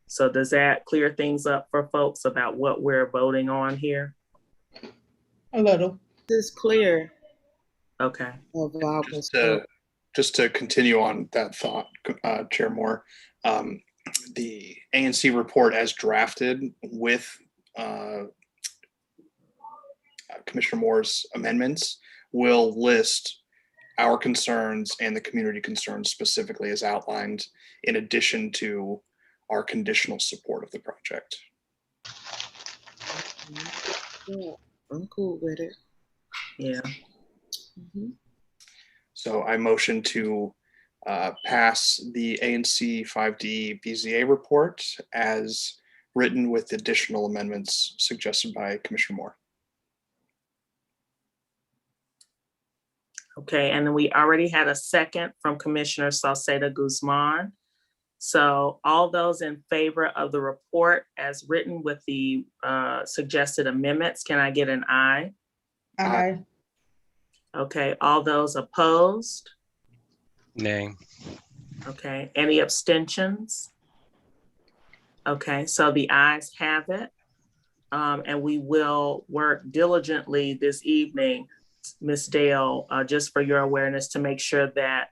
Speaker 1: So does that clear things up for folks about what we're voting on here?
Speaker 4: A little.
Speaker 2: It's clear.
Speaker 1: Okay.
Speaker 5: Just to continue on that thought, Chair Moore, the ANC report as drafted with Commissioner Moore's amendments will list our concerns and the community concerns specifically as outlined, in addition to our conditional support of the project.
Speaker 2: Yeah, I'm cool with it.
Speaker 1: Yeah.
Speaker 2: Mm-hmm.
Speaker 5: So I motion to pass the ANC 5D BZA report as written with additional amendments suggested by Commissioner Moore.
Speaker 1: Okay, and then we already had a second from Commissioner Salceda Guzman. So all those in favor of the report as written with the suggested amendments, can I get an aye?
Speaker 4: Aye.
Speaker 1: Okay, all those opposed?
Speaker 3: Nay.
Speaker 1: Okay, any abstentions? Okay, so the ayes have it. And we will work diligently this evening, Ms. Dale, just for your awareness, to make sure that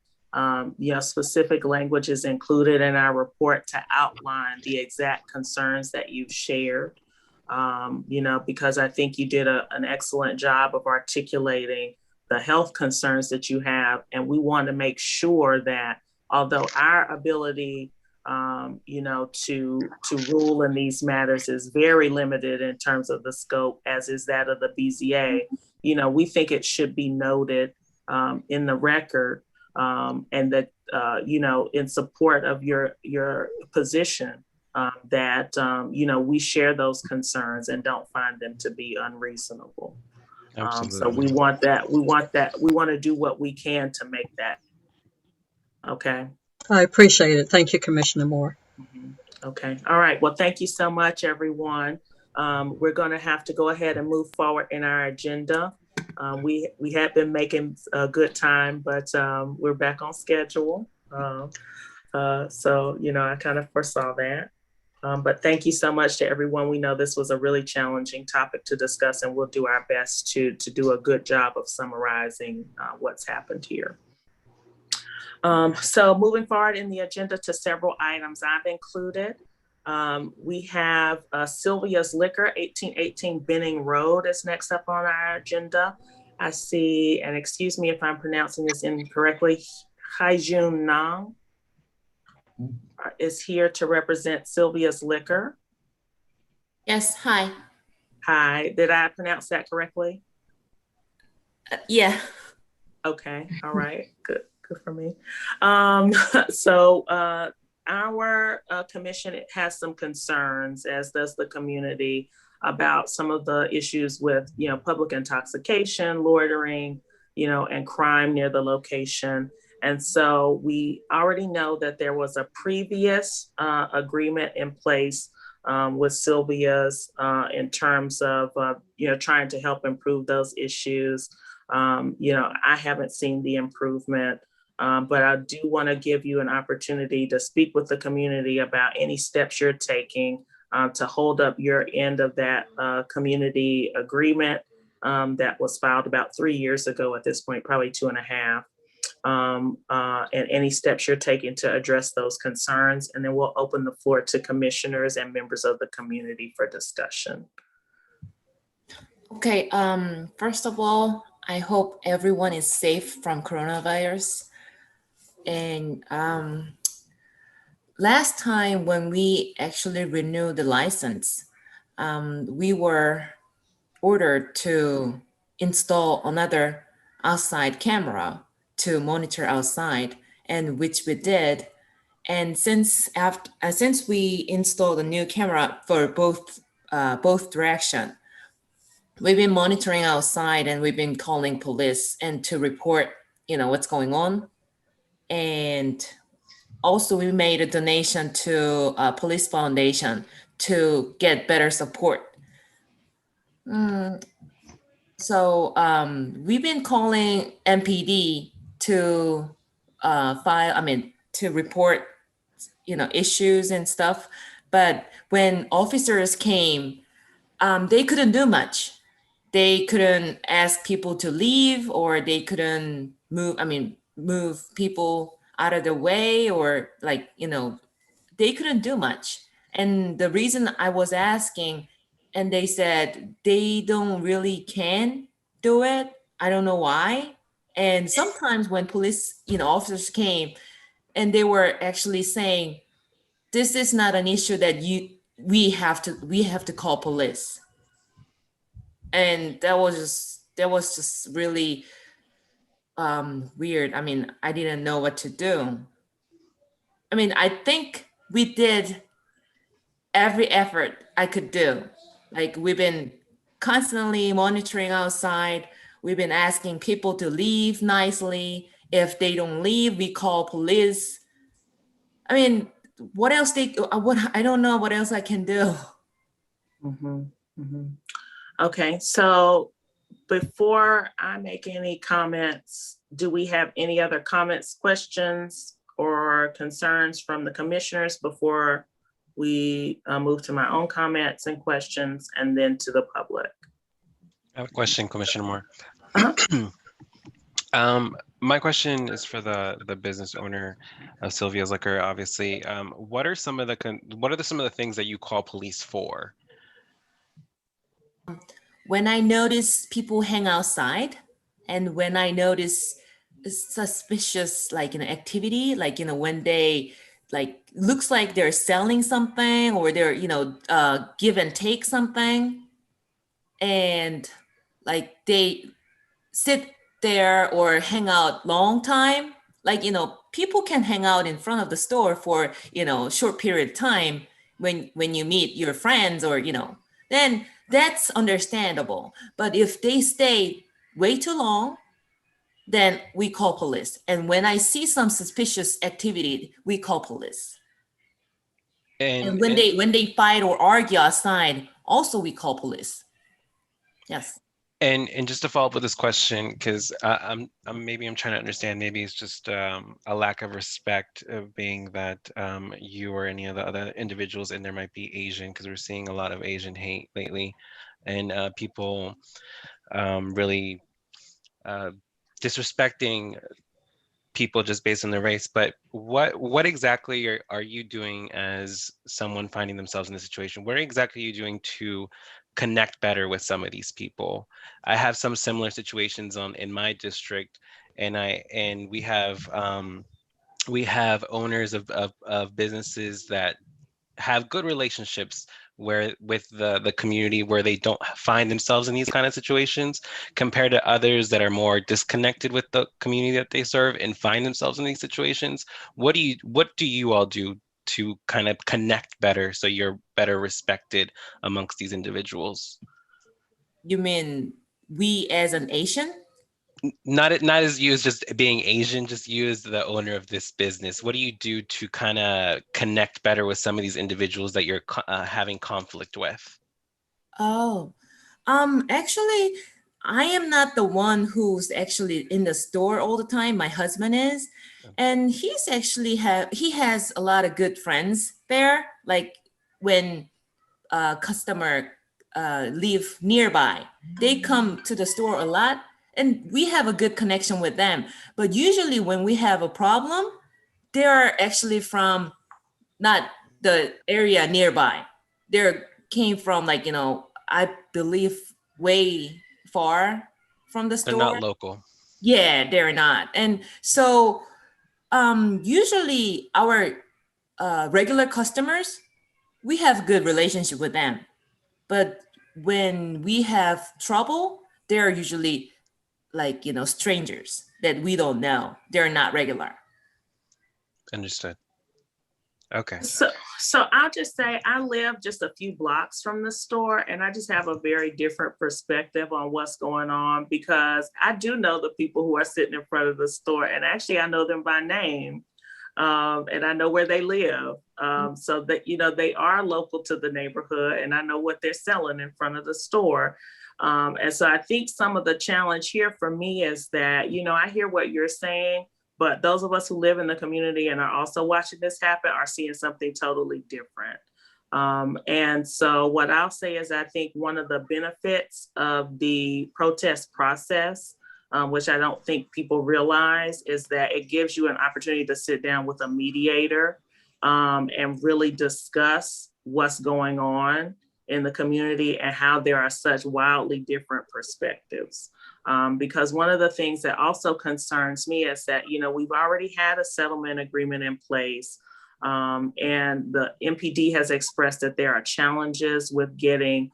Speaker 1: specific language is included in our report to outline the exact concerns that you've shared. Because I think you did an excellent job of articulating the health concerns that you have. And we want to make sure that although our ability, to rule in these matters is very limited in terms of the scope, as is that of the BZA, we think it should be noted in the record and that, in support of your position, that, we share those concerns and don't find them to be unreasonable. So we want to do what we can to make that. Okay.
Speaker 14: I appreciate it. Thank you, Commissioner Moore.
Speaker 1: Mm-hmm. Okay. All right. Well, thank you so much, everyone. We're going to have to go ahead and move forward in our agenda. We had been making a good time, but we're back on schedule. So, I kind of foresaw that. But thank you so much to everyone. We know this was a really challenging topic to discuss, and we'll do our best to do a good job of summarizing what's happened here. So moving forward in the agenda to several items I've included. We have Sylvia's Liquor, 1818 Benning Road is next up on our agenda. I see, and excuse me if I'm pronouncing this incorrectly, Haijun Nang is here to represent Sylvia's Liquor.
Speaker 20: Yes, hi.
Speaker 1: Hi, did I pronounce that correctly?
Speaker 20: Yeah.
Speaker 1: Okay, all right, good for me. Our commission has some concerns, as does the community, about some of the issues with, public intoxication, loitering, and crime near the location. And so we already know that there was a previous agreement in place with Sylvia's in terms of, trying to help improve those issues. I haven't seen the improvement, but I do want to give you an opportunity to speak with the community about any steps you're taking to hold up your end of that community agreement that was filed about 3 years ago at this point, probably 2.5. And any steps you're taking to address those concerns. And then we'll open the floor to commissioners and members of the community for discussion.
Speaker 20: Okay, first of all, I hope everyone is safe from coronavirus. And last time when we actually renewed the license, we were ordered to install another outside camera to monitor outside, and which we did. And since we installed a new camera for both direction, we've been monitoring outside and we've been calling police and to report, what's going on. And also we made a donation to a police foundation to get better support. So we've been calling MPD to to report, issues and stuff. But when officers came, they couldn't do much. They couldn't ask people to leave, or they couldn't move people out of the way, or they couldn't do much. And the reason I was asking, and they said they don't really can do it. I don't know why. And sometimes when police, officers came, and they were actually saying, this is not an issue that we have to call police. And that was just really weird. I didn't know what to do. I think we did every effort I could do. Like, we've been constantly monitoring outside. We've been asking people to leave nicely. If they don't leave, we call police. What else I don't know what else I can do.
Speaker 1: Okay, so before I make any comments, do we have any other comments, questions, or concerns from the commissioners before we move to my own comments and questions and then to the public?
Speaker 3: I have a question, Commissioner Moore. My question is for the business owner of Sylvia's Liquor, obviously. What are some of the things that you call police for?
Speaker 20: When I notice people hang outside, and when I notice suspicious activity, when they looks like they're selling something, or they're give and take something, and they sit there or hang out long time. People can hang out in front of the store for a short period of time when you meet your friends, or then that's understandable. But if they stay way too long, then we call police. And when I see some suspicious activity, we call police. And when they fight or argue outside, also we call police. Yes.
Speaker 3: And just to follow up with this question, because I'm trying to understand, maybe it's just a lack of respect of being that you or any of the other individuals in there might be Asian, because we're seeing a lot of Asian hate lately, and people really disrespecting people just based on their race. But what exactly are you doing as someone finding themselves in this situation? What exactly are you doing to connect better with some of these people? I have some similar situations in my district, and we have owners of businesses that have good relationships with the community, where they don't find themselves in these kind of situations, compared to others that are more disconnected with the community that they serve and find themselves in these situations. What do you all do to kind of connect better, so you're better respected amongst these individuals?
Speaker 20: You mean we as an Asian?
Speaker 3: Not as you as just being Asian, just you as the owner of this business. What do you do to kind of connect better with some of these individuals that you're having conflict with?
Speaker 20: Oh, actually, I am not the one who's actually in the store all the time. My husband is, and he has a lot of good friends there. Like when customer live nearby, they come to the store a lot, and we have a good connection with them. But usually, when we have a problem, they are actually from not the area nearby. They came from like, I believe way far from the
Speaker 3: They're
Speaker 20: store.
Speaker 3: not local.
Speaker 20: Yeah, they're not. And so usually our regular customers, we have good relationship with them. But when we have trouble, they're usually like, strangers that we don't know. They're not regular.
Speaker 3: Understood. Okay.
Speaker 1: So I'll just say I live just a few blocks from the store, and I just have a very different perspective on what's going on, because I do know the people who are sitting in front of the store, and actually I know them by name, and I know where they live. So that, they are local to the neighborhood, and I know what they're selling in front of the store. And so I think some of the challenge here for me is that, I hear what you're saying, but those of us who live in the community and are also watching this happen are seeing something totally different. And so what I'll say is I think one of the benefits of the protest process, which I don't think people realize, is that it gives you an opportunity to sit down with a mediator and really discuss what's going on in the community and how there are such wildly different perspectives. Because one of the things that also concerns me is that, we've already had a settlement agreement in place, and the MPD has expressed that there are challenges with getting,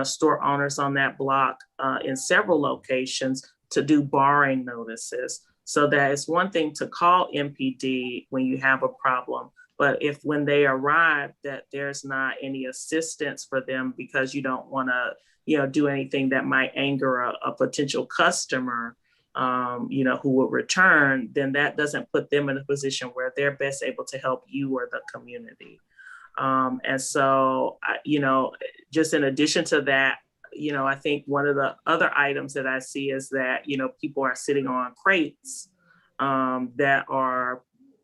Speaker 1: store owners on that block in several locations to do barring notices. So that it's one thing to call MPD when you have a problem, but if when they arrive that there's not any assistance for them because you don't want to, do anything that might anger a potential customer, who would return, then that doesn't put them in a position where they're best able to help you or the community. And so, just in addition to that, I think one of the other items that I see is that, people are sitting on crates that are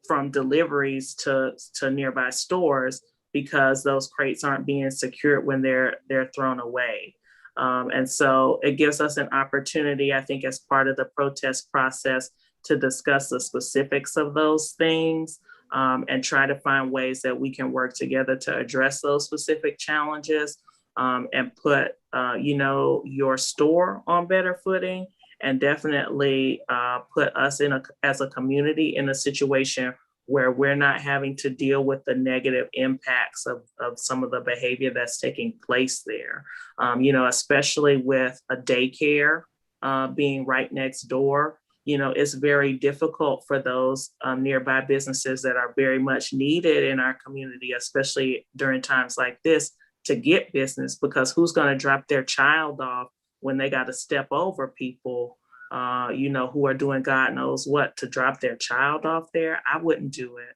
Speaker 1: from deliveries to nearby stores because those crates aren't being secured when they're thrown away. And so it gives us an opportunity, I think, as part of the protest process to discuss the specifics of those things and try to find ways that we can work together to address those specific challenges and put, your store on better footing, and definitely put us as a community in a situation where we're not having to deal with the negative impacts of some of the behavior that's taking place there. Especially with a daycare being right next door, it's very difficult for those nearby businesses that are very much needed in our community, especially during times like this, to get business, because who's going to drop their child off when they got to step over people, who are doing God knows what to drop their child off there? I wouldn't do it.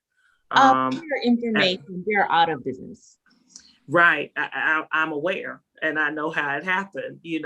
Speaker 20: For your information, they're out of business.
Speaker 1: Right. I'm aware, and I know how it happened,
Speaker 20: They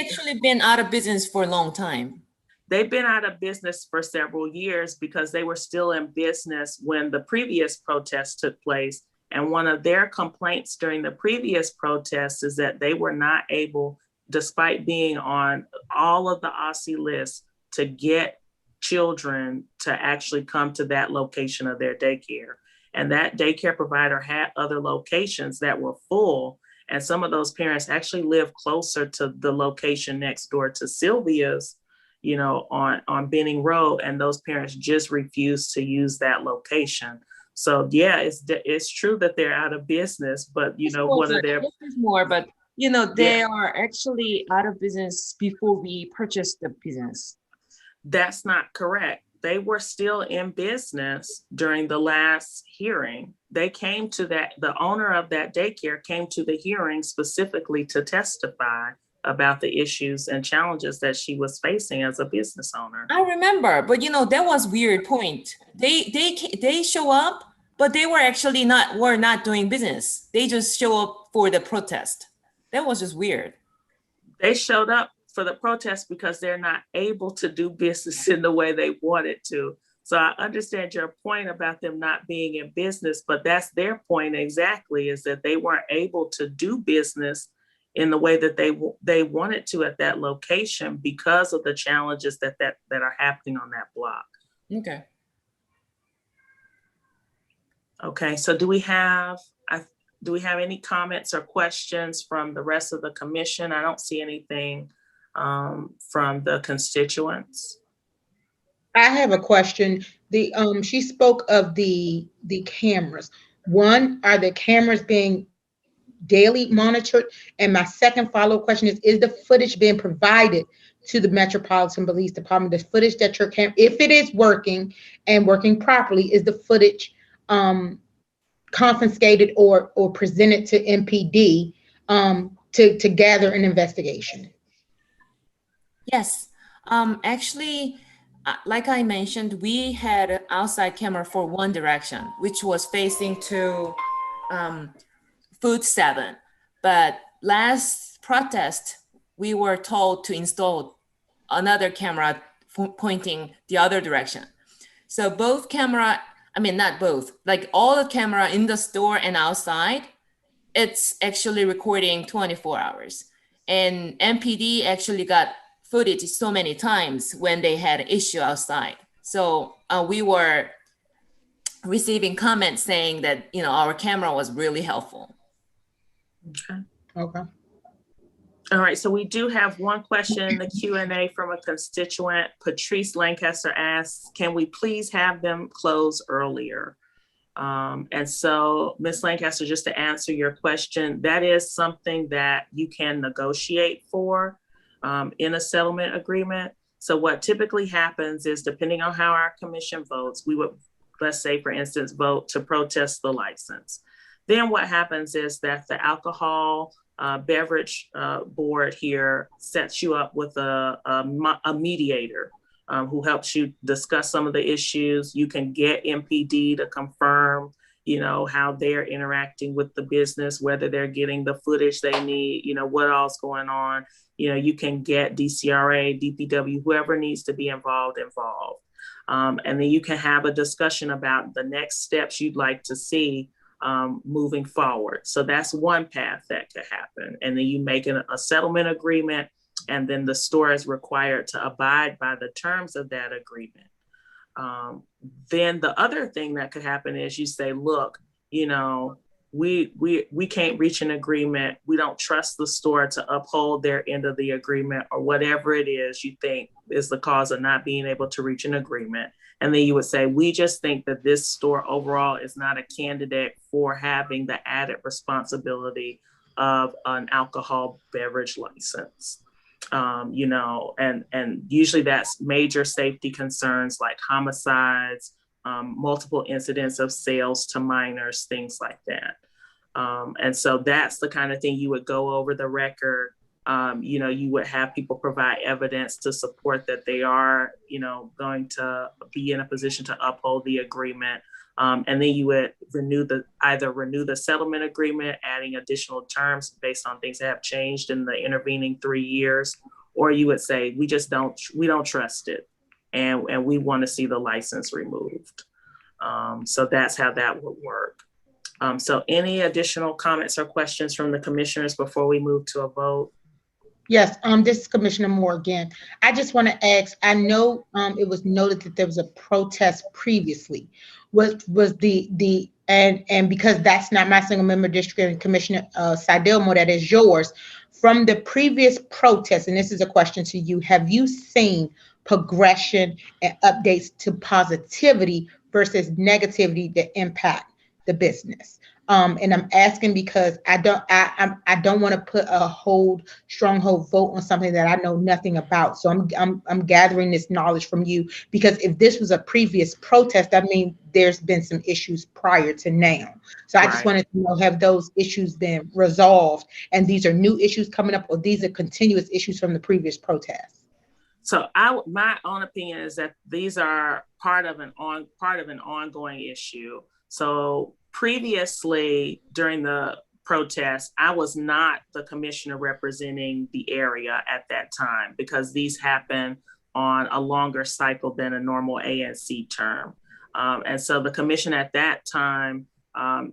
Speaker 20: actually been out of business for a long time.
Speaker 1: They've been out of business for several years because they were still in business when the previous protests took place. And one of their complaints during the previous protests is that they were not able, despite being on all of the OSCE lists, to get children to actually come to that location of their daycare. And that daycare provider had other locations that were full. And some of those parents actually live closer to the location next door to Sylvia's, on Benning Road. And those parents just refused to use that location. So yeah, it's true that they're out of business, but what are their
Speaker 20: more, but they are actually out of business before we purchased the business.
Speaker 1: That's not correct. They were still in business during the last hearing. They came to the owner of that daycare came to the hearing specifically to testify about the issues and challenges that she was facing as a business owner.
Speaker 20: I remember, but that was weird point. They show up, but they were not doing business. They just show up for the protest. That was just weird.
Speaker 1: They showed up for the protest because they're not able to do business in the way they wanted to. So I understand your point about them not being in business, but that's their point exactly, is that they weren't able to do business in the way that they wanted to at that location because of the challenges that are happening on that block.
Speaker 20: Okay.
Speaker 1: Okay, so do we have any comments or questions from the rest of the commission? I don't see anything from the constituents.
Speaker 4: I have a question. She spoke of the cameras. One, are the cameras being daily monitored? And my second follow-up question is the footage being provided to the Metropolitan Police Department? The footage that your if it is working and working properly, is the footage confiscated or presented to MPD to gather an investigation?
Speaker 20: Yes. Actually, like I mentioned, we had an outside camera for one direction, which was facing to Food 7. But last protest, we were told to install another camera pointing the other direction. So both camera, not both, like all the camera in the store and outside, it's actually recording 24 hours. And MPD actually got footage so many times when they had an issue outside. So we were receiving comments saying that, our camera was really helpful.
Speaker 4: Okay.
Speaker 1: All right, so we do have one question in the Q&A from a constituent. Patrice Lancaster asks, can we please have them close earlier? And so, Ms. Lancaster, just to answer your question, that is something that you can negotiate for in a settlement agreement. So what typically happens is, depending on how our commission votes, we would, let's say, for instance, vote to protest the license. Then what happens is that the alcohol beverage board here sets you up with a mediator who helps you discuss some of the issues. You can get MPD to confirm, how they're interacting with the business, whether they're getting the footage they need, what all's going on. You can get DCRA, DPW, whoever needs to be involved. And then you can have a discussion about the next steps you'd like to see moving forward. So that's one path that could happen. And then you make a settlement agreement, and then the store is required to abide by the terms of that agreement. Then the other thing that could happen is you say, look, we can't reach an agreement. We don't trust the store to uphold their end of the agreement, or whatever it is you think is the cause of not being able to reach an agreement. And then you would say, we just think that this store overall is not a candidate for having the added responsibility of an alcohol beverage license. And usually that's major safety concerns like homicides, multiple incidents of sales to minors, things like that. And so that's the kind of thing you would go over the record. You would have people provide evidence to support that they are, going to be in a position to uphold the agreement. And then you would either renew the settlement agreement, adding additional terms based on things that have changed in the intervening 3 years, or you would say, we don't trust it, and we want to see the license removed. So that's how that would work. So any additional comments or questions from the commissioners before we move to a vote?
Speaker 4: This is Commissioner Moore again. I just want to ask, I know it was noted that there was a protest previously. Was and because that's not my single member district, and Commissioner Seidel, that is yours, from the previous protest, and this is a question to you, have you seen progression and updates to positivity versus negativity that impact the business? And I'm asking because I don't want to put a stronghold vote on something that I know nothing about. So I'm gathering this knowledge from you, because if this was a previous protest, that means there's been some issues prior to now. So I just
Speaker 1: Right.
Speaker 4: wanted to know, have those issues been resolved, and these are new issues coming up, or these are continuous issues from the previous protests?
Speaker 1: So my own opinion is that these are part of an ongoing issue. So previously, during the protest, I was not the commissioner representing the area at that time, because these happen on a longer cycle than a normal ANC term. And so the commission at that time,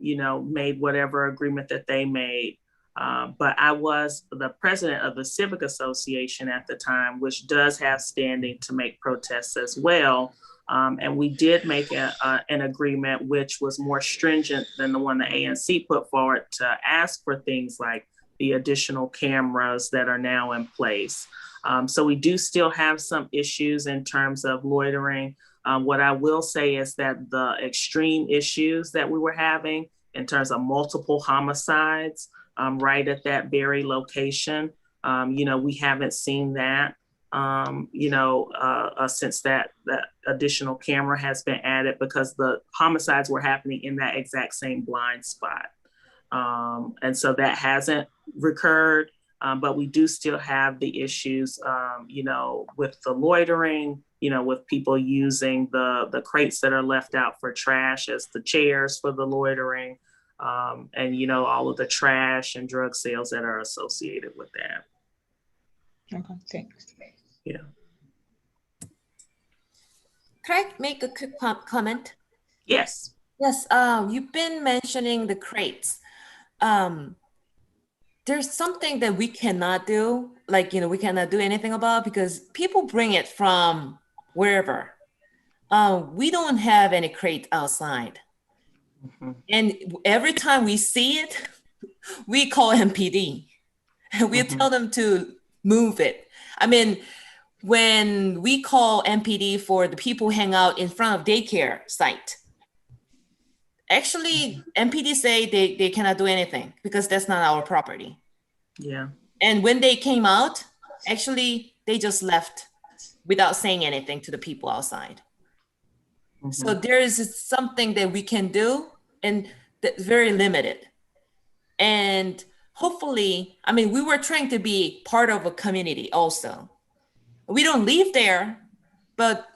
Speaker 1: made whatever agreement that they made. But I was the president of the Civic Association at the time, which does have standing to make protests as well. And we did make an agreement which was more stringent than the one the ANC put forward, to ask for things like the additional cameras that are now in place. So we do still have some issues in terms of loitering. What I will say is that the extreme issues that we were having in terms of multiple homicides, right at that very location, we haven't seen that, since that additional camera has been added, because the homicides were happening in that exact same blind spot. And so that hasn't recurred, but we do still have the issues, with the loitering, with people using the crates that are left out for trash as the chairs for the loitering, and all of the trash and drug sales that are associated with that.
Speaker 4: Okay, thanks.
Speaker 1: Yeah.
Speaker 20: Can I make a quick comment?
Speaker 1: Yes.
Speaker 20: Yes. You've been mentioning the crates. There's something that we cannot do, we cannot do anything about, because people bring it from wherever. We don't have any crate outside. Mm-hmm. And every time we see it, we call MPD. And we tell them to move it. I mean, when we call MPD for the people who hang out in front of daycare site, actually MPD say they cannot do anything because that's not our property.
Speaker 1: Yeah.
Speaker 20: And when they came out, actually they just left without saying anything to the people outside. Mm-hmm. So there is something that we can do, and that's very limited. And hopefully, we were trying to be part of a community also. We don't live there, but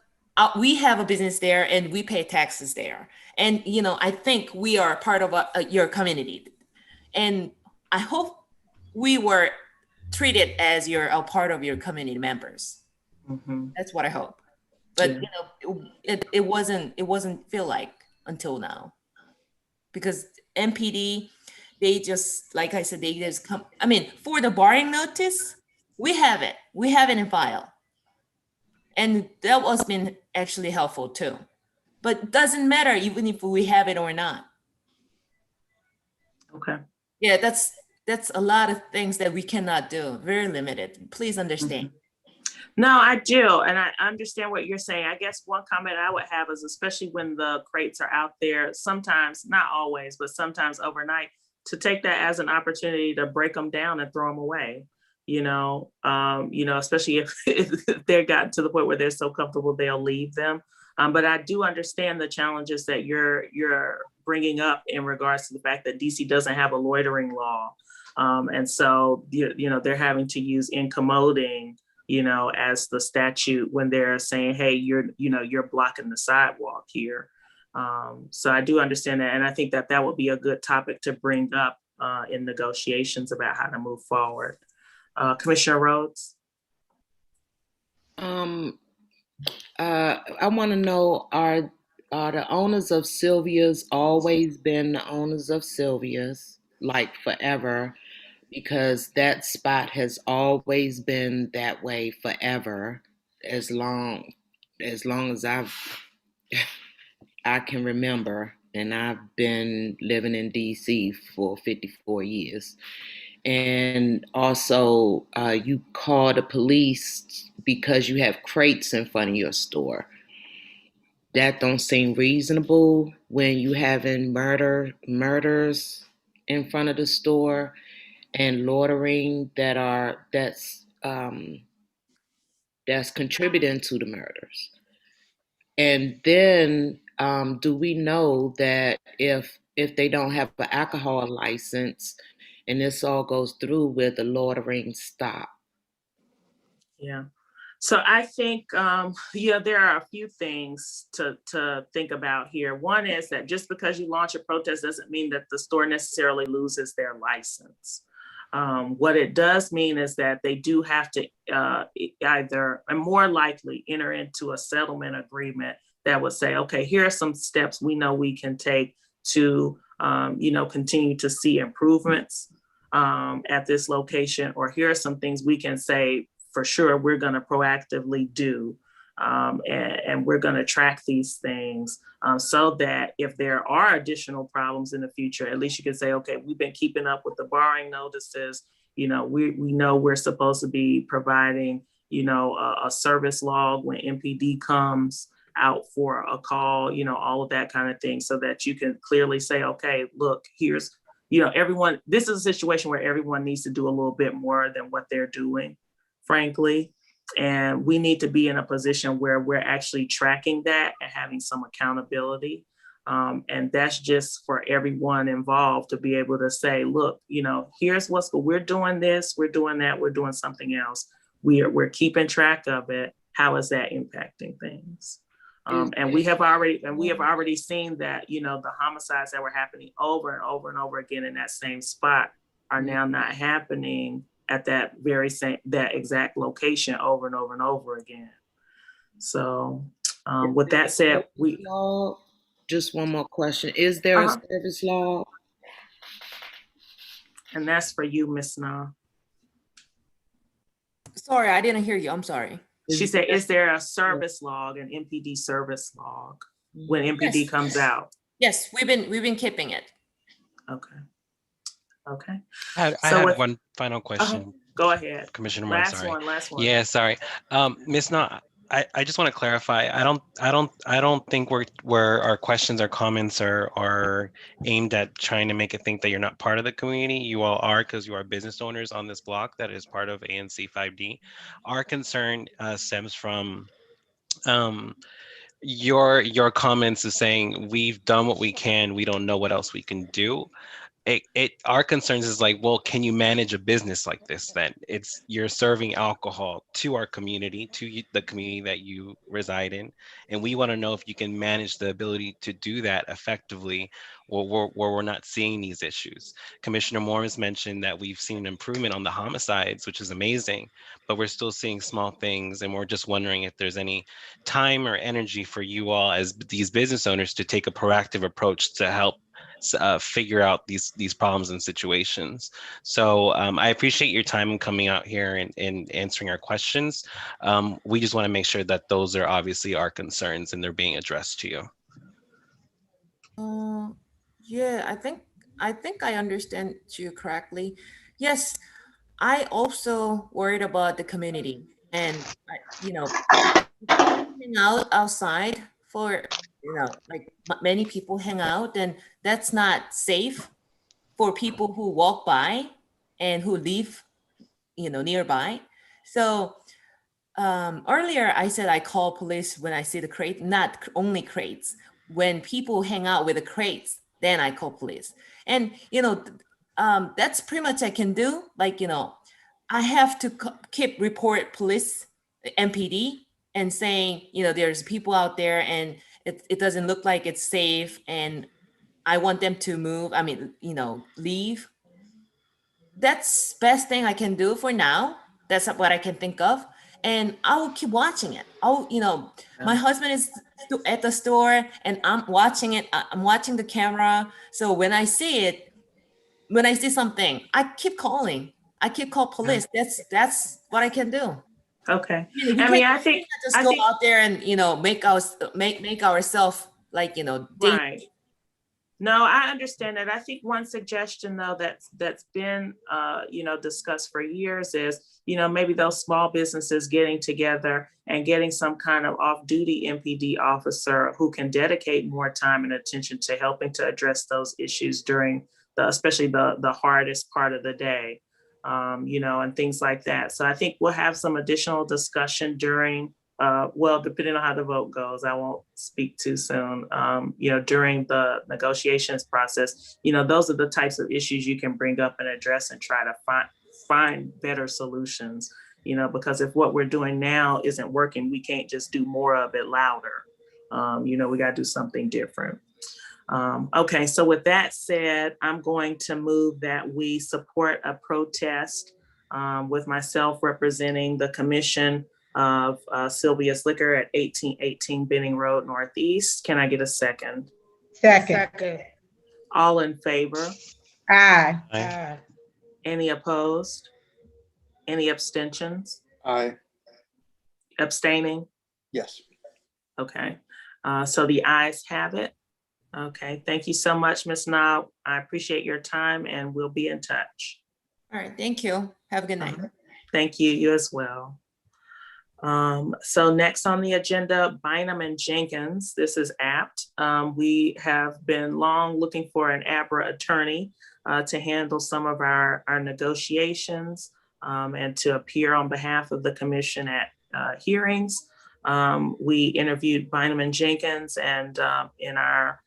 Speaker 20: we have a business there and we pay taxes there. And, I think we are part of your community. And I hope we were treated as a part of your community members. Mm-hmm. That's what I hope. But, it wasn't feel like until now. Because MPD, they just, like I said, they just come. For the barring notice, we have it in file. And that was been actually helpful too. But it doesn't matter even if we have it or not.
Speaker 1: Okay.
Speaker 20: Yeah, that's a lot of things that we cannot do. Very limited. Please understand.
Speaker 1: Mm-hmm. No, I do. And I understand what you're saying. I guess one comment I would have is, especially when the crates are out there, sometimes, not always, but sometimes overnight, to take that as an opportunity to break them down and throw them away. Especially if they're gotten to the point where they're so comfortable, they'll leave them. But I do understand the challenges that you're bringing up in regards to the fact that DC doesn't have a loitering law. And so, they're having to use incommoding, as the statute when they're saying, hey, you're blocking the sidewalk here. So I do understand that. And I think that would be a good topic to bring up in negotiations about how to move forward. Commissioner Rhodes?
Speaker 2: I want to know, are the owners of Sylvia's always been the owners of Sylvia's, like forever? Because that spot has always been that way forever, as long as I can remember, and I've been living in DC for 54 years. And also, you call the police because you have crates in front of your store. that don't seem reasonable when you having murders in front of the store and loitering that's contributing to the murders. And then do we know that if they don't have an alcohol license and this all goes through, with the loitering stop?
Speaker 1: Yeah. So I think, there are a few things to think about here. One is that just because you launch a protest doesn't mean that the store necessarily loses their license. What it does mean is that they do have to either, and more likely, enter into a settlement agreement that would say, okay, here are some steps we know we can take to, continue to see improvements at this location, or here are some things we can say for sure we're going to proactively do, and we're going to track these things so that if there are additional problems in the future, at least you can say, okay, we've been keeping up with the borrowing notices. We know we're supposed to be providing, a service log when MPD comes out for a call, all of that kind of thing, so that you can clearly say, okay, look, here's, everyone, this is a situation where everyone needs to do a little bit more than what they're doing, frankly. And we need to be in a position where we're actually tracking that and having some accountability. And that's just for everyone involved to be able to say, look, here's we're doing this, we're doing that, we're doing something else. We're keeping track of it. How is that impacting things? And we have already seen that, the homicides that were happening over and over and over again in that same spot are now not happening at that exact location over and over and over again. So with that said,
Speaker 2: just one more question. Is there a service law?
Speaker 1: And that's for you, Ms. Na.
Speaker 20: Sorry, I didn't hear you. I'm sorry.
Speaker 1: She said, is there a service log, an MPD service log when MPD comes out?
Speaker 20: Yes, we've been keeping it.
Speaker 1: Okay.
Speaker 3: I had one final question.
Speaker 1: Go ahead.
Speaker 3: Commissioner Moore, sorry.
Speaker 1: Last one.
Speaker 3: Yeah, sorry. Ms. Na, I just want to clarify. I don't think where our questions or comments are aimed at trying to make it think that you're not part of the community. You all are, because you are business owners on this block that is part of ANC 5D. Our concern stems from your comments is saying we've done what we can. We don't know what else we can do. Our concerns is like, well, can you manage a business like this? Then you're serving alcohol to our community, to the community that you reside in, and we want to know if you can manage the ability to do that effectively, where we're not seeing these issues. Commissioner Moore has mentioned that we've seen an improvement on the homicides, which is amazing, but we're still seeing small things, and we're just wondering if there's any time or energy for you all as these business owners to take a proactive approach to help figure out these problems and situations. So I appreciate your time in coming out here and answering our questions. We just want to make sure that those are obviously our concerns and they're being addressed to you.
Speaker 20: Yeah, I think I understand you correctly. Yes, I also worried about the community, and hang out outside for like many people hang out, and that's not safe for people who walk by and who live nearby. So earlier I said I call police when I see the crate, not only crates. When people hang out with the crates, then I call police. And that's pretty much I can do. Like I have to keep report police, MPD, and saying there's people out there and it doesn't look like it's safe, and I want them to move. I mean, leave. That's best thing I can do for now. That's what I can think of. And I will keep watching it. My husband is at the store and I'm watching it. I'm watching the camera. So when I see something, I keep calling. I keep call police. That's what I can do.
Speaker 1: Okay.
Speaker 20: I think just go out there and make ourselves like
Speaker 1: right. No, I understand that. I think one suggestion though that's been discussed for years is, maybe those small businesses getting together and getting some kind of off-duty MPD officer who can dedicate more time and attention to helping to address those issues during especially the hardest part of the day, and things like that. So I think we'll have some additional discussion during depending on how the vote goes, I won't speak too soon. During the negotiations process, those are the types of issues you can bring up and address and try to find better solutions, because if what we're doing now isn't working, we can't just do more of it louder. We got to do something different. Okay, so with that said, I'm going to move that we support a protest with myself representing the commission of Sylvia's Liquor at 1818 Benning Road Northeast. Can I get a second?
Speaker 4: Second.
Speaker 1: All in favor?
Speaker 4: Aye.
Speaker 1: Aye. Any opposed? Any abstentions?
Speaker 5: Aye.
Speaker 1: Abstaining?
Speaker 5: Yes.
Speaker 1: Okay, so the ayes have it. Okay, thank you so much, Ms. Knob. I appreciate your time and we'll be in touch.
Speaker 20: All right, thank you. Have a good night.
Speaker 1: Thank you, you as well. So next on the agenda, Bynum and Jenkins. This is apt. We have been long looking for an ABRA attorney to handle some of our negotiations and to appear on behalf of the commission at hearings. We interviewed Bynum and Jenkins and in our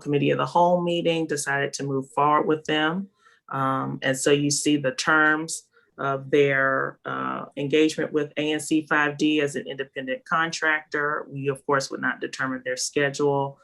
Speaker 1: committee of the whole meeting decided to move forward with them. And so you see the terms of their engagement with ANC 5D as an independent contractor. We, of course, would not determine their schedule.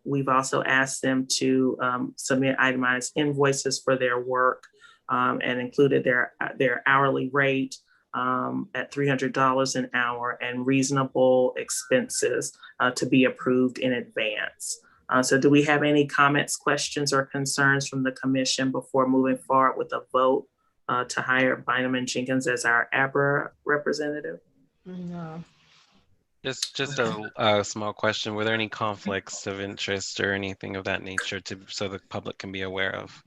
Speaker 1: We've also asked them to submit itemized invoices for their work and included their hourly rate at $300 an hour and reasonable expenses to be approved in advance. So do we have any comments, questions, or concerns from the commission before moving forward with a vote to hire Bynum and Jenkins as our ABRA representative?
Speaker 19: No.
Speaker 3: Just a small question. Were there any conflicts of interest or anything of that nature so the public can be aware of?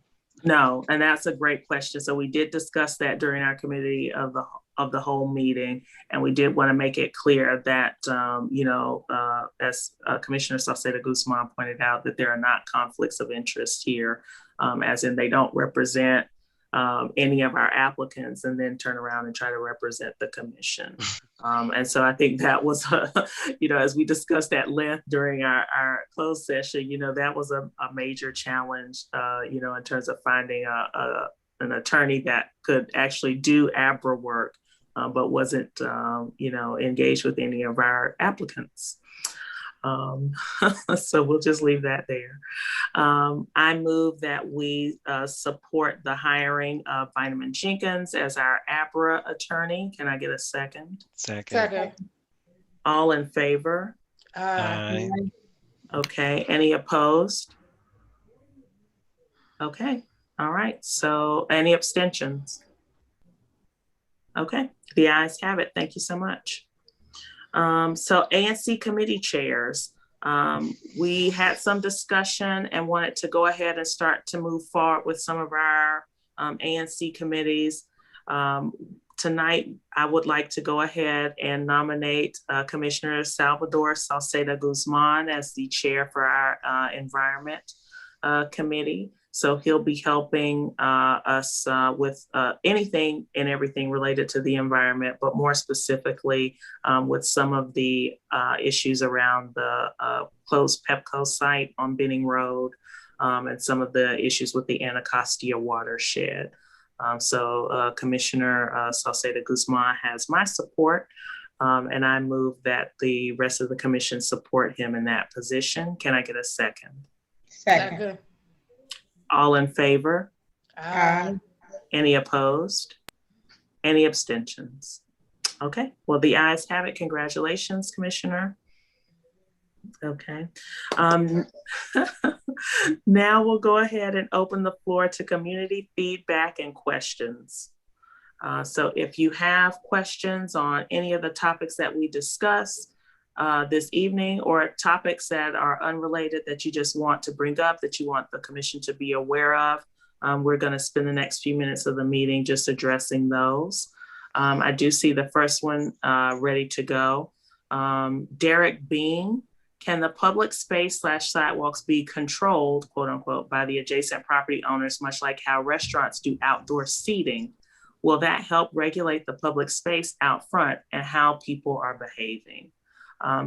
Speaker 1: No, and that's a great question. So we did discuss that during our committee of the whole meeting, and we did want to make it clear that as Commissioner Sauceda Guzman pointed out, that there are not conflicts of interest here, as in they don't represent any of our applicants and then turn around and try to represent the commission. And so I think that was, as we discussed at length during our closed session, that was a major challenge, in terms of finding an attorney that could actually do ABRA work, but wasn't, engaged with any of our applicants. So we'll just leave that there. I move that we support the hiring of Bynum and Jenkins as our ABRA attorney. Can I get a second?
Speaker 3: Second.
Speaker 1: All in favor?
Speaker 3: Aye.
Speaker 1: Okay, any opposed? Okay, all right, so any abstentions? Okay, the ayes have it. Thank you so much. So ANC committee chairs, we had some discussion and wanted to go ahead and start to move forward with some of our ANC committees. Tonight, I would like to go ahead and nominate Commissioner Salvador Sauceda Guzman as the chair for our Environment Committee. So he'll be helping us with anything and everything related to the environment, but more specifically with some of the issues around the closed Pepco site on Benning Road and some of the issues with the Anacostia watershed. So Commissioner Sauceda Guzman has my support, and I move that the rest of the commission support him in that position. Can I get a second?
Speaker 4: Second.
Speaker 1: All in favor?
Speaker 4: Aye.
Speaker 1: Any opposed? Any abstentions? Okay, well, the ayes have it. Congratulations, Commissioner. Okay. Now we'll go ahead and open the floor to community feedback and questions. So if you have questions on any of the topics that we discussed, this evening, or topics that are unrelated that you just want to bring up, that you want the commission to be aware of. We're going to spend the next few minutes of the meeting just addressing those. I do see the first one ready to go. Derek Bean, can the public space / sidewalks be controlled, quote unquote, by the adjacent property owners, much like how restaurants do outdoor seating? Will that help regulate the public space out front and how people are behaving?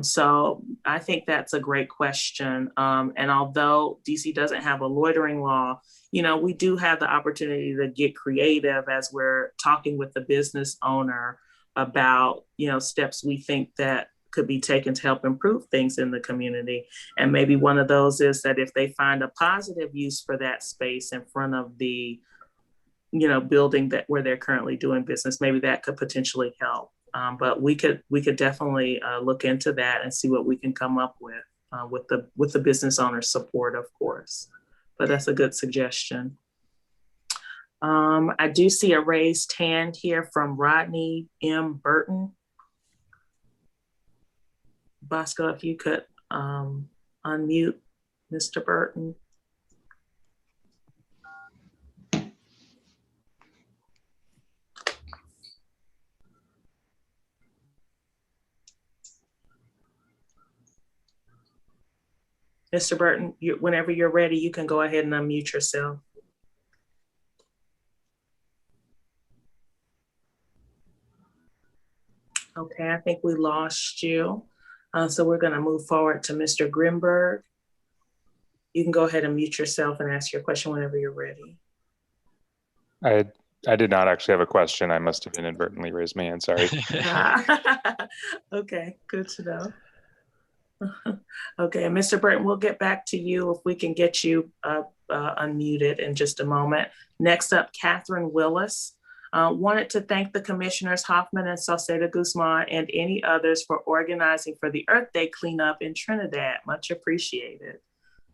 Speaker 1: So I think that's a great question. And although DC doesn't have a loitering law, we do have the opportunity to get creative as we're talking with the business owner about, steps we think that could be taken to help improve things in the community. And maybe one of those is that if they find a positive use for that space in front of the, building that where they're currently doing business, maybe that could potentially help. But we could definitely look into that and see what we can come up with the business owner's support, of course. But that's a good suggestion. I do see a raised hand here from Rodney M. Burton. Bosco, if you could unmute Mr. Burton. Mr. Burton, whenever you're ready, you can go ahead and unmute yourself. Okay, I think we lost you. So we're going to move forward to Mr. Grimberg. You can go ahead and mute yourself and ask your question whenever you're ready.
Speaker 21: I did not actually have a question. I must have inadvertently raised my hand. Sorry.
Speaker 1: Okay, good to know. Okay, Mr. Burton, we'll get back to you if we can get you unmuted in just a moment. Next up, Catherine Willis. Wanted to thank the commissioners Hoffman and Saucedo Guzman and any others for organizing for the Earth Day cleanup in Trinidad. Much appreciated.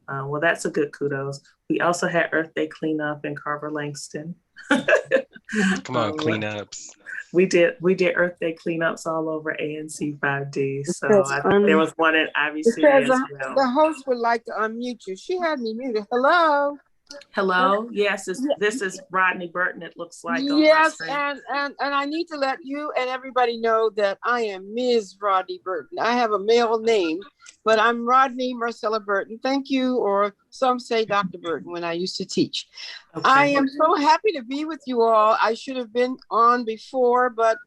Speaker 1: Well, that's a good kudos. We also had Earth Day cleanup in Carver Langston.
Speaker 3: Come on, cleanups.
Speaker 1: We did Earth Day cleanups all over ANC 5D. So there was one at Ivy City as well.
Speaker 22: The host would like to unmute you. She had me muted. Hello.
Speaker 1: Hello. Yes, this is Rodney Burton. It looks like.
Speaker 22: Yes, and I need to let you and everybody know that I am Ms. Rodney Burton. I have a male name, but I'm Rodney Marcella Burton. Thank you, or some say Dr. Burton when I used to teach. Okay. I am so happy to be with you all. I should have been on before, but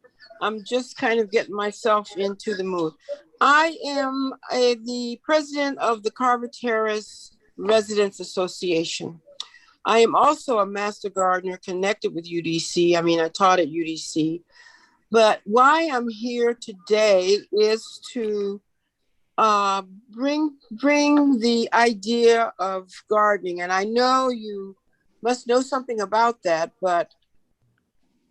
Speaker 22: I'm just kind of getting myself into the mood. I am the president of the Carver Terrace Residents Association. I am also a master gardener connected with UDC. I mean, I taught at UDC, but why I'm here today is to bring the idea of gardening. And I know you must know something about that, but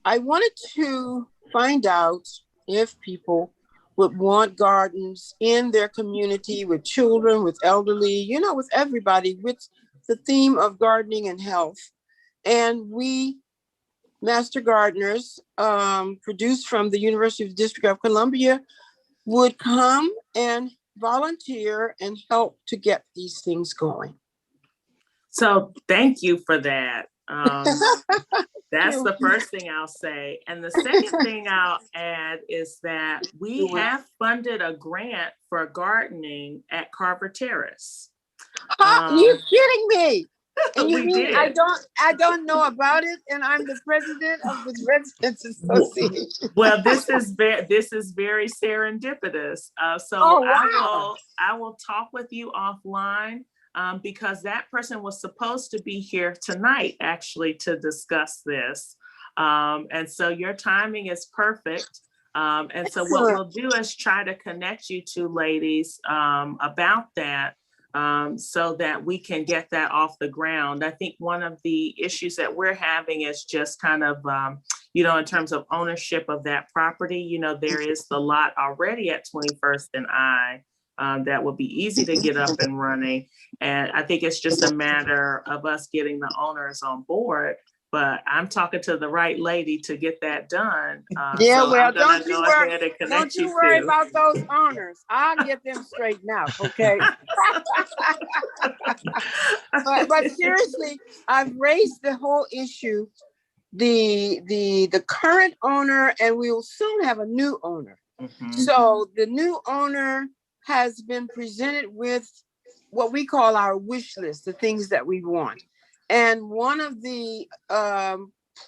Speaker 22: I wanted to find out if people would want gardens in their community with children, with elderly, with everybody, with the theme of gardening and health. And we, master gardeners, produced from the University of the District of Columbia, would come and volunteer and help to get these things going.
Speaker 1: So thank you for that. That's the first thing I'll say. And the second thing I'll add is that we have funded a grant for gardening at Carver Terrace.
Speaker 22: You kidding me? And you mean
Speaker 1: did.
Speaker 22: I don't know about it, and I'm the president of the Residents Association.
Speaker 1: Well, this is very serendipitous. I will talk with you offline because that person was supposed to be here tonight actually to discuss this, and so your timing is perfect. And so what we'll do is try to connect you two ladies about that. So that we can get that off the ground. I think one of the issues that we're having is just kind of, in terms of ownership of that property, there is the lot already at 21st and I that would be easy to get up and running. And I think it's just a matter of us getting the owners on board. but I'm talking to the right lady to get that done.
Speaker 22: Yeah,
Speaker 1: so
Speaker 22: well,
Speaker 1: I'm gonna
Speaker 22: don't you
Speaker 1: go
Speaker 22: worry.
Speaker 1: ahead and connect
Speaker 22: Don't you
Speaker 1: you
Speaker 22: worry
Speaker 1: to.
Speaker 22: about those honors. I'll get them straightened out, okay? but seriously, I've raised the whole issue. The current owner, and we will soon have a new owner. So the new owner has been presented with what we call our wish list, the things that we want. And one of the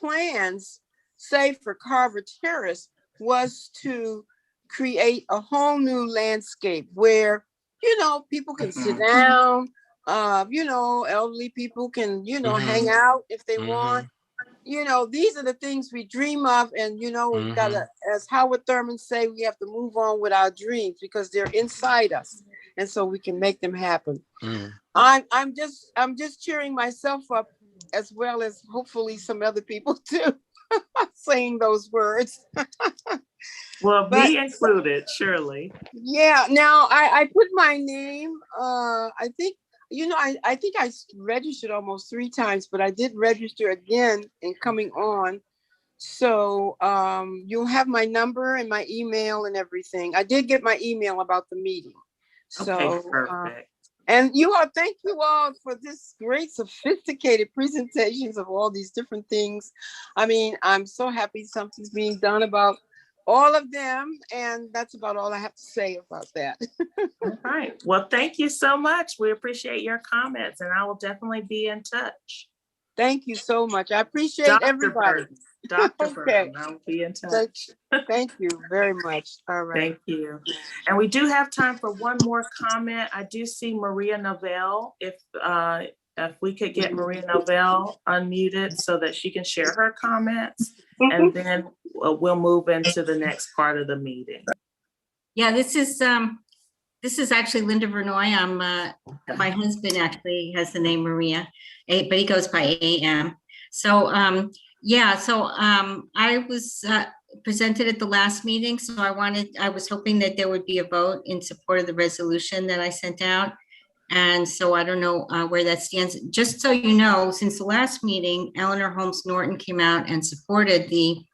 Speaker 22: plans, say for Carver Terrace, was to create a whole new landscape where, people can sit down, elderly people can, hang out if they want. These are the things we dream of. And, we've got to, as Howard Thurman say, we have to move on with our dreams because they're inside us. And so we can make them happen. I'm just cheering myself up as well as hopefully some other people too, saying those words.
Speaker 1: Well, be included, surely.
Speaker 22: Yeah. Now I put my name. I think I think I registered almost 3 times, but I did register again in coming on. So you'll have my number and my email and everything. I did get my email about the meeting. So
Speaker 1: Okay, perfect.
Speaker 22: And thank you all for this great sophisticated presentations of all these different things. I mean, I'm so happy something's being done about all of them. And that's about all I have to say about that.
Speaker 1: All right. Well, thank you so much. We appreciate your comments, and I will definitely be in touch.
Speaker 22: Thank you so much. I appreciate everybody.
Speaker 1: Burton. Dr.
Speaker 22: Okay.
Speaker 1: Burton, I'll be in touch.
Speaker 22: Thank you very much. All right.
Speaker 1: Thank you. And we do have time for one more comment. I do see Maria Novell. If we could get Maria Novell unmuted so that she can share her comments, and then we'll move into the next part of the meeting.
Speaker 6: Yeah, this is actually Linda Vernoy. I'm my husband actually has the name Maria, but he goes by AM. So I was presented at the last meeting, so I was hoping that there would be a vote in support of the resolution that I sent out. And so I don't know where that stands. Just so you know, since the last meeting, Eleanor Holmes Norton came out and supported the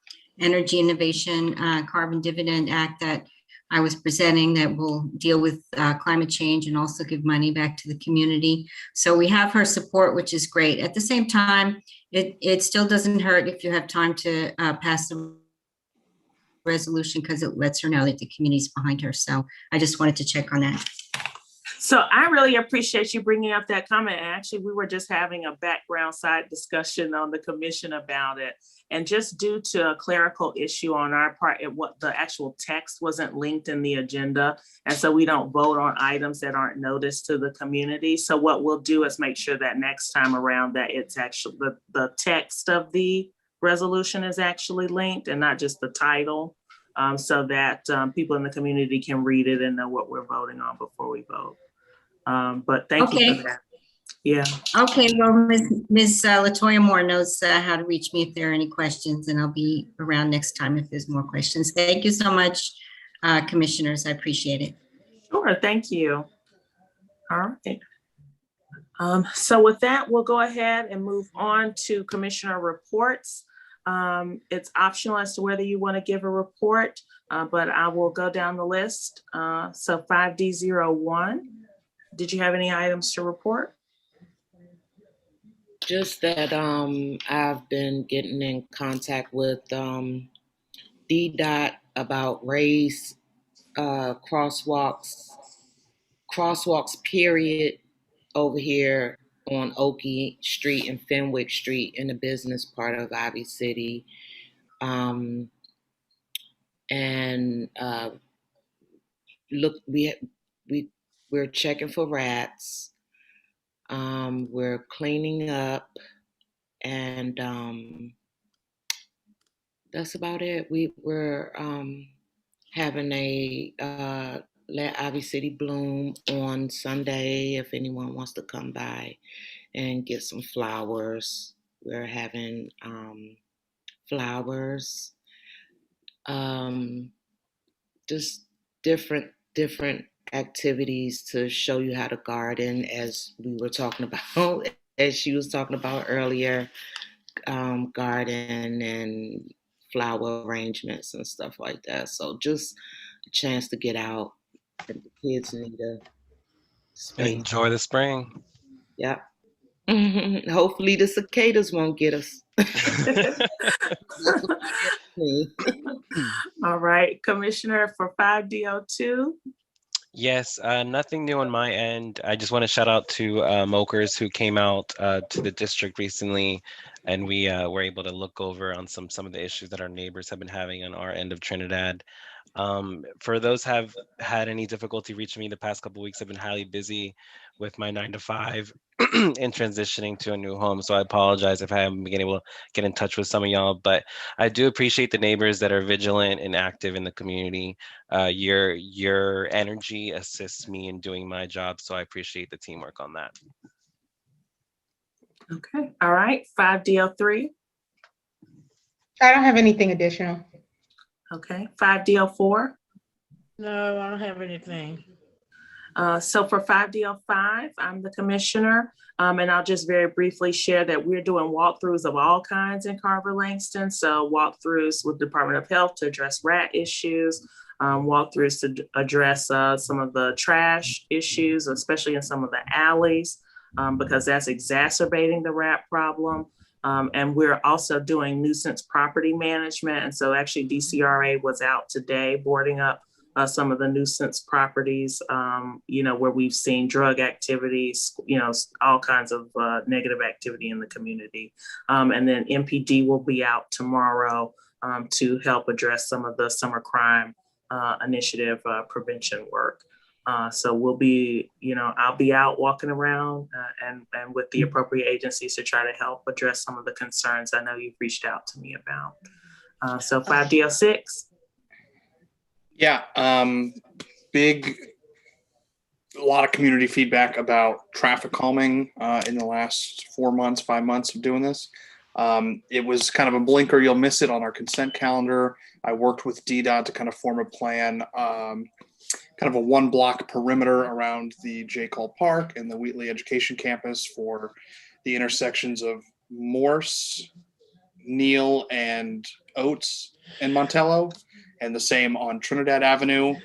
Speaker 6: Energy Innovation Carbon Dividend Act that I was presenting that will deal with climate change and also give money back to the community. So we have her support, which is great. At the same time, it still doesn't hurt if you have time to pass the resolution because it lets her know that the community's behind her. So I just wanted to check on that.
Speaker 1: So I really appreciate you bringing up that comment. Actually, we were just having a background side discussion on the commission about it. And just due to a clerical issue on our part, what the actual text wasn't linked in the agenda. And so we don't vote on items that aren't noticed to the community. So what we'll do is make sure that next time around that it's actually the text of the resolution is actually linked and not just the title, so that people in the community can read it and know what we're voting on before we vote. But thank you for that. Yeah.
Speaker 6: Okay, well, Ms. Latoya Moore knows how to reach me if there are any questions, and I'll be around next time if there's more questions. Thank you so much, commissioners. I appreciate it.
Speaker 1: Sure, thank you. All right. So with that, we'll go ahead and move on to commissioner reports. It's optional as to whether you want to give a report, but I will go down the list. So 5D01, did you have any items to report?
Speaker 2: Just that I've been getting in contact with DDOT about race, crosswalks period over here on Oakey Street and Fenwick Street in the business part of Ivy City. Look, we're checking for rats. We're cleaning up, and that's about it. We're having a Let Ivy City Bloom on Sunday if anyone wants to come by and get some flowers. We're having flowers, just different activities to show you how to garden, as we were talking about, as she was talking about earlier. garden and flower arrangements and stuff like that. So just a chance to get out, and the kids need a space.
Speaker 3: Enjoy the spring.
Speaker 2: Yep. Hopefully the cicadas won't get us.
Speaker 1: All right, Commissioner, for 5DO2.
Speaker 3: Yes, nothing new on my end. I just want to shout out to Mokers who came out to the district recently, and we were able to look over on some of the issues that our neighbors have been having on our end of Trinidad. For those have had any difficulty reaching me the past couple of weeks, I've been highly busy with my 9 to 5 and transitioning to a new home. So I apologize if I haven't been able to get in touch with some of y'all, but I do appreciate the neighbors that are vigilant and active in the community. Your energy assists me in doing my job, so I appreciate the teamwork on that.
Speaker 1: Okay, all right, 5DO3.
Speaker 4: I don't have anything additional.
Speaker 1: Okay, 5DO4.
Speaker 19: No, I don't have anything.
Speaker 1: So for 5DO5, I'm the commissioner, and I'll just very briefly share that we're doing walkthroughs of all kinds in Carver Langston. So walkthroughs with Department of Health to address rat issues, walkthroughs to address some of the trash issues, especially in some of the alleys, because that's exacerbating the rat problem. And we're also doing nuisance property management. And so actually DCRA was out today boarding up some of the nuisance properties, where we've seen drug activities, all kinds of negative activity in the community. And then MPD will be out tomorrow to help address some of the summer crime initiative prevention work. So we'll be, I'll be out walking around and with the appropriate agencies to try to help address some of the concerns I know you've reached out to me about. So 5DO6.
Speaker 5: Yeah, a lot of community feedback about traffic calming in the last 4 months, 5 months of doing this. It was kind of a blinker, you'll miss it on our consent calendar. I worked with DDOT to kind of form a plan, kind of a 1 block perimeter around the J. Cole Park and the Wheatley Education Campus for the intersections of Morse, Neal, and Oates and Montello. And the same on Trinidad Avenue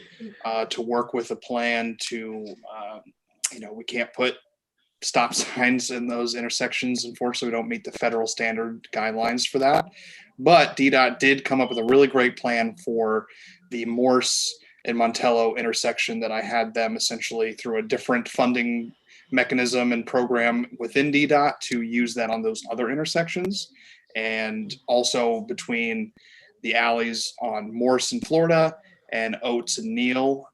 Speaker 5: to work with a plan to, we can't put stop signs in those intersections. Unfortunately, we don't meet the federal standard guidelines for that. But DDOT did come up with a really great plan for the Morse and Montello intersection that I had them essentially through a different funding mechanism and program within DDOT to use that on those other intersections. And also between the alleys on Morse in Florida and Oates and Neal.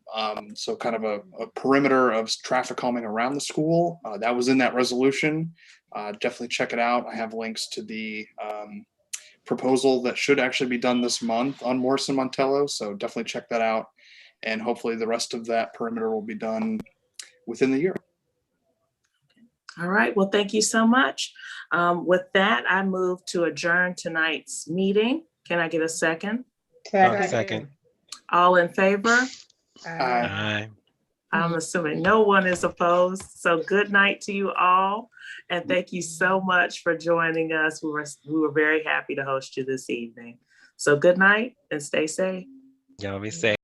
Speaker 5: So kind of a perimeter of traffic calming around the school. That was in that resolution. Definitely check it out. I have links to the proposal that should actually be done this month on Morse and Montello. So definitely check that out. And hopefully the rest of that perimeter will be done within the year.
Speaker 1: All right, well, thank you so much. With that, I move to adjourn tonight's meeting. Can I get a second?
Speaker 3: Second.
Speaker 1: All in favor?
Speaker 3: Aye.
Speaker 1: I'm assuming no one is opposed. So good night to you all. And thank you so much for joining us. We were very happy to host you this evening. So good night and stay safe.
Speaker 3: Y'all be safe.